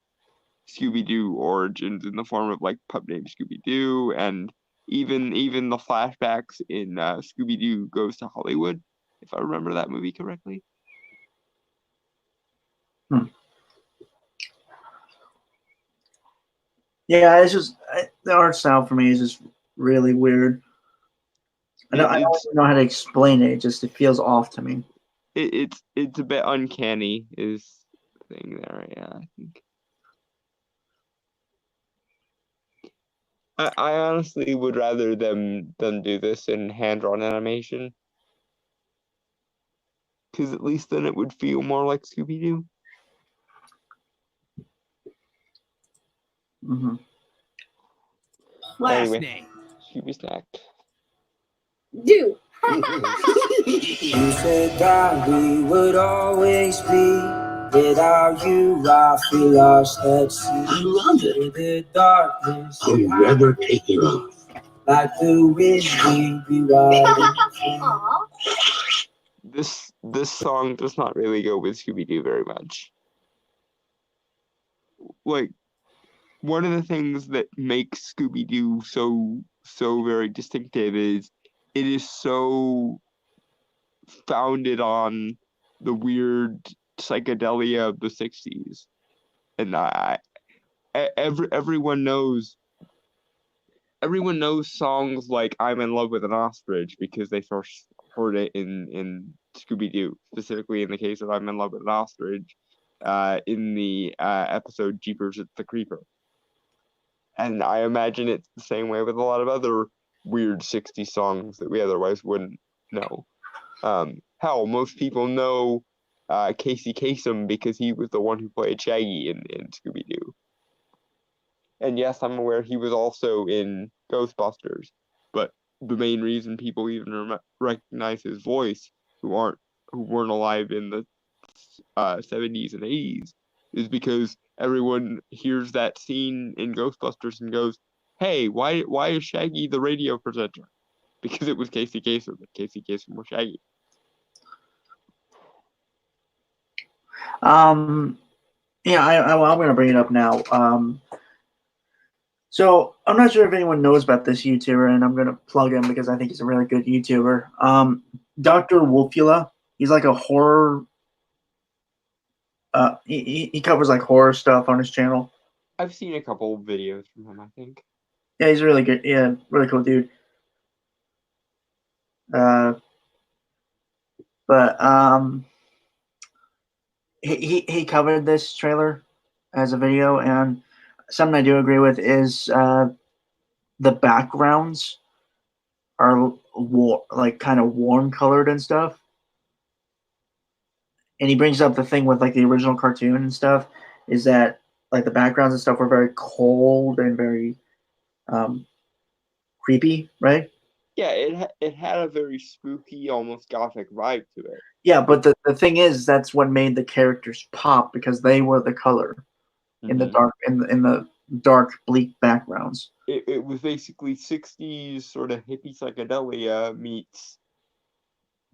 Scooby-Doo origins in the form of like Pup Named Scooby-Doo, and even the flashbacks in Scooby-Doo Goes to Hollywood, if I remember that movie correctly. Yeah, it's just the art style for me is just really weird. I don't even know how to explain it. It feels off to me. It's a bit uncanny is the thing there. Yeah, I think. I honestly would rather them do this in hand-drawn animation, because at least then it would feel more like Scooby-Doo. Mm-hmm. Last Anyway. name? Scooby Snack. Do. You said that we would always be. Without you, I feel lost at sea. I love it. In the darkness, I'll never take it off. like the wind, we be riding. Aw. This song does not really go with Scooby-Doo very much. Like, one of the things that makes Scooby-Doo so very distinctive is it is so founded on the weird psychedelia of the 60s. And everyone knows songs like I'm in Love with an Ostrich because they first heard it in Scooby-Doo, specifically in the case of I'm in Love with an Ostrich, in the episode Jeepers It's the Creeper. And I imagine it's the same way with a lot of other weird 60s songs that we otherwise wouldn't know. Hell, most people know Casey Kasem because he was the one who played Shaggy in Scooby-Doo. And yes, I'm aware he was also in Ghostbusters. but the main reason people even recognize his voice, who weren't alive in the 70s and 80s, is because everyone hears that scene in Ghostbusters and goes, "Hey, why is Shaggy the radio presenter?" Because it was Casey Kasem, and Casey Kasem was Shaggy. Yeah, I'm going to bring it up now. So I'm not sure if anyone knows about this YouTuber, and I'm going to plug him because I think he's a really good YouTuber. Dr. Wolfula. He's like a horror. He covers like horror stuff on his channel. I've seen a couple videos from him, I think. Yeah, he's really good. Yeah, really cool dude. He covered this trailer as a video, and something I do agree with is the backgrounds are like kind of warm colored and stuff. And he brings up the thing with like the original cartoon and stuff is that like the backgrounds and stuff were very cold and very creepy, right? Yeah, it had a very spooky, almost gothic vibe to it. Yeah, but the thing is, that's what made the characters pop because they were the color in the dark in the dark bleak backgrounds. It was basically 60s sort of hippie psychedelia meets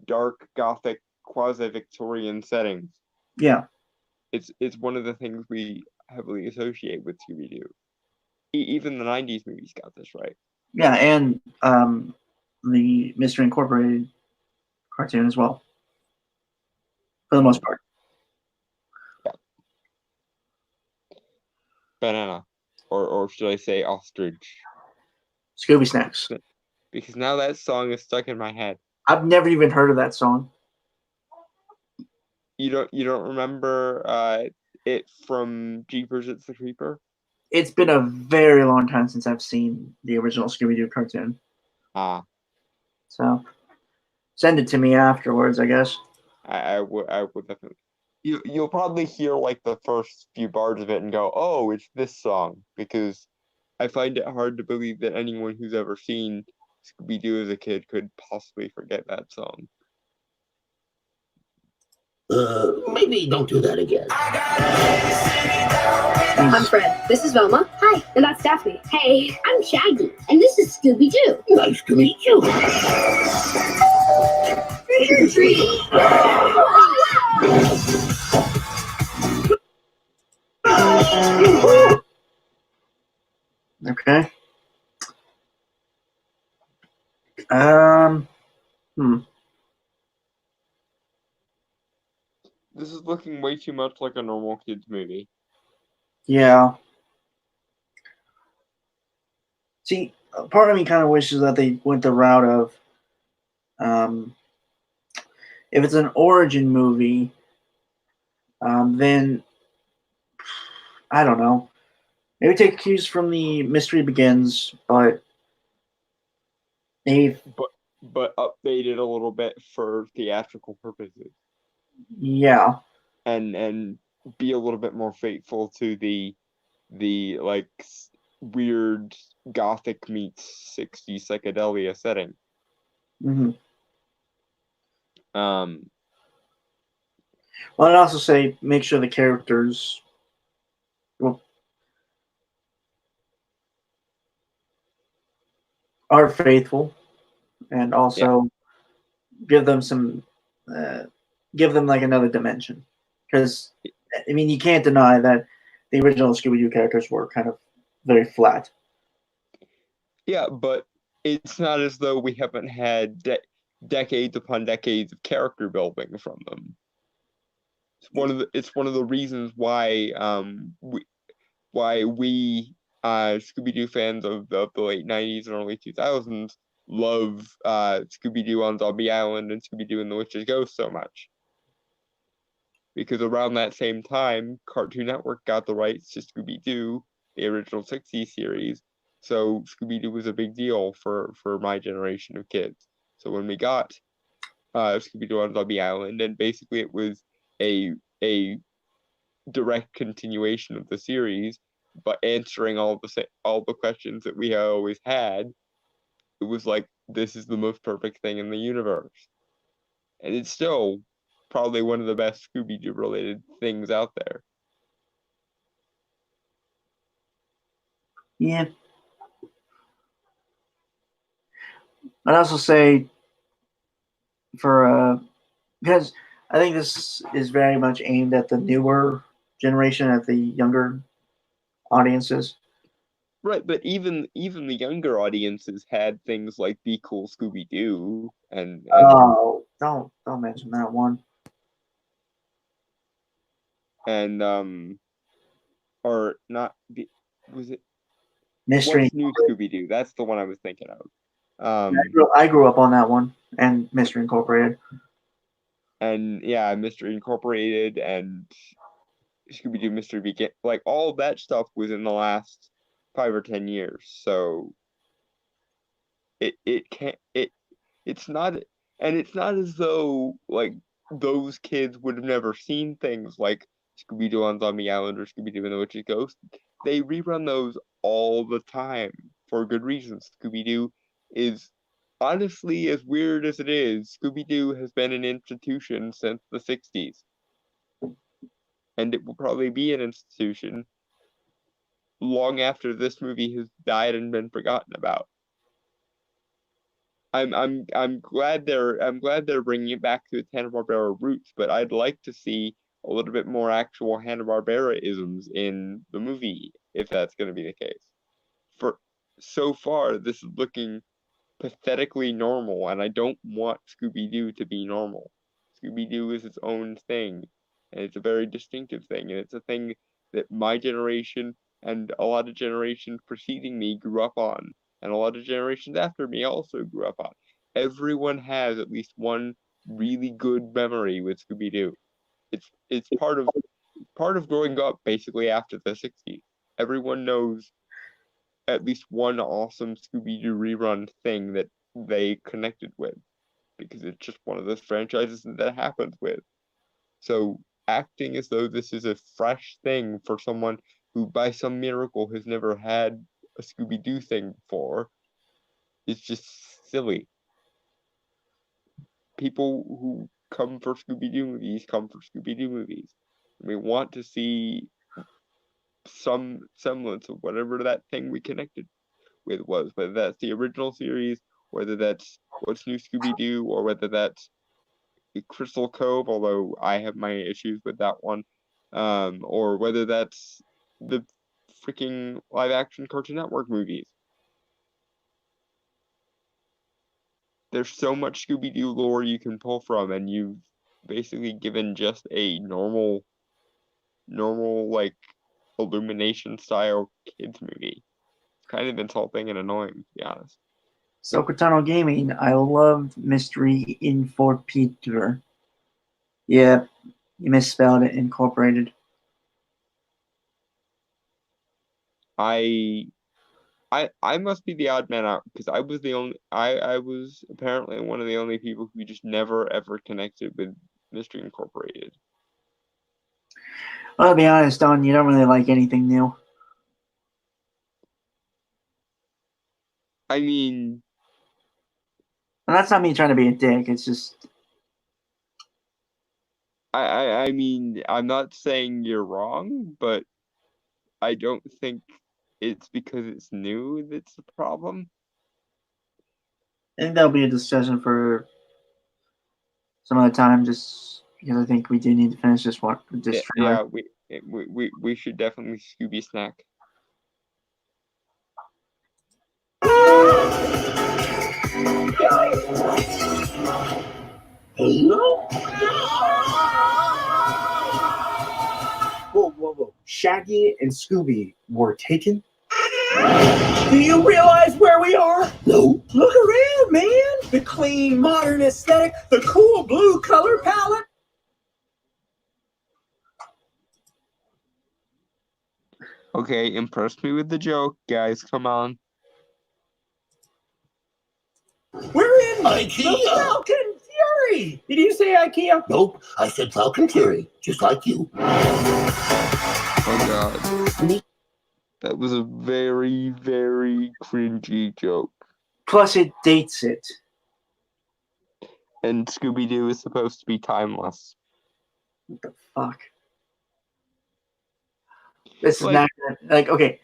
dark gothic quasi-Victorian settings. Yeah. It's one of the things we heavily associate with Scooby-Doo. Even the 90s movies got this right. Yeah, and the Mystery Incorporated cartoon as well. For the most part. Yeah. Banana. Or should I say ostrich? Scooby Snacks. Because now that song is stuck in my head. I've never even heard of that song. You don't remember it from Jeepers It's the Creeper? It's been a very long time since I've seen the original Scooby-Doo cartoon. Ah. So send it to me afterwards, I guess. I would definitely. You'll probably hear like the first few bars of it and go, "Oh, it's this song," because I find it hard to believe that anyone who's ever seen Scooby-Doo as a kid could possibly forget that song. Maybe don't do that again. I'm Fred. This is Velma. Hi. And that's Daphne. Hey, I'm Shaggy. And this is Scooby-Doo. Nice to meet you. Trick or treat. Okay. This is looking way too much like a normal kids movie. Yeah. See, part of me kind of wishes that they went the route of, if it's an origin movie, then I don't know. Maybe take cues from the Mystery Begins, but maybe but updated a little bit for theatrical purposes. Yeah. And be a little bit more faithful to the like weird gothic meets 60s psychedelia setting. Mm-hmm. Well, I'd also say make sure the characters are faithful, and also give them some, give them like another dimension. Because I mean, you can't deny that the original Scooby-Doo characters were kind of very flat. Yeah, but it's not as though we haven't had decades upon decades of character building from them. It's one of the reasons why we Scooby-Doo fans of the late 90s and early 2000s love Scooby-Doo on Zombie Island and Scooby-Doo and the Witch's Ghost so much. Because around that same time, Cartoon Network got the rights to Scooby-Doo, the original 60s series. So Scooby-Doo was a big deal for my generation of kids. So when we got Scooby-Doo on Zombie Island, and basically it was a direct continuation of the series, but answering all the questions that we always had, it was like, this is the most perfect thing in the universe. And it's still probably one of the best Scooby-Doo related things out there. Yeah. I'd also say because I think this is very much aimed at the newer generation, at the younger audiences. Right, but even the younger audiences had things like Be Cool Scooby-Doo and Oh, don't mention that one. or not was it Mystery. What's New Scooby-Doo? That's the one I was thinking of. I grew up on that one and Mystery Incorporated. And yeah, Mystery Incorporated and Scooby-Doo Mystery Begin, like all of that stuff was in the last 5 or 10 years. So it's not, and it's not as though like those kids would have never seen things like Scooby-Doo on Zombie Island or Scooby-Doo and the Witch's Ghost. They rerun those all the time for good reasons. Scooby-Doo is, honestly, as weird as it is, Scooby-Doo has been an institution since the 60s. And it will probably be an institution long after this movie has died and been forgotten about. I'm glad they're bringing it back to its Hanna-Barbera roots, but I'd like to see a little bit more actual Hanna-Barbera isms in the movie, if that's going to be the case. For so far, this is looking pathetically normal, and I don't want Scooby-Doo to be normal. Scooby-Doo is its own thing, and it's a very distinctive thing, and it's a thing that my generation and a lot of generations preceding me grew up on, and a lot of generations after me also grew up on. Everyone has at least one really good memory with Scooby-Doo. It's part of growing up basically after the 60s. Everyone knows at least one awesome Scooby-Doo rerun thing that they connected with, because it's just one of those franchises that happens with. So acting as though this is a fresh thing for someone who by some miracle has never had a Scooby-Doo thing before is just silly. People who come for Scooby-Doo movies come for Scooby-Doo movies. We want to see some semblance of whatever that thing we connected with was, whether that's the original series, whether that's What's New Scooby-Doo, or whether that's Crystal Cove, although I have my issues with that one, or whether that's the freaking live-action Cartoon Network movies. There's so much Scooby-Doo lore you can pull from, and you've basically given just a normal like Illumination style kids movie. It's kind of insulting and annoying, to be honest. So Cortano Gaming, I loved Mystery Incorporated. Yeah, you misspelled it, Incorporated. I must be the odd man out, because I was apparently one of the only people who just never ever connected with Mystery Incorporated. Well, to be honest, Don, you don't really like anything new. I mean, and that's not me trying to be a dick. It's just, I mean, I'm not saying you're wrong, but I don't think it's because it's new that's the problem. I think that'll be a discussion for some other time, just because I think we do need to finish this one. Yeah, we should definitely Scooby snack. Hello? Whoa. Shaggy and Scooby were taken? Do you realize where we are? No. Look around, man. The clean, modern aesthetic, the cool blue color palette. Okay, impress me with the joke, guys. Come on. We're in IKEA. the Falcon Fury. Did you say IKEA? Nope, I said Falcon Fury, just like you. Oh god. That was a very, very cringy joke. Plus, it dates it. And Scooby-Doo is supposed to be timeless. What the fuck? This is Like- not like okay.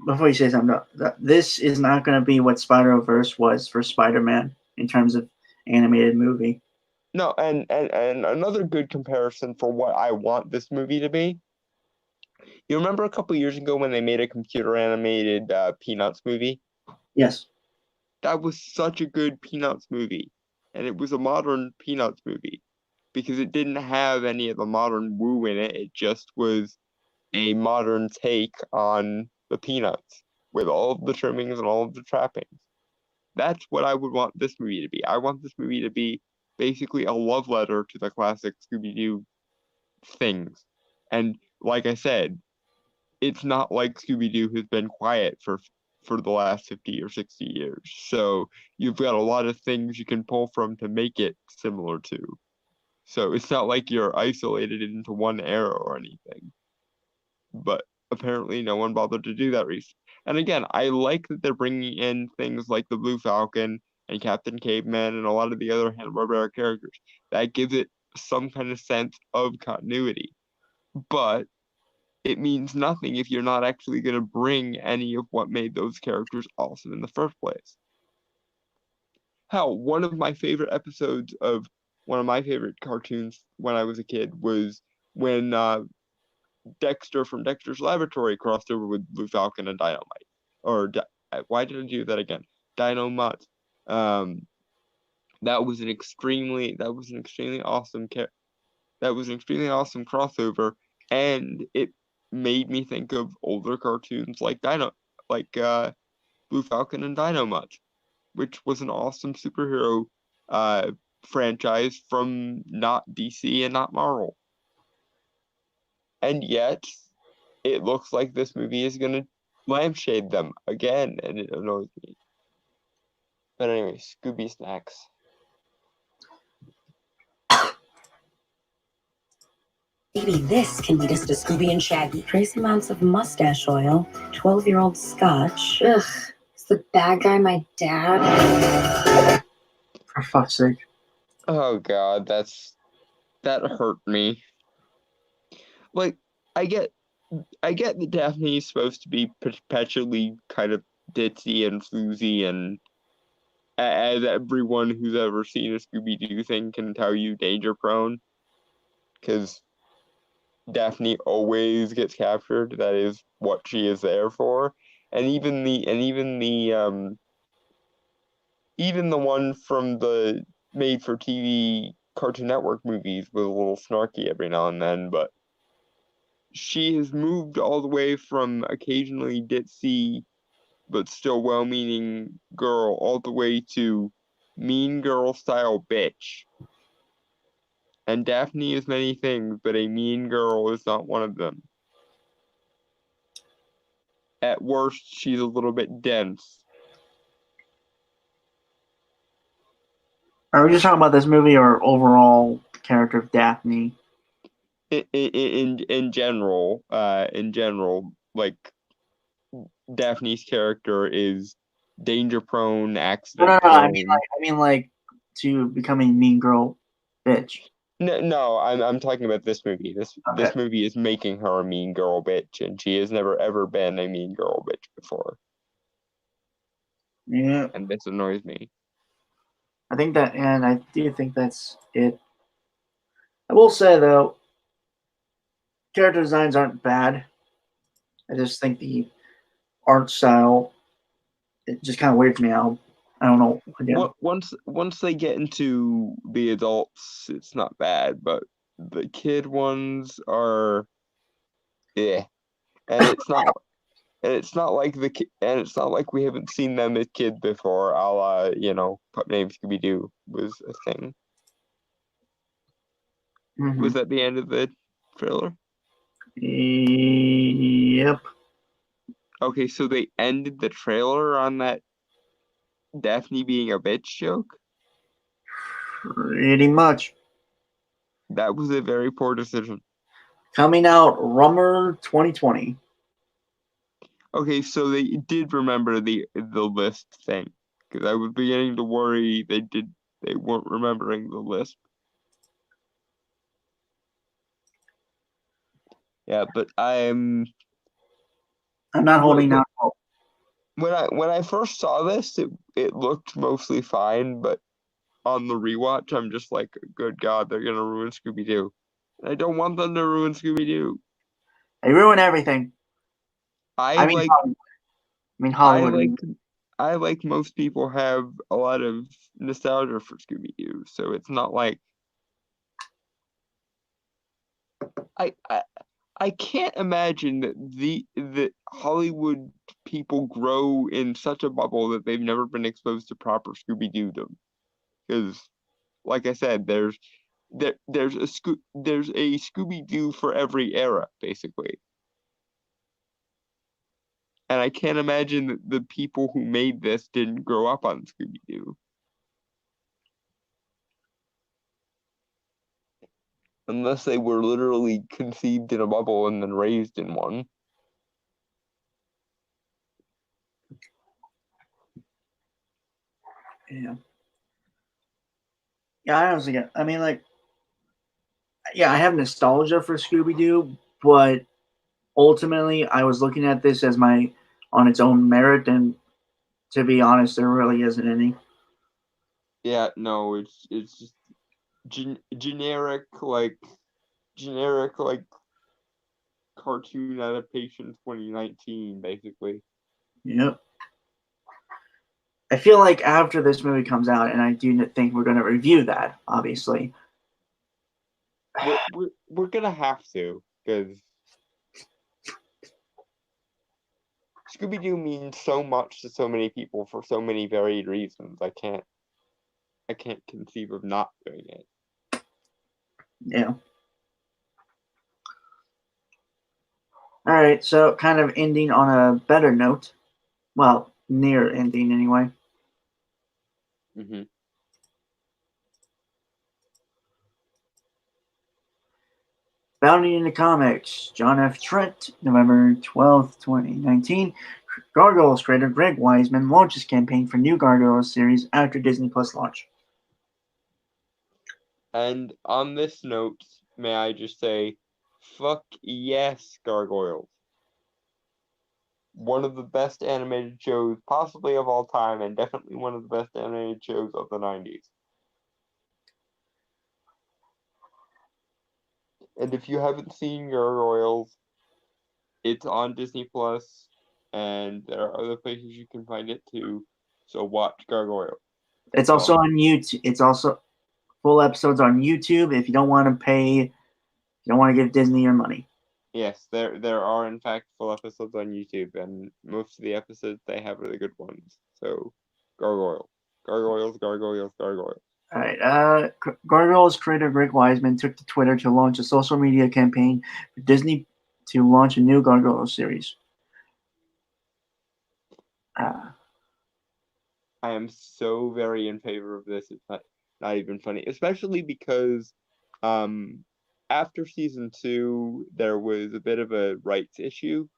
Before you say something, this is not going to be what Spider-Verse was for Spider-Man in terms of animated movie. No, and another good comparison for what I want this movie to be. You remember a couple years ago when they made a computer animated Peanuts movie? Yes. That was such a good Peanuts movie. And it was a modern Peanuts movie. Because it didn't have any of the modern woo in it. It just was a modern take on the Peanuts. With all of the trimmings and all of the trappings. That's what I would want this movie to be. I want this movie to be basically a love letter to the classic Scooby-Doo things. And like I said, it's not like Scooby-Doo has been quiet for the last 50 or 60 years. So you've got a lot of things you can pull from to make it similar to. So it's not like you're isolated into one era or anything. But apparently no one bothered to do that recently. And again, I like that they're bringing in things like the Blue Falcon and Captain Caveman and a lot of the other Hanna-Barbera characters. That gives it some kind of sense of continuity. But it means nothing if you're not actually going to bring any of what made those characters awesome in the first place. Hell, one of my favorite episodes of one of my favorite cartoons when I was a kid was when Dexter from Dexter's Laboratory crossed over with Blue Falcon and Dynamite. Why did I do that again? Dynomutt. That was an extremely awesome crossover, and it made me think of older cartoons like Blue Falcon and Dynomutt, which was an awesome superhero franchise from not DC and not Marvel. And yet, it looks like this movie is going to lampshade them again, and it annoys me. But anyway, Scooby Snacks. Maybe this can lead us to Scooby and Shaggy. Trace amounts of mustache oil, 12-year-old scotch. Ugh, is the bad guy my dad? For fuck's sake. Oh god, that hurt me. Like, I get that Daphne is supposed to be perpetually kind of ditzy and floozy, and as everyone who's ever seen a Scooby-Doo thing can tell you, danger prone. Because Daphne always gets captured. That is what she is there for. And even the one from the made-for-TV Cartoon Network movies was a little snarky every now and then, but she has moved all the way from occasionally ditzy but still well-meaning girl all the way to mean girl style bitch. And Daphne is many things, but a mean girl is not one of them. At worst, she's a little bit dense. Are we just talking about this movie or overall character of Daphne? In general, like Daphne's character is danger prone, accident No. prone. I mean like to becoming mean girl bitch. No, I'm talking about this movie. This movie is making her a mean girl bitch, and she has never ever been a mean girl bitch before. Yeah. And this annoys me. I think that, and I do think that's it. I will say though, character designs aren't bad. I just think the art style, it just kind of weirds me out. I don't know. Again. Once they get into the adults, it's not bad, but the kid ones are, and it's not, it's not like we haven't seen them as kids before. A la, Pup Named Scooby-Doo was a thing. Mm-hmm. Was that the end of the trailer? Yep. Okay, so they ended the trailer on that Daphne being a bitch joke? Pretty much. That was a very poor decision. Coming out Rummer 2020. Okay, so they did remember the list thing. because I was beginning to worry they weren't remembering the lisp. Yeah, but I'm not holding out hope. when I first saw this, it looked mostly fine, but on the rewatch, I'm just like, good God, they're gonna ruin Scooby-Doo. I don't want them to ruin Scooby-Doo. They ruin everything. I Hollywood. like most people have a lot of nostalgia for Scooby-Doo, so it's not like I can't imagine that the Hollywood people grow in such a bubble that they've never been exposed to proper Scooby-Doo-dom. Because, like I said, there's a Scooby-Doo for every era, basically. And I can't imagine that the people who made this didn't grow up on Scooby-Doo. Unless they were literally conceived in a bubble and then raised in one. Yeah. Yeah, I honestly get. I mean, like, yeah, I have nostalgia for Scooby-Doo, but ultimately, I was looking at this as on its own merit, and to be honest, there really isn't any. Yeah, no, it's just generic cartoon adaptation 2019, basically. Yep. I feel like after this movie comes out, and I do think we're going to review that, obviously. We're gonna have to, because Scooby-Doo means so much to so many people for so many varied reasons. I can't conceive of not doing it. Yeah. All right, so kind of ending on a better note. Well, near ending anyway. Mm-hmm. Bounding into Comics, John F. Trent, November 12th, 2019. Gargoyles creator Greg Weisman launches campaign for new Gargoyles series after Disney Plus launch. And on this note, may I just say, fuck yes, Gargoyles. One of the best animated shows possibly of all time, and definitely one of the best animated shows of the 90s. And if you haven't seen Gargoyles, it's on Disney Plus, and there are other places you can find it too. So watch Gargoyles. It's also on YouTube. It's also full episodes on YouTube. If you don't want to pay, you don't want to give Disney your money. Yes, there are in fact full episodes on YouTube, and most of the episodes they have are the good ones. So, Gargoyles. All right. Gargoyles creator Greg Weisman took to Twitter to launch a social media campaign for Disney to launch a new Gargoyles series. I am so very in favor of this. It's not even funny, especially because after season 2 there was a bit of a rights issue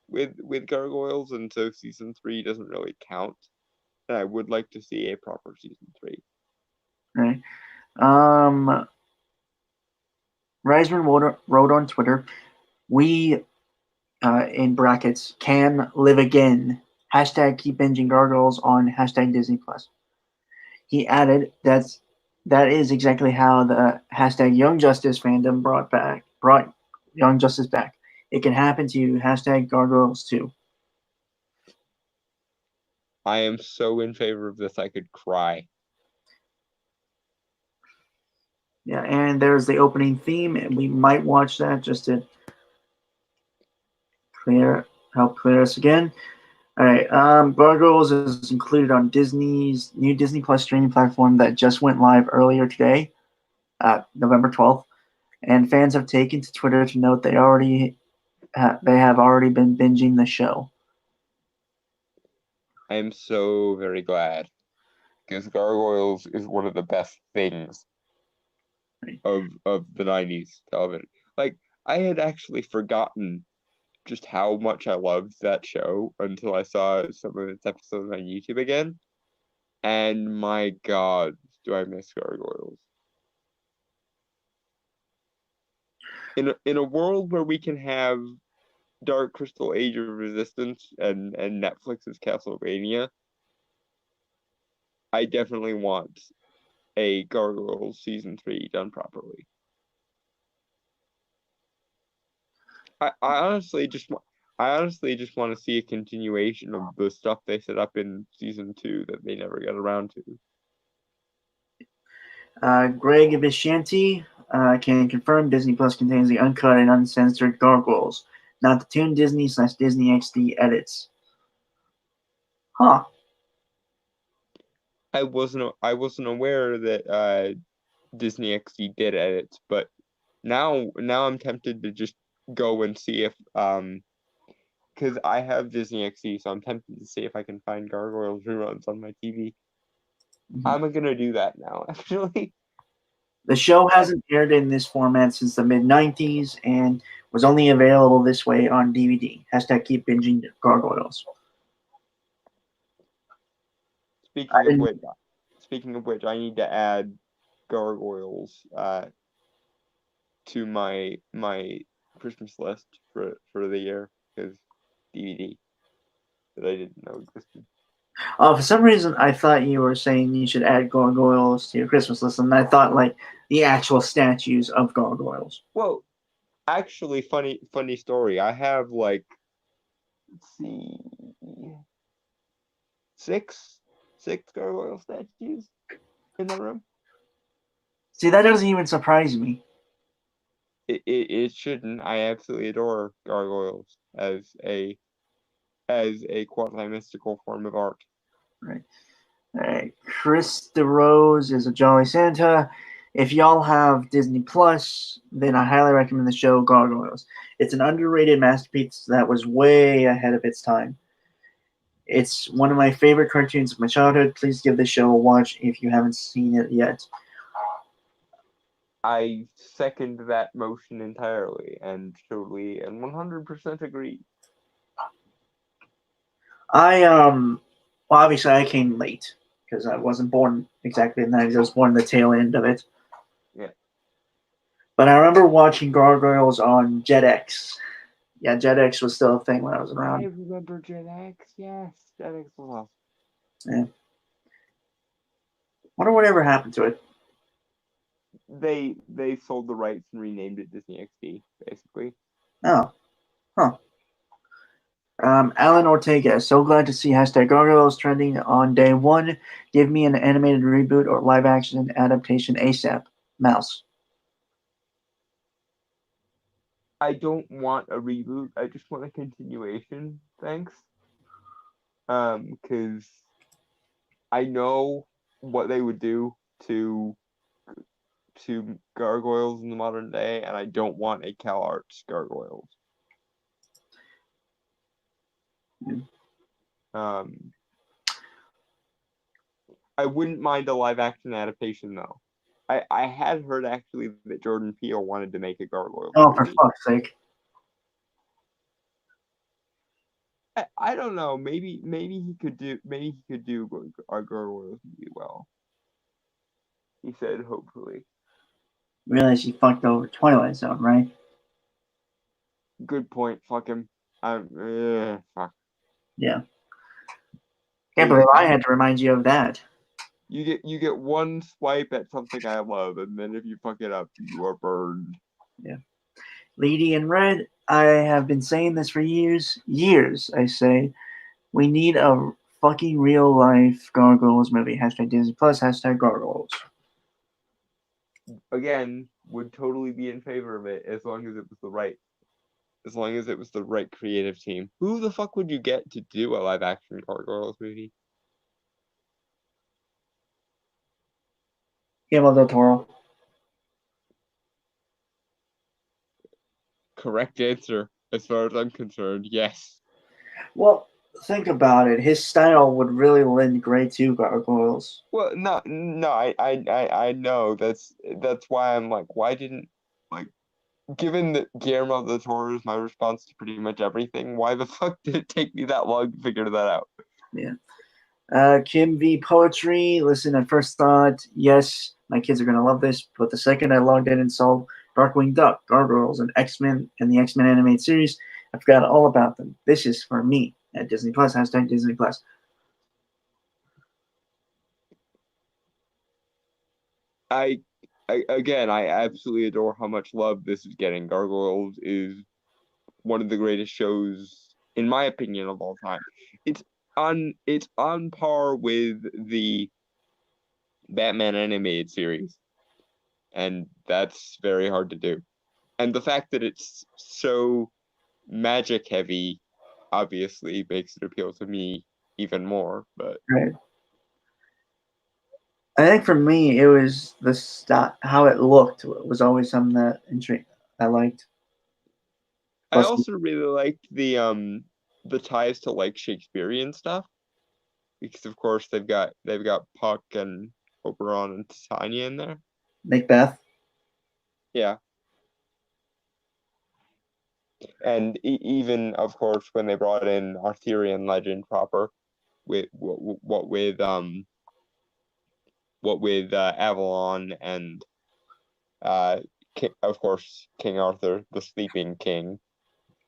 with Gargoyles, and so season 3 doesn't really count. And I would like to see a proper season 3. Right. Reisman wrote on Twitter, "We, in brackets, can live again. Hashtag keep binging Gargoyles on hashtag Disney Plus." He added that is exactly how the hashtag Young Justice fandom brought Young Justice back. It can happen to you. Hashtag Gargoyles too. I am so in favor of this, I could cry. Yeah, and there's the opening theme, and we might watch that just to help clear us again. All right, Gargoyles is included on Disney's new Disney Plus streaming platform that just went live earlier today, November 12th, and fans have taken to Twitter to note they have already been binging the show. I am so very glad, because Gargoyles is one of the best things of the 90s television. Like, I had actually forgotten just how much I loved that show until I saw some of its episodes on YouTube again. And my God, do I miss gargoyles. In a world where we can have Dark Crystal Age of Resistance and Netflix's Castlevania, I definitely want a Gargoyles season 3 done properly. I honestly just want to see a continuation of the stuff they set up in season 2 that they never got around to. Greg Vishanti can confirm Disney Plus contains the uncut and uncensored Gargoyles, not the Toon Disney/Disney XD edits. Huh. I wasn't aware that Disney XD did edits, but now I'm tempted to just go and see if because I have Disney XD, so I'm tempted to see if I can find Gargoyles reruns on my TV. I'm gonna do that now, actually. The show hasn't aired in this format since the mid-90s and was only available this way on DVD. # keep binging Gargoyles. Speaking of which, I need to add Gargoyles to my Christmas list for the year, because DVD that I didn't know existed. For some reason, I thought you were saying you should add gargoyles to your Christmas list, and I thought like the actual statues of gargoyles. Well, actually, funny story. I have like, let's see, six gargoyle statues in the room. See, that doesn't even surprise me. It shouldn't. I absolutely adore gargoyles as a quasi-mystical form of art. Right. All right. Chris DeRose is a Jolly Santa. If y'all have Disney Plus, then I highly recommend the show Gargoyles. It's an underrated masterpiece that was way ahead of its time. It's one of my favorite cartoons of my childhood. Please give the show a watch if you haven't seen it yet. I second that motion entirely and totally and 100% agree. Well, obviously I came late because I wasn't born exactly in the 90s. I was born in the tail end of it. Yeah. But I remember watching Gargoyles on JetX. Yeah, JetX was still a thing when I was around. I remember JetX. Yes, JetX was awesome. Yeah. Wonder whatever happened to it. They sold the rights and renamed it Disney XD, basically. Oh. Huh. Alan Ortega, so glad to see #Gargoyles trending on day one. Give me an animated reboot or live action adaptation ASAP. Mouse. I don't want a reboot. I just want a continuation. Thanks. Because I know what they would do to gargoyles in the modern day, and I don't want a CalArts gargoyles. I wouldn't mind a live action adaptation though. I had heard actually that Jordan Peele wanted to make a gargoyle. Oh, for fuck's sake! I don't know. Maybe he could do our gargoyles movie well. He said, hopefully. Realize he fucked over Twilight Zone, right? Good point. Fuck him. Fuck. Yeah. Can't believe I had to remind you of that. You get one swipe at something I love, and then if you fuck it up, you are burned. Yeah. Lady in Red, I have been saying this for years. I say, we need a fucking real life Gargoyles movie. #Disney Plus. #Gargoyles. Again, would totally be in favor of it as long as it was the right creative team. Who the fuck would you get to do a live action Gargoyles movie? Guillermo del Toro. Correct answer, as far as I'm concerned. Yes. Well, think about it. His style would really lend great to Gargoyles. Well, no, I know. That's why I'm like, why didn't, like, given that Guillermo del Toro is my response to pretty much everything, why the fuck did it take me that long to figure that out? Yeah. Kim V Poetry. Listen, at first thought, yes, my kids are gonna love this, but the second I logged in and saw Darkwing Duck, Gargoyles, and X-Men and the X-Men animated series, I forgot all about them. This is for me at Disney Plus. Hashtag Disney Plus. I again, I absolutely adore how much love this is getting. Gargoyles is one of the greatest shows, in my opinion, of all time. It's on par with the Batman animated series, and that's very hard to do. And the fact that it's so magic heavy obviously makes it appeal to me even more. But Right. I think for me, it was how it looked was always something that I liked. I Plus, also really liked the ties to like Shakespearean stuff, because of course they've got Puck and Oberon and Titania in there. Macbeth. Yeah. And even of course when they brought in Arthurian legend proper, with what with Avalon and of course King Arthur, the sleeping king,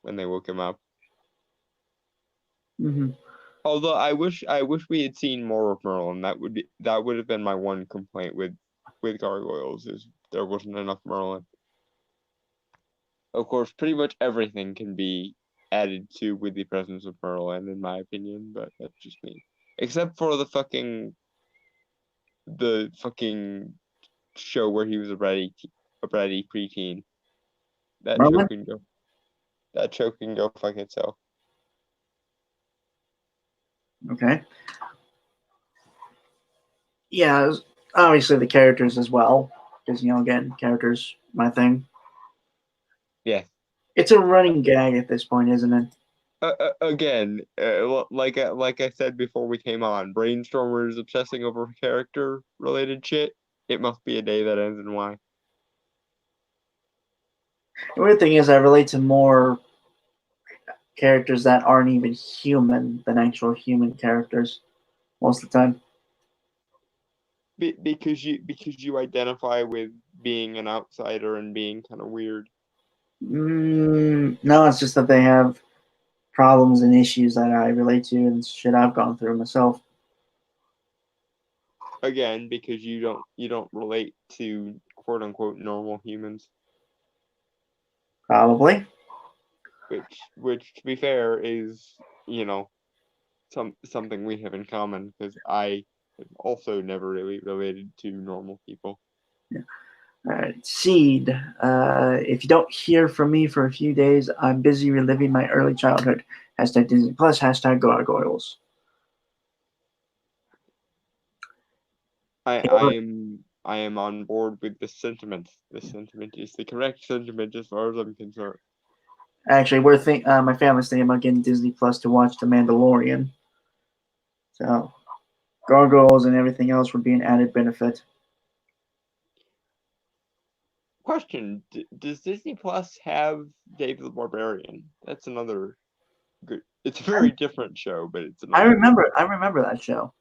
when they woke him up. Mm-hmm. Although I wish we had seen more of Merlin. That would have been my one complaint with Gargoyles, is there wasn't enough Merlin. Of course, pretty much everything can be added to with the presence of Merlin, in my opinion, but that's just me. Except for the fucking show where he was a bratty preteen. That Merlin? show can go fuck itself. Okay. Yeah, obviously the characters as well, because again, characters my thing. Yeah. It's a running gag at this point, isn't it? Again, like I said before we came on, brainstormers obsessing over character related shit. It must be a day that ends in Y. The weird thing is, I relate to more characters that aren't even human than actual human characters most of the time. Because you identify with being an outsider and being kind of weird. No, it's just that they have problems and issues that I relate to and shit I've gone through myself. Again, because you don't relate to quote unquote normal humans. Probably. Which to be fair is, something we have in common, because I have also never really related to normal people. Yeah. All right, Seed. If you don't hear from me for a few days, I'm busy reliving my early childhood. Hashtag Disney Plus. Hashtag Gargoyles. I am on board with this sentiment. This sentiment is the correct sentiment as far as I'm concerned. Actually, my family's thinking about getting Disney Plus to watch The Mandalorian. So, Gargoyles and everything else would be an added benefit. Question: does Disney Plus have David the Barbarian? That's another good. It's a very different show, but it's another. I remember that show.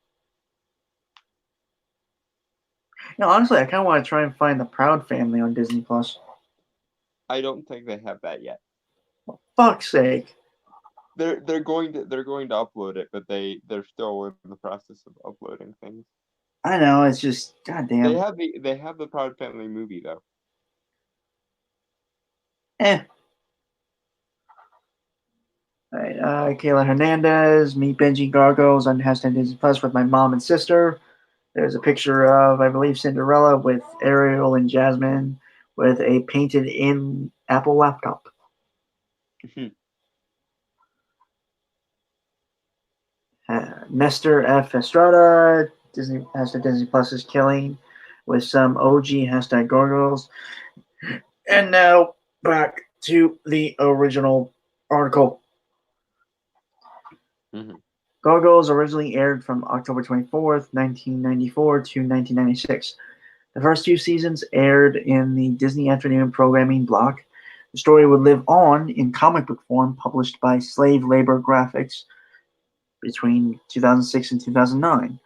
Honestly, I kind of want to try and find the Proud Family on Disney Plus. I don't think they have that yet. For fuck's sake. They're going to upload it, but they're still in the process of uploading things. I know, it's just goddamn. They have the Proud Family movie though. All right, Kayla Hernandez, meet Benji Gargoyles on hashtag Disney Plus with my mom and sister. There's a picture of, I believe, Cinderella with Ariel and Jasmine with a painted-in Apple laptop. Nestor F. Estrada, hashtag Disney Plus is killing with some OG hashtag Gargoyles. And now back to the original article. Gargoyles originally aired from October 24th, 1994 to 1996. The first 2 seasons aired in the Disney Afternoon programming block. The story would live on in comic book form, published by Slave Labor Graphics. between 2006 and 2009.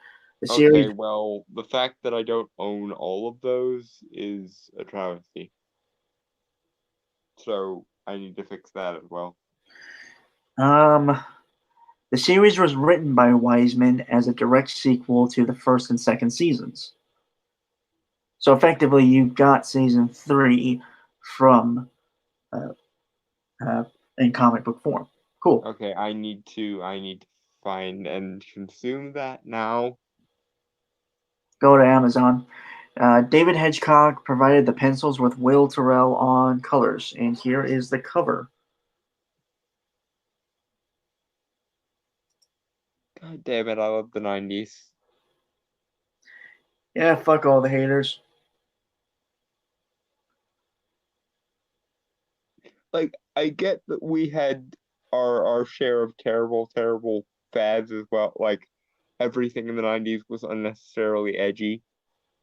The Okay, series, well, the fact that I don't own all of those is a travesty. So I need to fix that as well. the series was written by Wiseman as a direct sequel to the first and second seasons. So effectively, you got season 3 from in comic book form. Cool. Okay, I need to find and consume that now. Go to Amazon. David Hedgecock provided the pencils with Will Terrell on colors, and here is the cover. God damn it, I love the 90s. Yeah, fuck all the haters. Like, I get that we had our share of terrible fads as well. Like, everything in the 90s was unnecessarily edgy,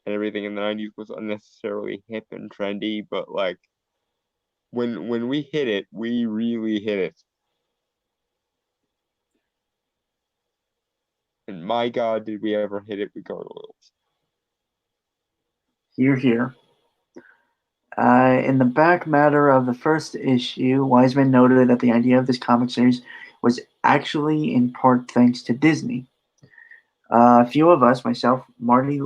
and everything in the 90s was unnecessarily hip and trendy, but like, when we hit it, we really hit it. And my God, did we ever hit it with Gargoyles. Here. In the back matter of the first issue, Wiseman noted that the idea of this comic series was actually in part thanks to Disney. A few of us, myself, Marty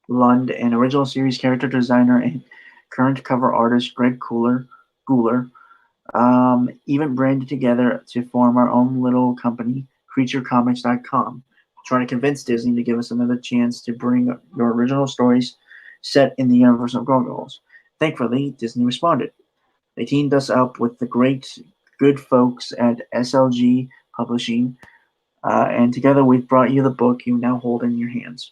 Lund, and original series character designer and current cover artist Greg Gooler, even branded together to form our own little company, CreatureComics.com, trying to convince Disney to give us another chance to bring your original stories set in the universe of Gargoyles. Thankfully, Disney responded. They teamed us up with the good folks at SLG Publishing, and together we've brought you the book you now hold in your hands.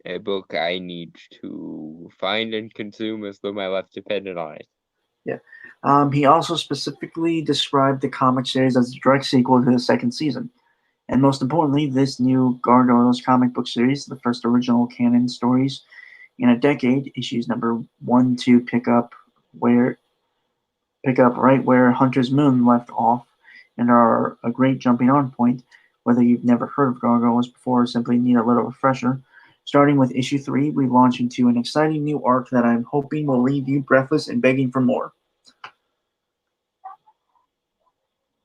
A book I need to find and consume as though my life depended on it. Yeah. He also specifically described the comic series as a direct sequel to the second season. And most importantly, this new Gargoyles comic book series, the first original canon stories in a decade, issues number 1-2 pick up right where Hunter's Moon left off and are a great jumping on point, whether you've never heard of Gargoyles before or simply need a little refresher. Starting with issue 3, we launch into an exciting new arc that I'm hoping will leave you breathless and begging for more.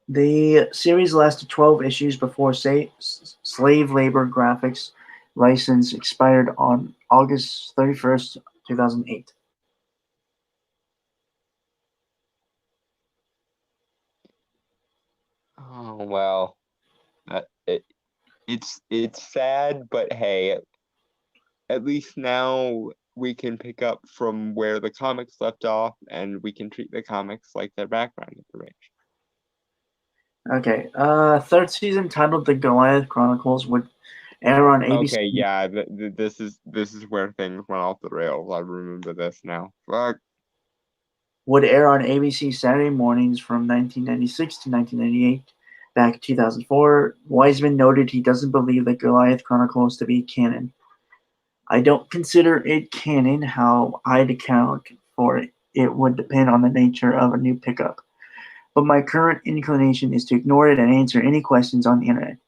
The series lasted 12 issues before slave labor graphics license expired on August 31st, 2008. Oh well, it's sad, but hey, at least now we can pick up from where the comics left off, and we can treat the comics like their background information. Okay, third season titled The Goliath Chronicles would air on ABC. Okay, yeah, this is where things went off the rails. I remember this now. Fuck. Would air on ABC Saturday mornings from 1996 to 1998. Back in 2004, Wiseman noted he doesn't believe that Goliath Chronicles to be canon. I don't consider it canon. How I'd account for it would depend on the nature of a new pickup. But my current inclination is to ignore it and answer any questions on the internet.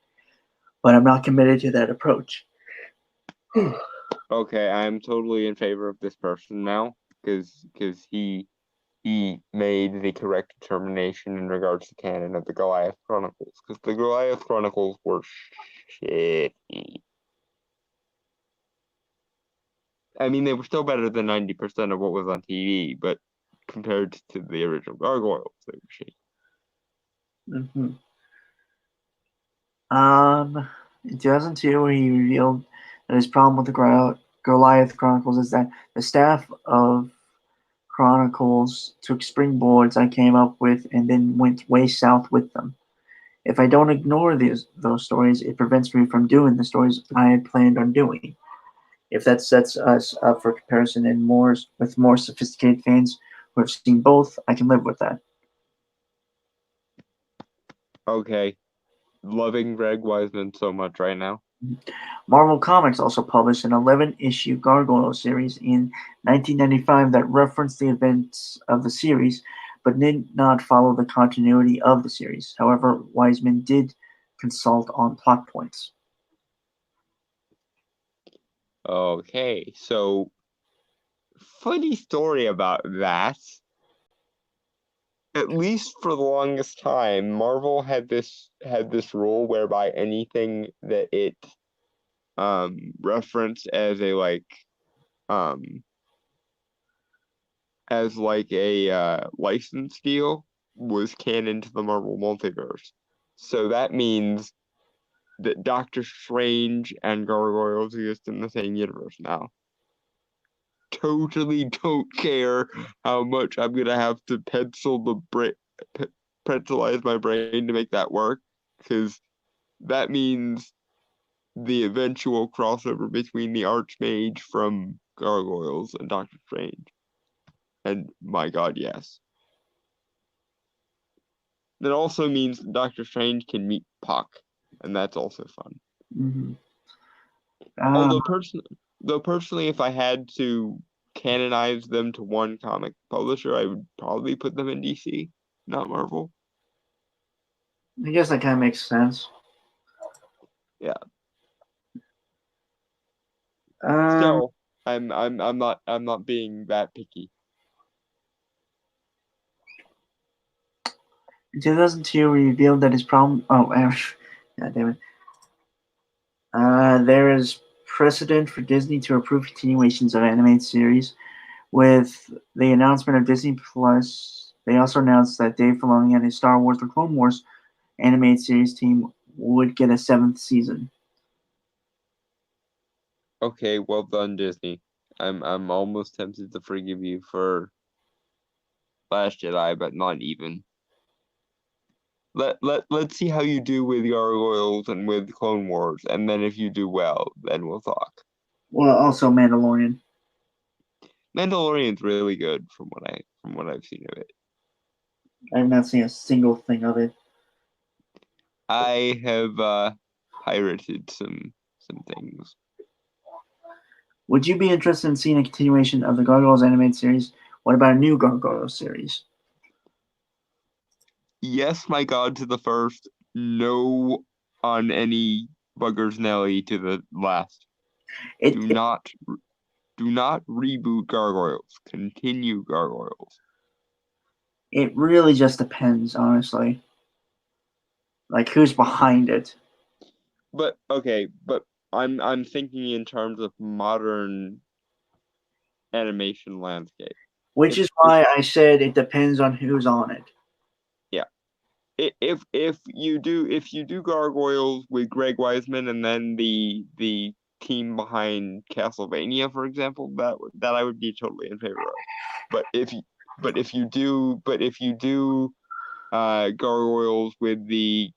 But I'm not committed to that approach. Okay, I'm totally in favor of this person now, because he made the correct determination in regards to canon of the Goliath Chronicles, because the Goliath Chronicles were shitty. I mean, they were still better than 90% of what was on TV, but compared to the original Gargoyles, they were shitty. In 2002, he revealed that his problem with the Goliath Chronicles is that the staff of Chronicles took springboards I came up with and then went way south with them. If I don't ignore those stories, it prevents me from doing the stories I had planned on doing. If that sets us up for comparison and with more sophisticated fans who have seen both, I can live with that. Okay. Loving Greg Wiseman so much right now. Marvel Comics also published an 11-issue Gargoyle series in 1995 that referenced the events of the series, but did not follow the continuity of the series. However, Wiseman did consult on plot points. Okay, so funny story about that. At least for the longest time, Marvel had this rule whereby anything that it referenced as a license deal was canon to the Marvel multiverse. So that means that Doctor Strange and Gargoyles exist in the same universe now. Totally don't care how much I'm gonna have to pencilize my brain to make that work, because that means the eventual crossover between the Archmage from Gargoyles and Doctor Strange. And my god, yes. That also means Doctor Strange can meet Puck, and that's also fun. Mm-hmm. Although personally, if I had to canonize them to one comic publisher, I would probably put them in DC, not Marvel. I guess that kind of makes sense. Yeah. Um, So I'm not being that picky. In 2002, we revealed that his problem. Oh, God damn it. There is precedent for Disney to approve continuations of animated series. With the announcement of Disney Plus, they also announced that Dave Filoni and his Star Wars: The Clone Wars animated series team would get a 7th season. Okay, well done, Disney. I'm almost tempted to forgive you for Last Jedi, but not even. Let's see how you do with Gargoyles and with Clone Wars, and then if you do well, then we'll talk. Well, also Mandalorian. Mandalorian's really good from what I've seen of it. I have not seen a single thing of it. I have pirated some things. Would you be interested in seeing a continuation of the Gargoyles animated series? What about a new Gargoyles series? Yes, my god to the first. No on any buggers Nelly to the last. Do not reboot Gargoyles. Continue Gargoyles. It really just depends, honestly. Like who's behind it. But okay, but I'm thinking in terms of modern animation landscape. Which is why I said it depends on who's on it. Yeah. If you do Gargoyles with Greg Weisman and then the team behind Castlevania, for example, that I would be totally in favor of. But if you do Gargoyles with the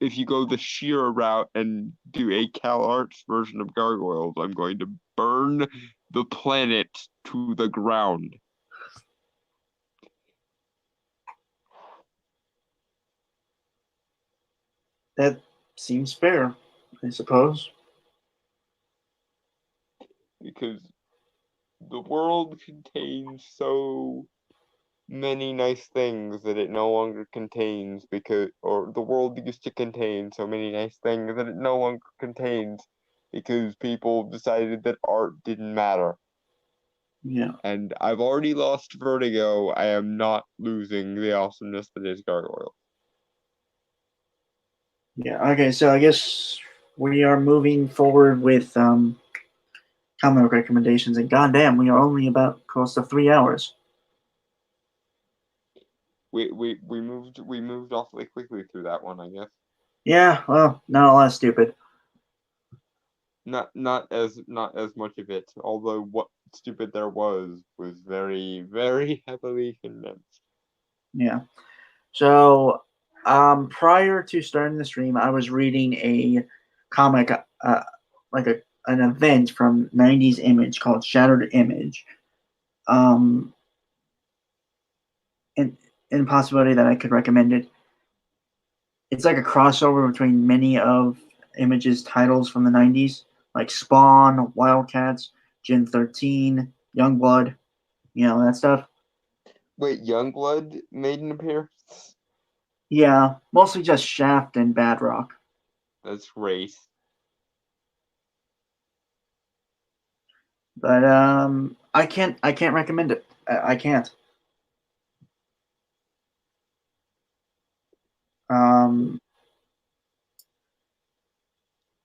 if you go the She-Ra route and do a Cal Arts version of Gargoyles, I'm going to burn the planet to the ground. That seems fair, I suppose. Because the world contains so many nice things that it no longer contains or the world used to contain so many nice things that it no longer contains because people decided that art didn't matter. Yeah. And I've already lost Vertigo. I am not losing the awesomeness that is Gargoyle. Yeah, okay, so I guess we are moving forward with comic book recommendations, and goddamn, we are only about close to 3 hours. We moved awfully quickly through that one, I guess. Yeah, well, not all that stupid. Not as much of it, although what stupid there was very, very heavily condensed. Yeah. So, prior to starting the stream, I was reading a comic, like an event from 90s Image called Shattered Image. And possibility that I could recommend it. It's like a crossover between many of Image's titles from the 90s, like Spawn, Wildcats, Gen 13, Youngblood, that stuff. Wait, Youngblood made an appearance? Yeah, mostly just Shaft and Badrock. That's great. But I can't recommend it. I can't. Um,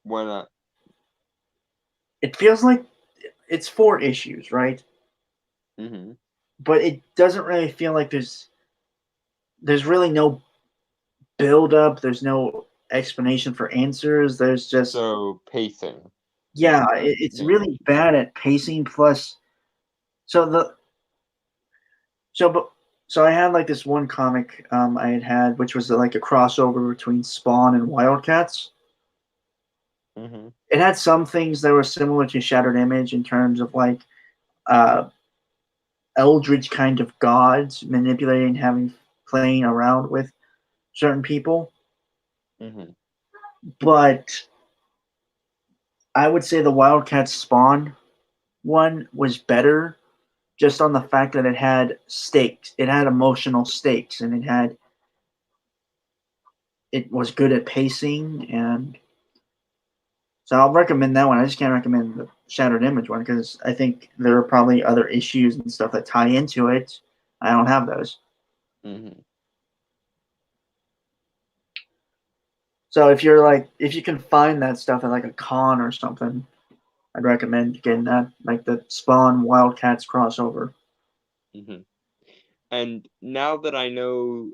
Why not? it feels like it's 4 issues, right? Mm-hmm. But it doesn't really feel like there's really no build up. There's no explanation for answers. There's just So pacing. yeah, it's really bad at pacing. Plus, so the so but so I had like this one comic I had which was like a crossover between Spawn and Wildcats. Mm-hmm. It had some things that were similar to Shattered Image in terms of like uh, eldritch kind of gods manipulating, having playing around with certain people. Mm-hmm. But I would say the Wildcats Spawn one was better just on the fact that it had stakes. It had emotional stakes, and it was good at pacing, and so I'll recommend that one. I just can't recommend the Shattered Image one because I think there are probably other issues and stuff that tie into it. I don't have those. Mm-hmm. So if you can find that stuff at like a con or something, I'd recommend getting that, like the Spawn Wildcats crossover. Mm-hmm. And now that I know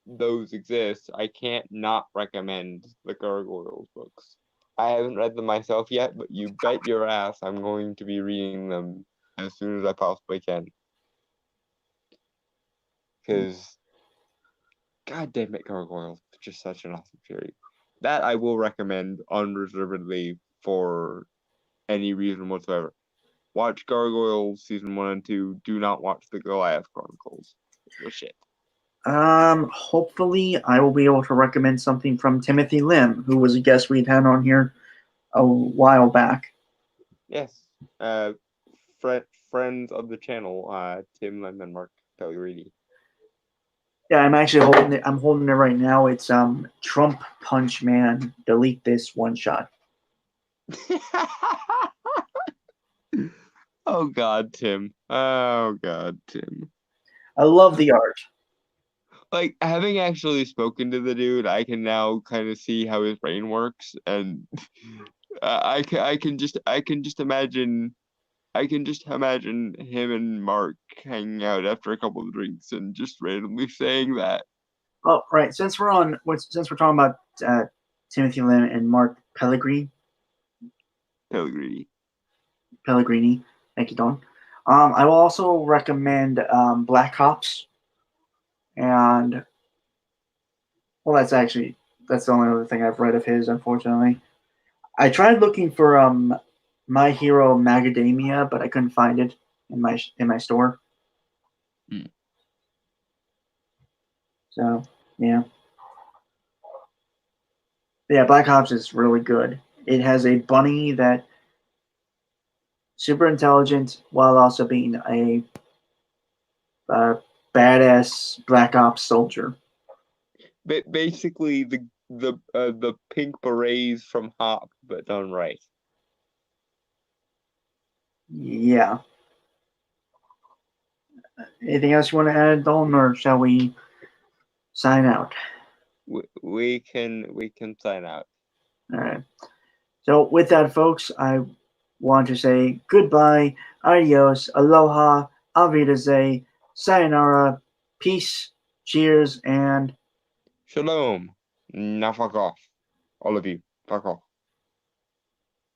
those exist, I can't not recommend the Gargoyles books. I haven't read them myself yet, but you bet your ass I'm going to be reading them as soon as I possibly can. Because, god damn it, Gargoyles, just such an awesome series. That I will recommend unreservedly for any reason whatsoever. Watch Gargoyles season 1 and 2. Do not watch the Goliath Chronicles. It's shit. Hopefully I will be able to recommend something from Timothy Lim, who was a guest we'd had on here a while back. Yes. Friends of the channel, Tim Lim and Mark Pellegrini. Yeah, I'm actually holding it. I'm holding it right now. It's Trump Punch Man. Delete this one shot. Oh God, Tim. Oh God, Tim. I love the art. Like, having actually spoken to the dude, I can now kind of see how his brain works, and I can just imagine. I can just imagine him and Mark hanging out after a couple of drinks and just randomly saying that. Oh, right. Since we're talking about Timothy Lim and Mark Pellegrini. Pellegrini. Thank you, Don. I will also recommend Black Ops. And well, that's the only other thing I've read of his, unfortunately. I tried looking for My Hero Macadamia, but I couldn't find it in my store. Hmm. So yeah. Yeah, Black Ops is really good. It has a bunny that super intelligent while also being a badass Black Ops soldier. Basically, the pink berets from Hop, but done right. Yeah. Anything else you want to add, Dalton, or shall we sign out? We can sign out. All right. So with that, folks, I want to say goodbye, adios, aloha, auf Wiedersehen, sayonara, peace, cheers, and Shalom. Now fuck off. All of you. Fuck off.